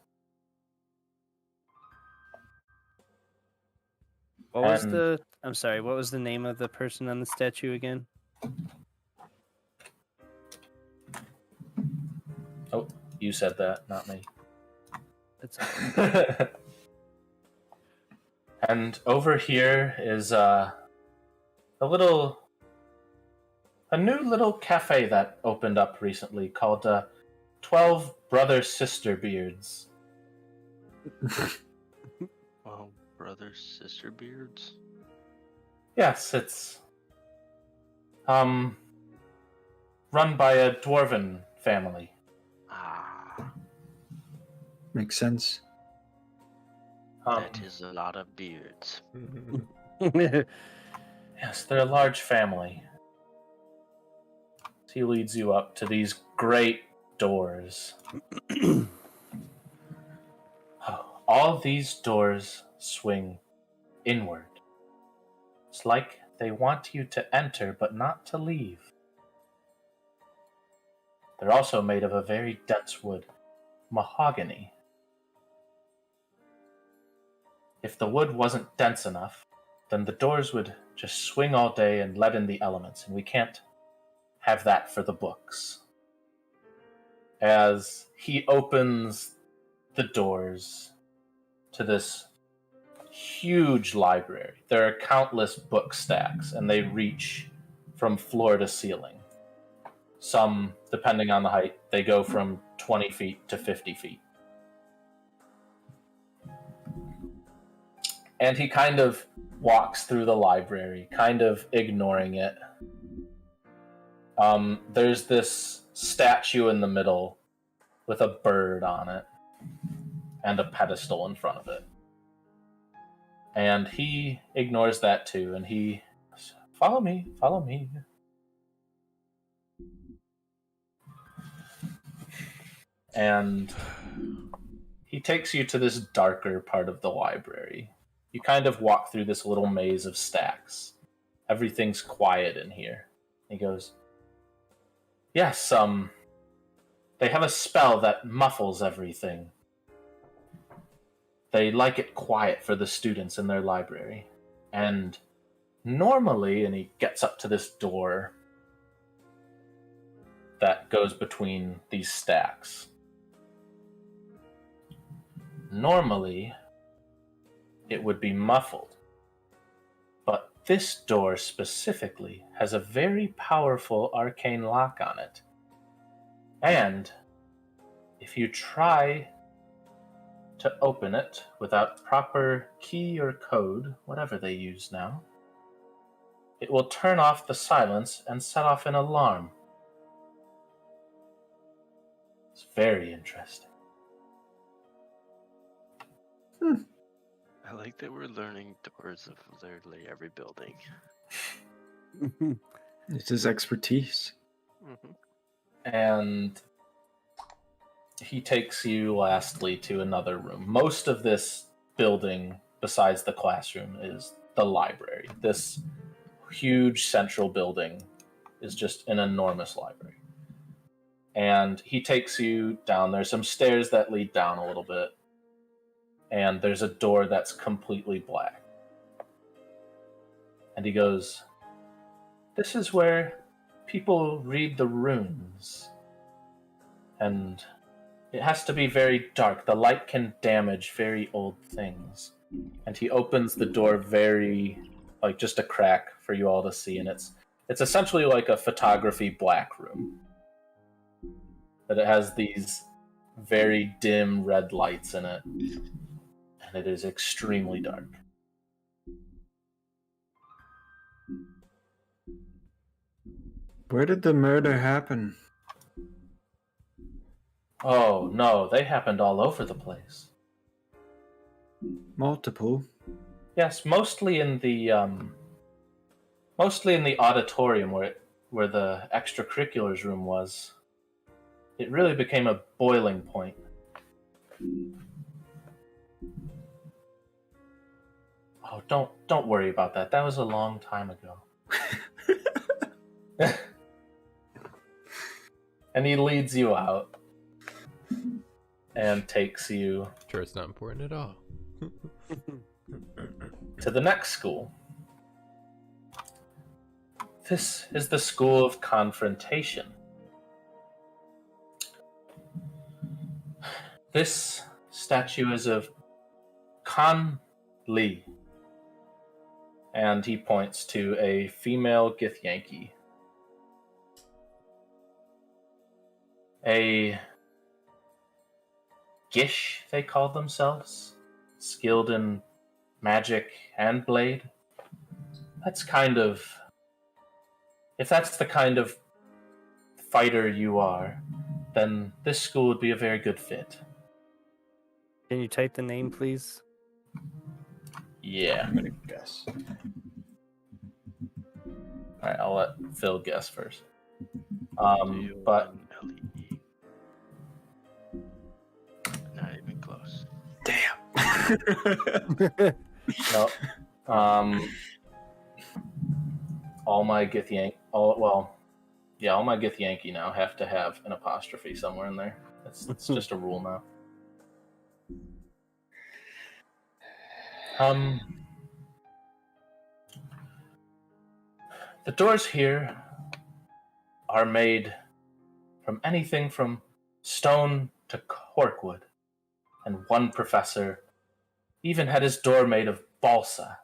What was the... I'm sorry, what was the name of the person on the statue again? Oh, you said that, not me. That's And over here is a new little cafe that opened up recently called 12 Brother Sister Beards. Oh, brother, sister beards. Yes, it's run by a dwarven family. Ah, Makes sense. that is a lot of beards. Yes, they're a large family. He leads you up to these great doors. All these doors swing inward. It's like they want you to enter, but not to leave. They're also made of a very dense wood, mahogany. If the wood wasn't dense enough, then the doors would just swing all day and let in the elements, and we can't have that for the books. As he opens the doors to this huge library, there are countless book stacks, and they reach from floor to ceiling. Some, depending on the height, they go from 20 feet to 50 feet. And he kind of walks through the library, kind of ignoring it. There's this statue in the middle with a bird on it and a pedestal in front of it. And he ignores that too, and he says, follow me. And he takes you to this darker part of the library. You kind of walk through this little maze of stacks. Everything's quiet in here. He goes, yes, they have a spell that muffles everything. They like it quiet for the students in their library. And normally, and he gets up to this door that goes between these stacks. Normally, it would be muffled. But this door specifically has a very powerful arcane lock on it. And if you try to open it without proper key or code, whatever they use now, it will turn off the silence and set off an alarm. It's very interesting. I like that we're learning doors of literally every building. It's his expertise. Mm-hmm. And he takes you lastly to another room. Most of this building, besides the classroom, is the library. This huge central building is just an enormous library. And he takes you down. There's some stairs that lead down a little bit. And there's a door that's completely black. And he goes, this is where people read the runes. And it has to be very dark. The light can damage very old things. And he opens the door very, like just a crack for you all to see. And it's essentially like a photography black room. But it has these very dim red lights in it. And it is extremely dark. Where did the murder happen? Oh, no, they happened all over the place. Multiple. Yes, mostly in the auditorium where the extracurriculars room was. It really became a boiling point. Oh, don't worry about that. That was a long time ago. And he leads you out and takes you Sure, it's not important at all. to the next school. This is the School of Confrontation. This statue is of Kan Li. And he points to a female Githyanki. A Gish, they called themselves, skilled in magic and blade. That's kind of... If that's the kind of fighter you are, then this school would be a very good fit. Can you type the name, please? Yeah. I'm gonna guess. Alright, I'll let Phil guess first. But... L-E-E. Not even close. Damn. No. All my Githyanki... all my Githyanki now have to have an apostrophe somewhere in there. It's just a rule now. The doors here are made from anything from stone to corkwood, and one professor even had his door made of balsa.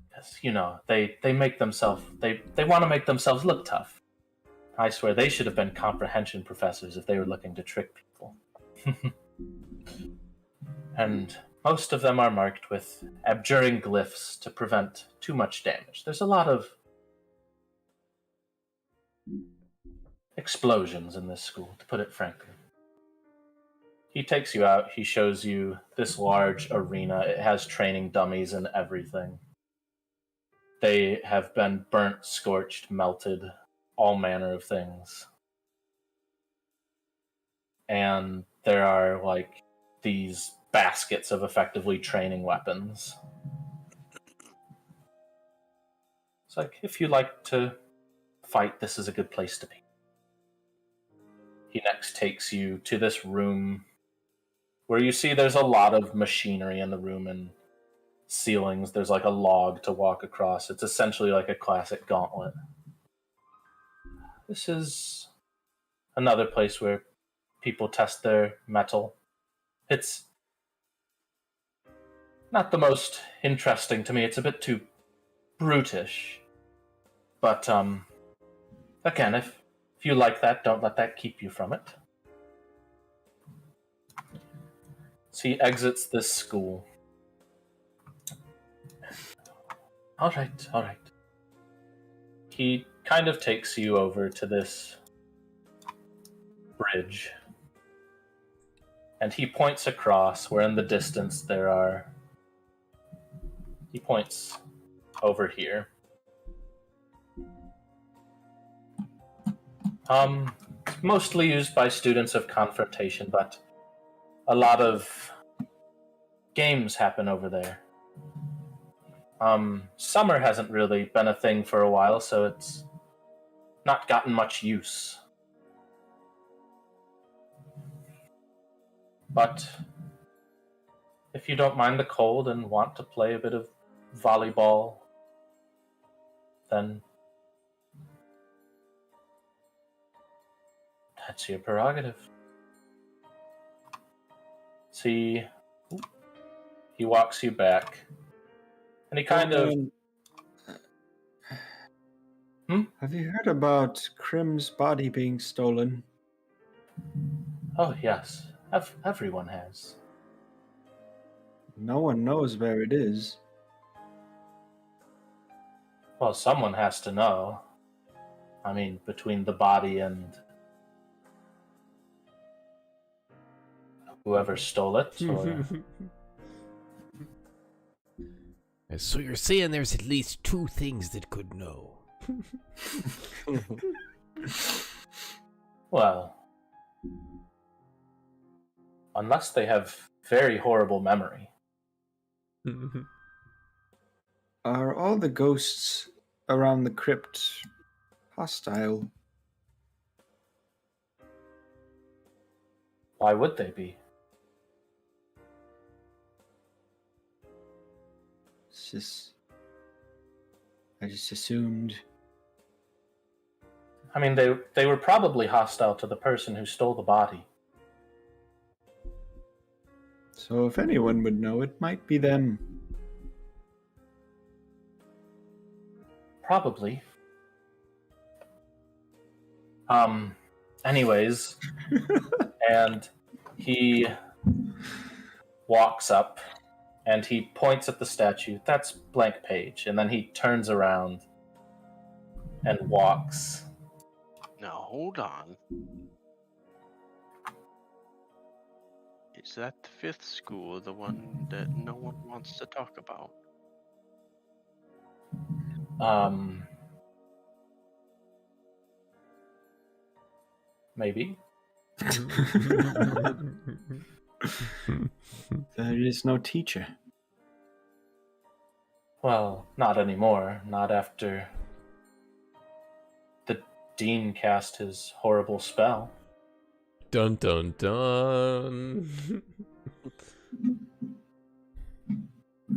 Because, you know, they make themselves, they want to make themselves look tough. I swear they should have been comprehension professors if they were looking to trick people. And most of them are marked with abjuring glyphs to prevent too much damage. There's a lot of explosions in this school, to put it frankly. He takes you out. He shows you this large arena. It has training dummies and everything. They have been burnt, scorched, melted, all manner of things. And there are, like, these baskets of effectively training weapons. It's like, if you like to fight, this is a good place to be. He next takes you to this room where you see there's a lot of machinery in the room and ceilings. There's like a log to walk across. It's essentially like a classic gauntlet. This is another place where people test their metal. It's not the most interesting to me. It's a bit too brutish. But, again, if you like that, don't let that keep you from it. So he exits this school. All right. He kind of takes you over to this bridge. And he points across where in the distance there are... He points over here. Mostly used by students of Confrontation, but a lot of games happen over there. Summer hasn't really been a thing for a while, so it's not gotten much use. But if you don't mind the cold and want to play a bit of volleyball, then that's your prerogative. See, he walks you back, and he kind of... Have you heard about Krim's body being stolen? Oh, yes. Everyone has. No one knows where it is. Well, someone has to know. I mean, between the body and whoever stole it, or... So you're saying there's at least two things that could know. Well, unless they have very horrible memory. Are all the ghosts around the crypt hostile? Why would they be? I just assumed. I mean, they were probably hostile to the person who stole the body. So if anyone would know, it might be them. Probably. Anyways, and he walks up and he points at the statue. That's blank page. And then he turns around and walks. Now, hold on. Is that the fifth school, the one that no one wants to talk about? Maybe. There is no teacher. Well, not anymore. Not after the dean cast his horrible spell. Dun dun dun.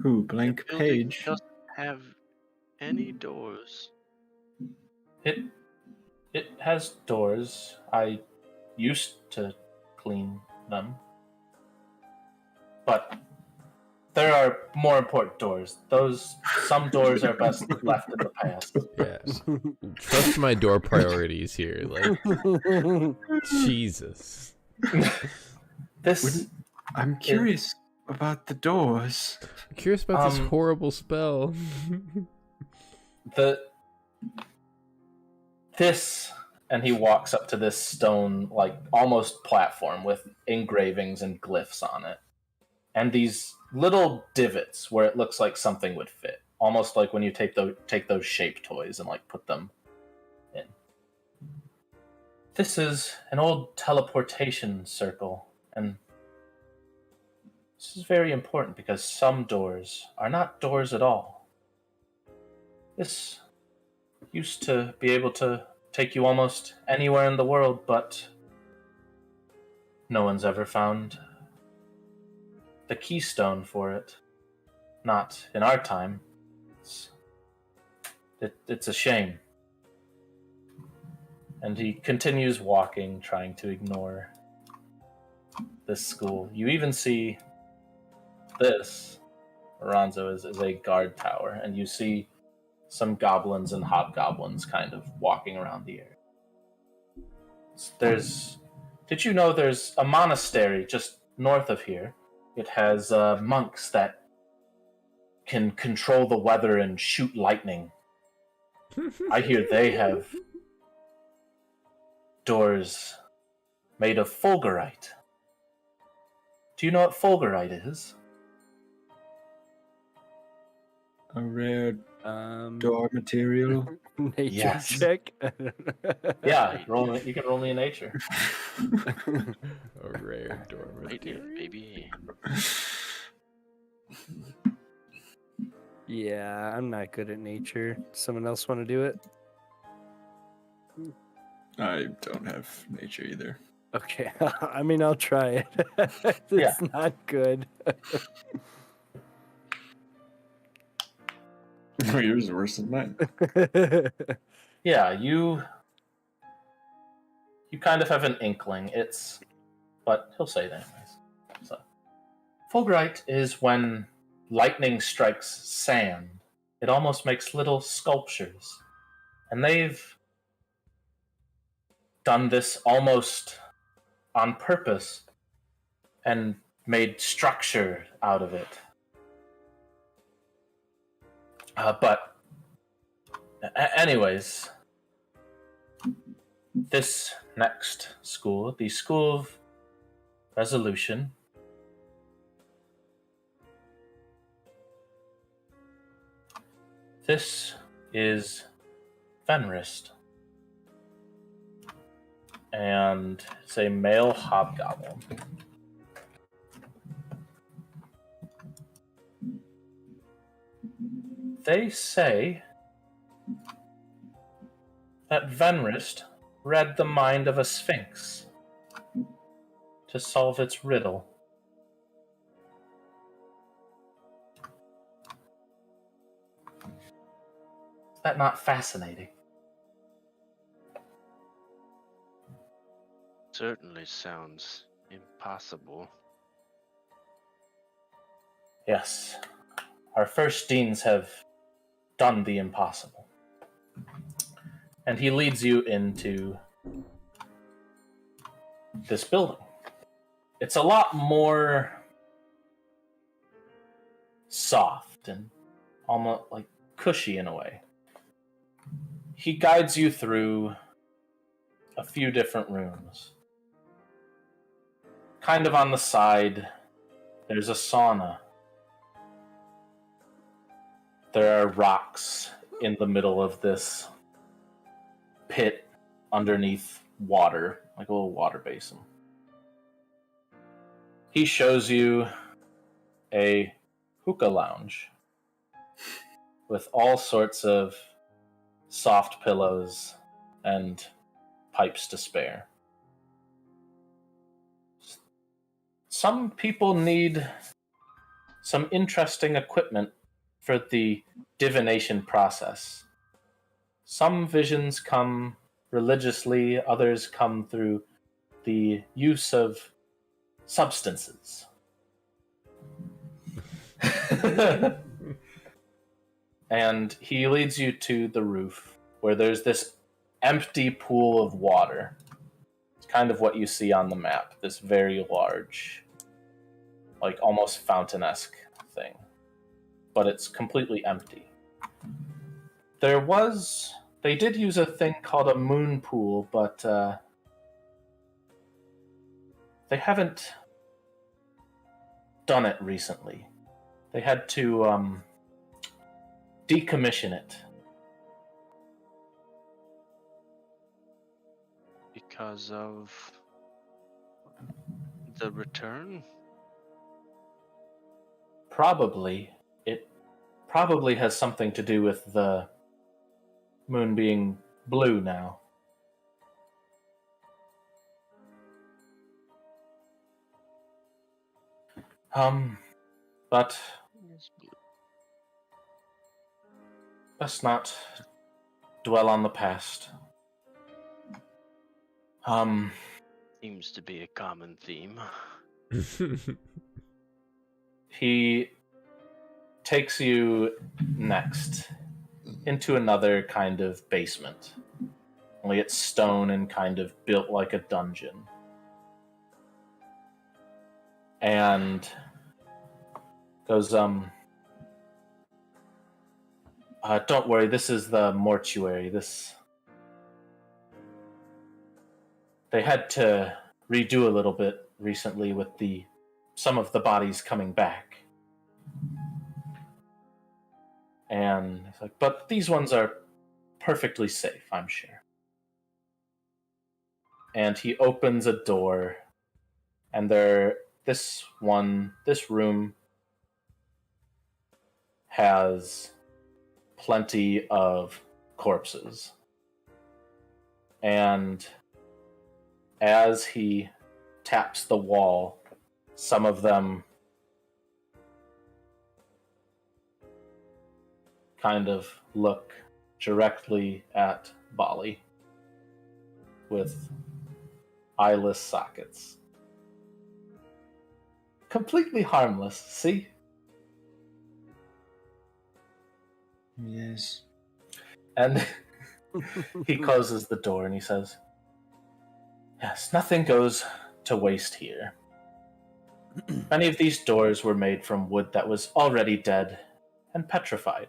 Who? Blank The building page. doesn't have any doors. It has doors. I used to clean them. But there are more important doors. Some doors are best left in the past. Yeah. Trust my door priorities here. Like, Jesus. I'm curious about the doors. I'm curious about this horrible spell. This And he walks up to this stone, like almost platform with engravings and glyphs on it. And these little divots where it looks like something would fit. Almost like when you take those shape toys and like put them in. This is an old teleportation circle, and this is very important because some doors are not doors at all. This used to be able to take you almost anywhere in the world, but no one's ever found the keystone for it. Not in our time. It's a shame. And he continues walking, trying to ignore this school. You even see this, Ronzo, is a guard tower, and you see some goblins and hobgoblins kind of walking around the area. Did you know there's a monastery just north of here? It has monks that can control the weather and shoot lightning. I hear they have doors made of Fulgurite. Do you know what Fulgurite is? A rare door material. Nature Yes. check. Yeah, you can roll me a nature. A rare door Lightning, material. baby. Yeah, I'm not good at nature. Someone else want to do it? I don't have nature either. Okay, I mean, I'll try it. It's Yeah. not good. Yours is worse than mine. Yeah, you kind of have an inkling. But he'll say it anyways. So, Fulgurite is when lightning strikes sand. It almost makes little sculptures. And they've done this almost on purpose and made structure out of it. But anyways, this next school, the School of Resolution, this is Fenrist. And it's a male hobgoblin. They say that Fenrist read the mind of a sphinx to solve its riddle. Is that not fascinating? Certainly sounds impossible. Yes. Our first deans have done the impossible. And he leads you into this building. It's a lot more soft and almost like cushy in a way. He guides you through a few different rooms. Kind of on the side, there's a sauna. There are rocks in the middle of this pit underneath water, like a little water basin. He shows you a hookah lounge with all sorts of soft pillows and pipes to spare. Some people need some interesting equipment for the divination process. Some visions come religiously, others come through the use of substances. And he leads you to the roof where there's this empty pool of water. It's kind of what you see on the map, this very large, like almost fountain-esque thing. But it's completely empty. There They did use a thing called a moon pool, but they haven't done it recently. They had to decommission it. Because of the return? Probably. It probably has something to do with the moon being blue now. But let's not dwell on the past. Seems to be a common theme. He takes you next into another kind of basement. Only it's stone and kind of built like a dungeon. And goes, don't worry, this is the mortuary. They had to redo a little bit recently with some of the bodies coming back. And it's like, but these ones are perfectly safe, I'm sure. And he opens a door, and this room has plenty of corpses. And as he taps the wall, some of them kind of look directly at Bali with eyeless sockets. Completely harmless, see? Yes. And he closes the door and he says, yes, nothing goes to waste here. Many of these doors were made from wood that was already dead and petrified.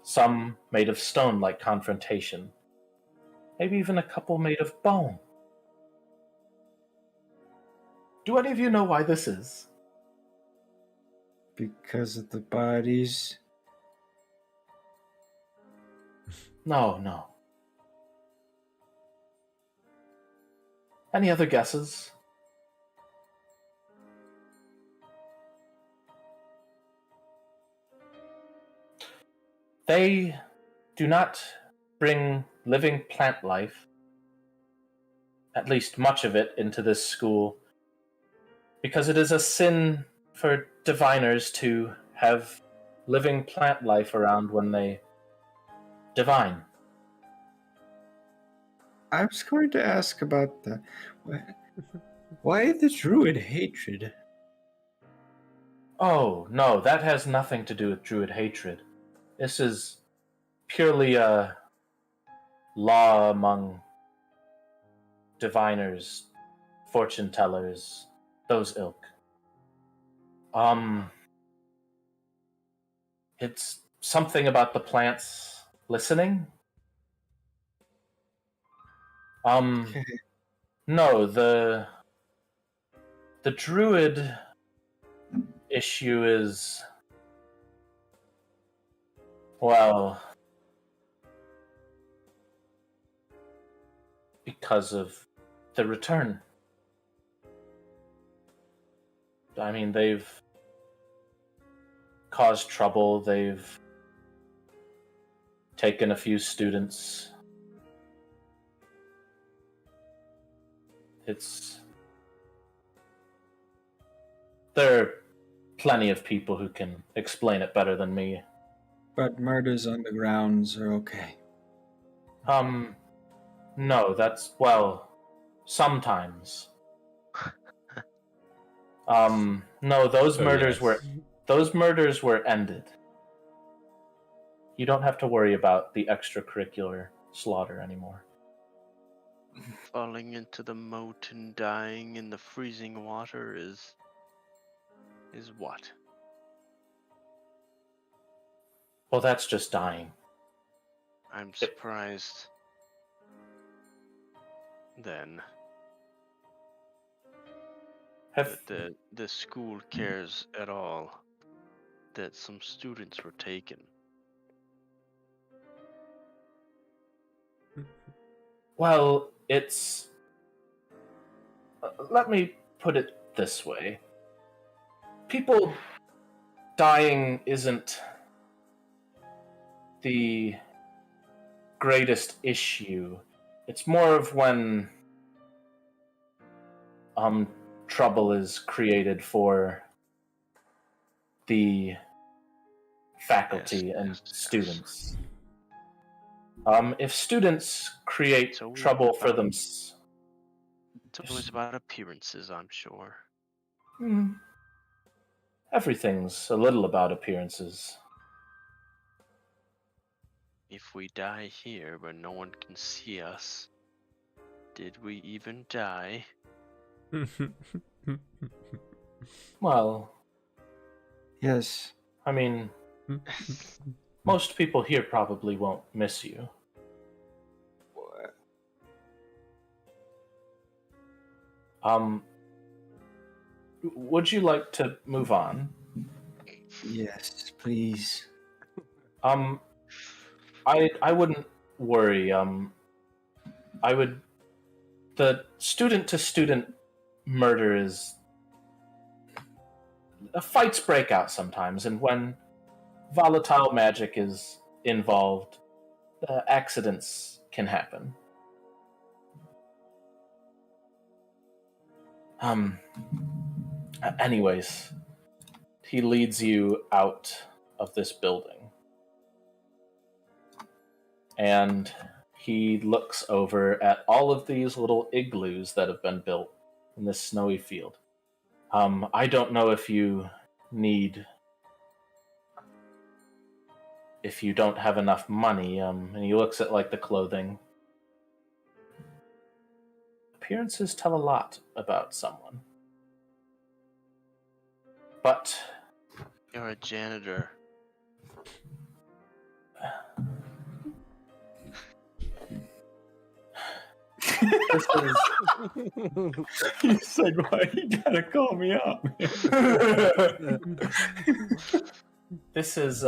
Some made of stone like Confrontation. Maybe even a couple made of bone. Do any of you know why this is? Because of the bodies. No. Any other guesses? They do not bring living plant life, at least much of it, into this school, because it is a sin for diviners to have living plant life around when they divine. I was going to ask about that. Why the druid hatred? Oh, no, that has nothing to do with druid hatred. This is purely a law among diviners, fortune tellers, those ilk. It's something about the plants listening. No, the druid issue is, well, because of the return. I mean, they've caused trouble, they've taken a few students. There are plenty of people who can explain it better than me. But murders on the grounds are okay. No, well, sometimes. No, those murders were ended. You don't have to worry about the extracurricular slaughter anymore. Falling into the moat and dying in the freezing water is what? Well, that's just dying. I'm surprised then that the school cares at all that some students were taken. Well, it's... let me put it this way. People dying isn't the greatest issue. It's more of when trouble is created for the faculty and students. If students create trouble for them... It's always about appearances, I'm sure. Everything's a little about appearances. If we die here but no one can see us, did we even die? Well, Yes. I mean, most people here probably won't miss you. Would you like to move on? Yes, please. I wouldn't worry. The student-to-student murder is... fights break out sometimes, and when volatile magic is involved, accidents can happen. Anyways, he leads you out of this building. And he looks over at all of these little igloos that have been built in this snowy field. I don't know if you don't have enough money, and he looks at like the clothing. Appearances tell a lot about someone. But You're a janitor. this is... You said, why you gotta call me up? This is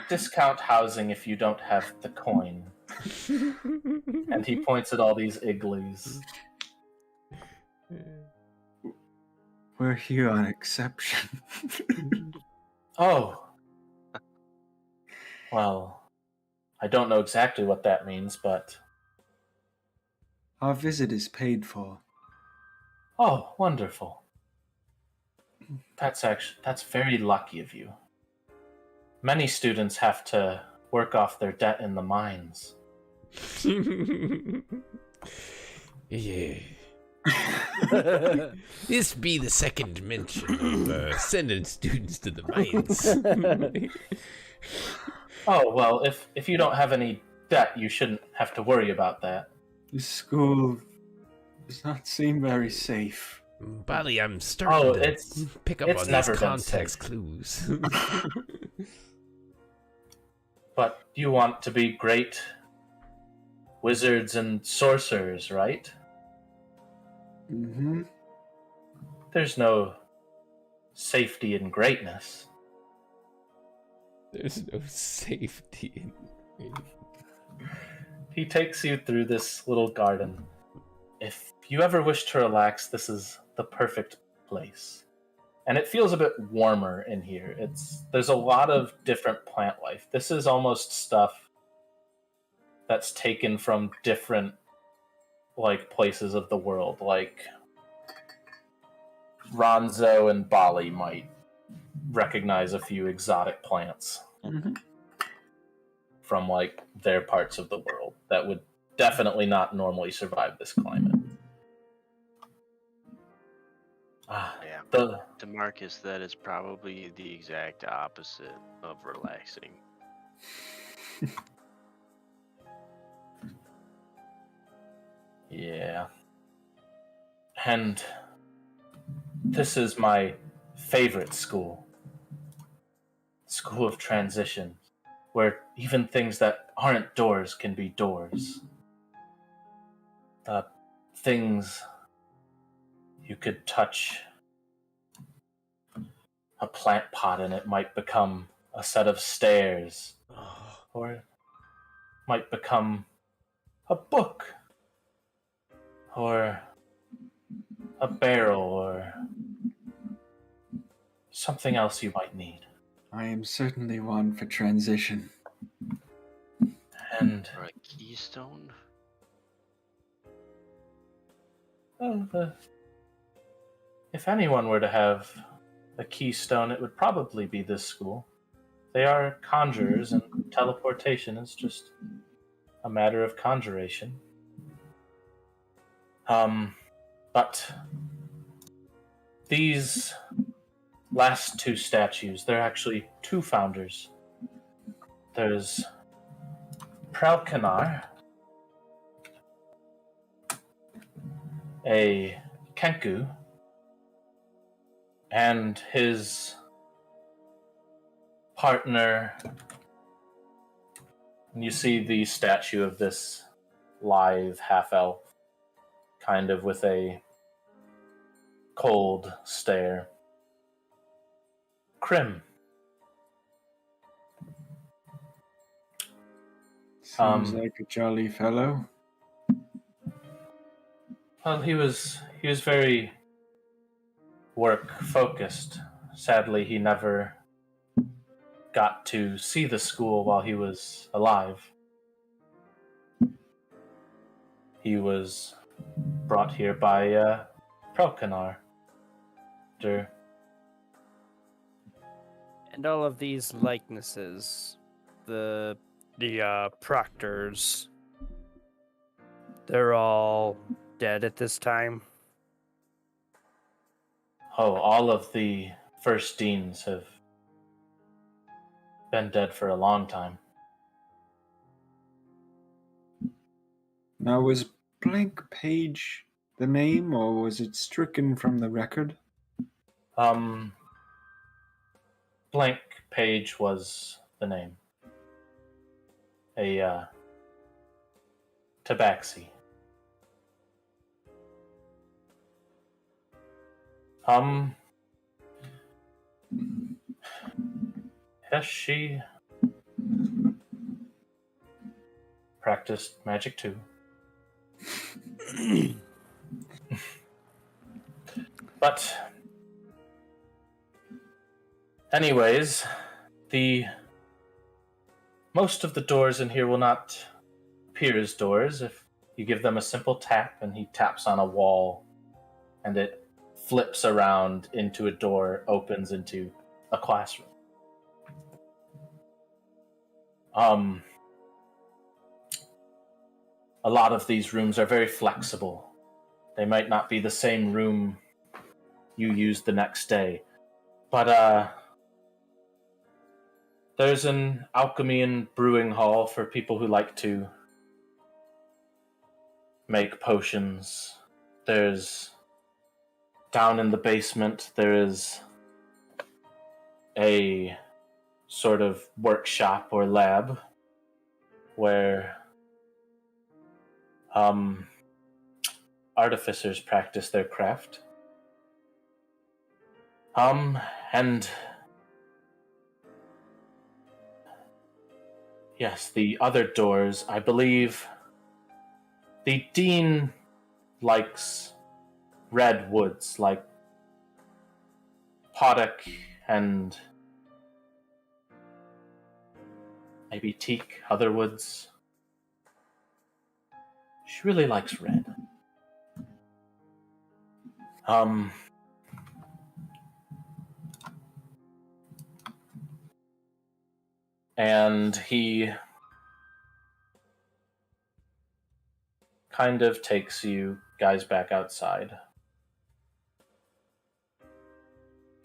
discount housing if you don't have the coin. And he points at all these igloos. We're here on exception. Oh. Well, I don't know exactly what that means, but... Our visit is paid for. Oh, wonderful. That's very lucky of you. Many students have to work off their debt in the mines. Yeah. This be the second mention of sending students to the mines. Oh, well, if you don't have any debt, you shouldn't have to worry about that. This school does not seem very safe. Bali, I'm starting to pick up on these never been context safe. clues. But you want to be great wizards and sorcerers, right? Mm-hmm. There's no safety in greatness. There's no safety in... He takes you through this little garden. If you ever wish to relax, this is the perfect place. And it feels a bit warmer in here. There's a lot of different plant life. This is almost stuff that's taken from different places of the world. Like Ronzo and Bali might recognize a few exotic plants. Mm-hmm. From their parts of the world that would definitely not normally survive this climate. Yeah. To Marcus, that is probably the exact opposite of relaxing. Yeah. And this is my favorite school. School of Transition. where even things that aren't doors can be doors. Things you could touch a plant pot and it might become a set of stairs, or it might become a book, or a barrel, or something else you might need. I am certainly one for transition. And Or a keystone? if anyone were to have a keystone, it would probably be this school. They are conjurers, and teleportation is just a matter of conjuration. But these last two statues, they're actually two founders. There's Pralkanar, a Kenku, and his partner. And you see the statue of this lithe half-elf, kind of with a cold stare. Krim. Seems like a jolly fellow. Well, he was very work-focused. Sadly, he never got to see the school while he was alive. He was brought here by Pralkanar. And all of these likenesses, the proctors, they're all dead at this time. Oh, all of the first deans have been dead for a long time. Now, was Blank Page the name, or was it stricken from the record? Blank Page was the name. A tabaxi. Yes, she practiced magic too. But anyways, most of the doors in here will not appear as doors if you give them a simple tap, and he taps on a wall and it flips around into a door, opens into a classroom. A lot of these rooms are very flexible. They might not be the same room you use the next day, but there's an alchemy and brewing hall for people who like to make potions. There's down in the basement, there is a sort of workshop or lab where artificers practice their craft. And yes, the other doors, I believe the dean likes red woods, like Poddock and maybe teak, other woods. She really likes red. And he kind of takes you guys back outside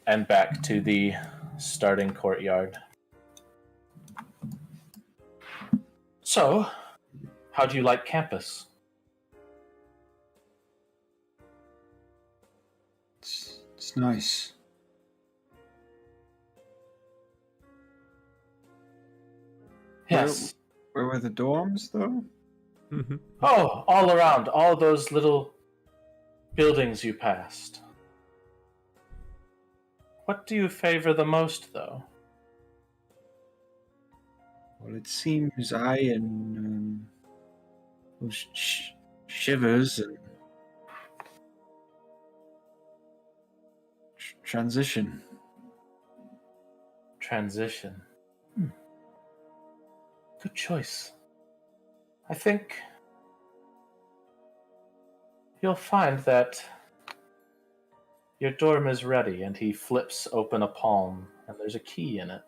and back to the starting courtyard. So, how do you like campus? It's nice. Yes. Where were the dorms, though? Oh, all around. All those little buildings you passed. What do you favor the most, though? Well, it seems I and those Shivers and Transition. Transition. Good choice. I think you'll find that your dorm is ready, and he flips open a palm, and there's a key in it.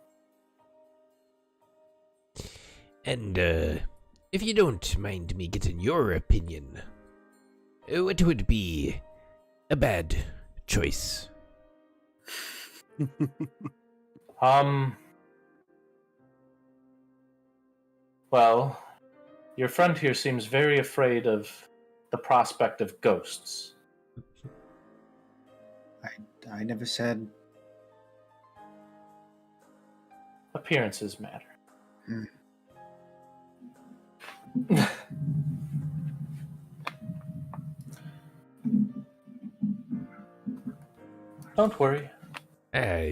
And, if you don't mind me getting your opinion, what would be a bad choice? Well, your friend here seems very afraid of the prospect of ghosts. I never said. Appearances matter. Don't worry.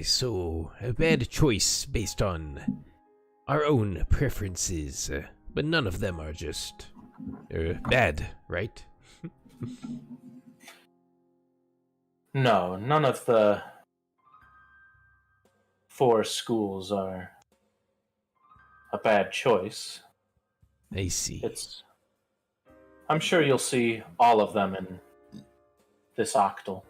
So a bad choice based on our own preferences, but none of them are just bad, right? No, none of the 4 schools are a bad choice. I see. I'm sure you'll see all of them in this octal.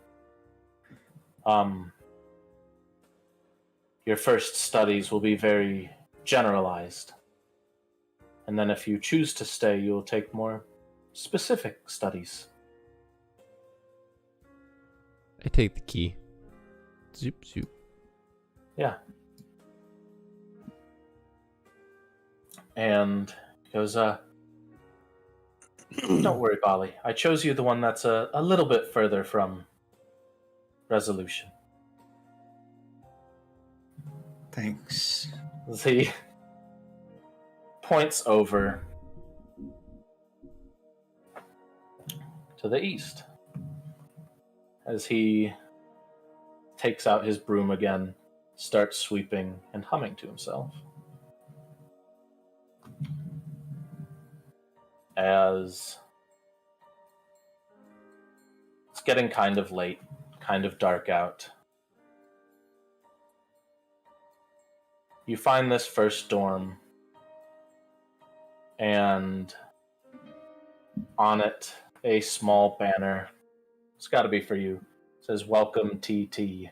Your first studies will be very generalized. And then if you choose to stay, you'll take more specific studies. I take the key. Zoop, zoop. Yeah. And he goes, don't worry, Bali. I chose you the one that's a little bit further from resolution. Thanks. He points over to the east as he takes out his broom again, starts sweeping and humming to himself. As it's getting kind of late, kind of dark out, you find this first dorm, and on it, a small banner. It's got to be for you. It says, "Welcome, TT."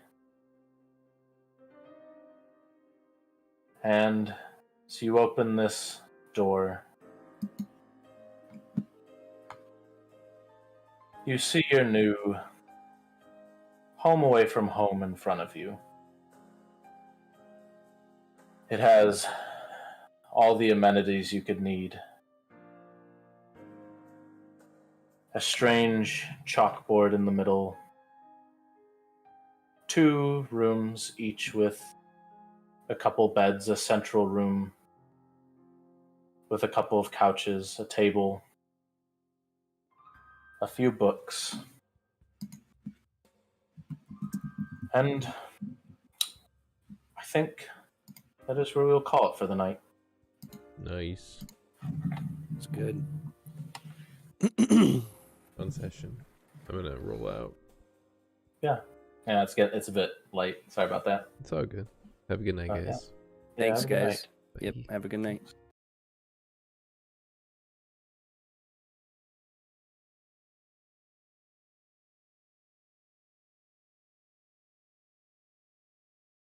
And so you open this door. You see your new home away from home in front of you. It has all the amenities you could need. A strange chalkboard in the middle. 2 rooms, each with a couple beds, a central room with a couple of couches, a table, a few books. And I think that is where we'll call it for the night. Nice. It's good. Fun session. I'm gonna roll out. Yeah, it's a bit late. Sorry about that. It's all good. Have a good night, guys. Thanks, have a good guys. night. Yep. Have a good night.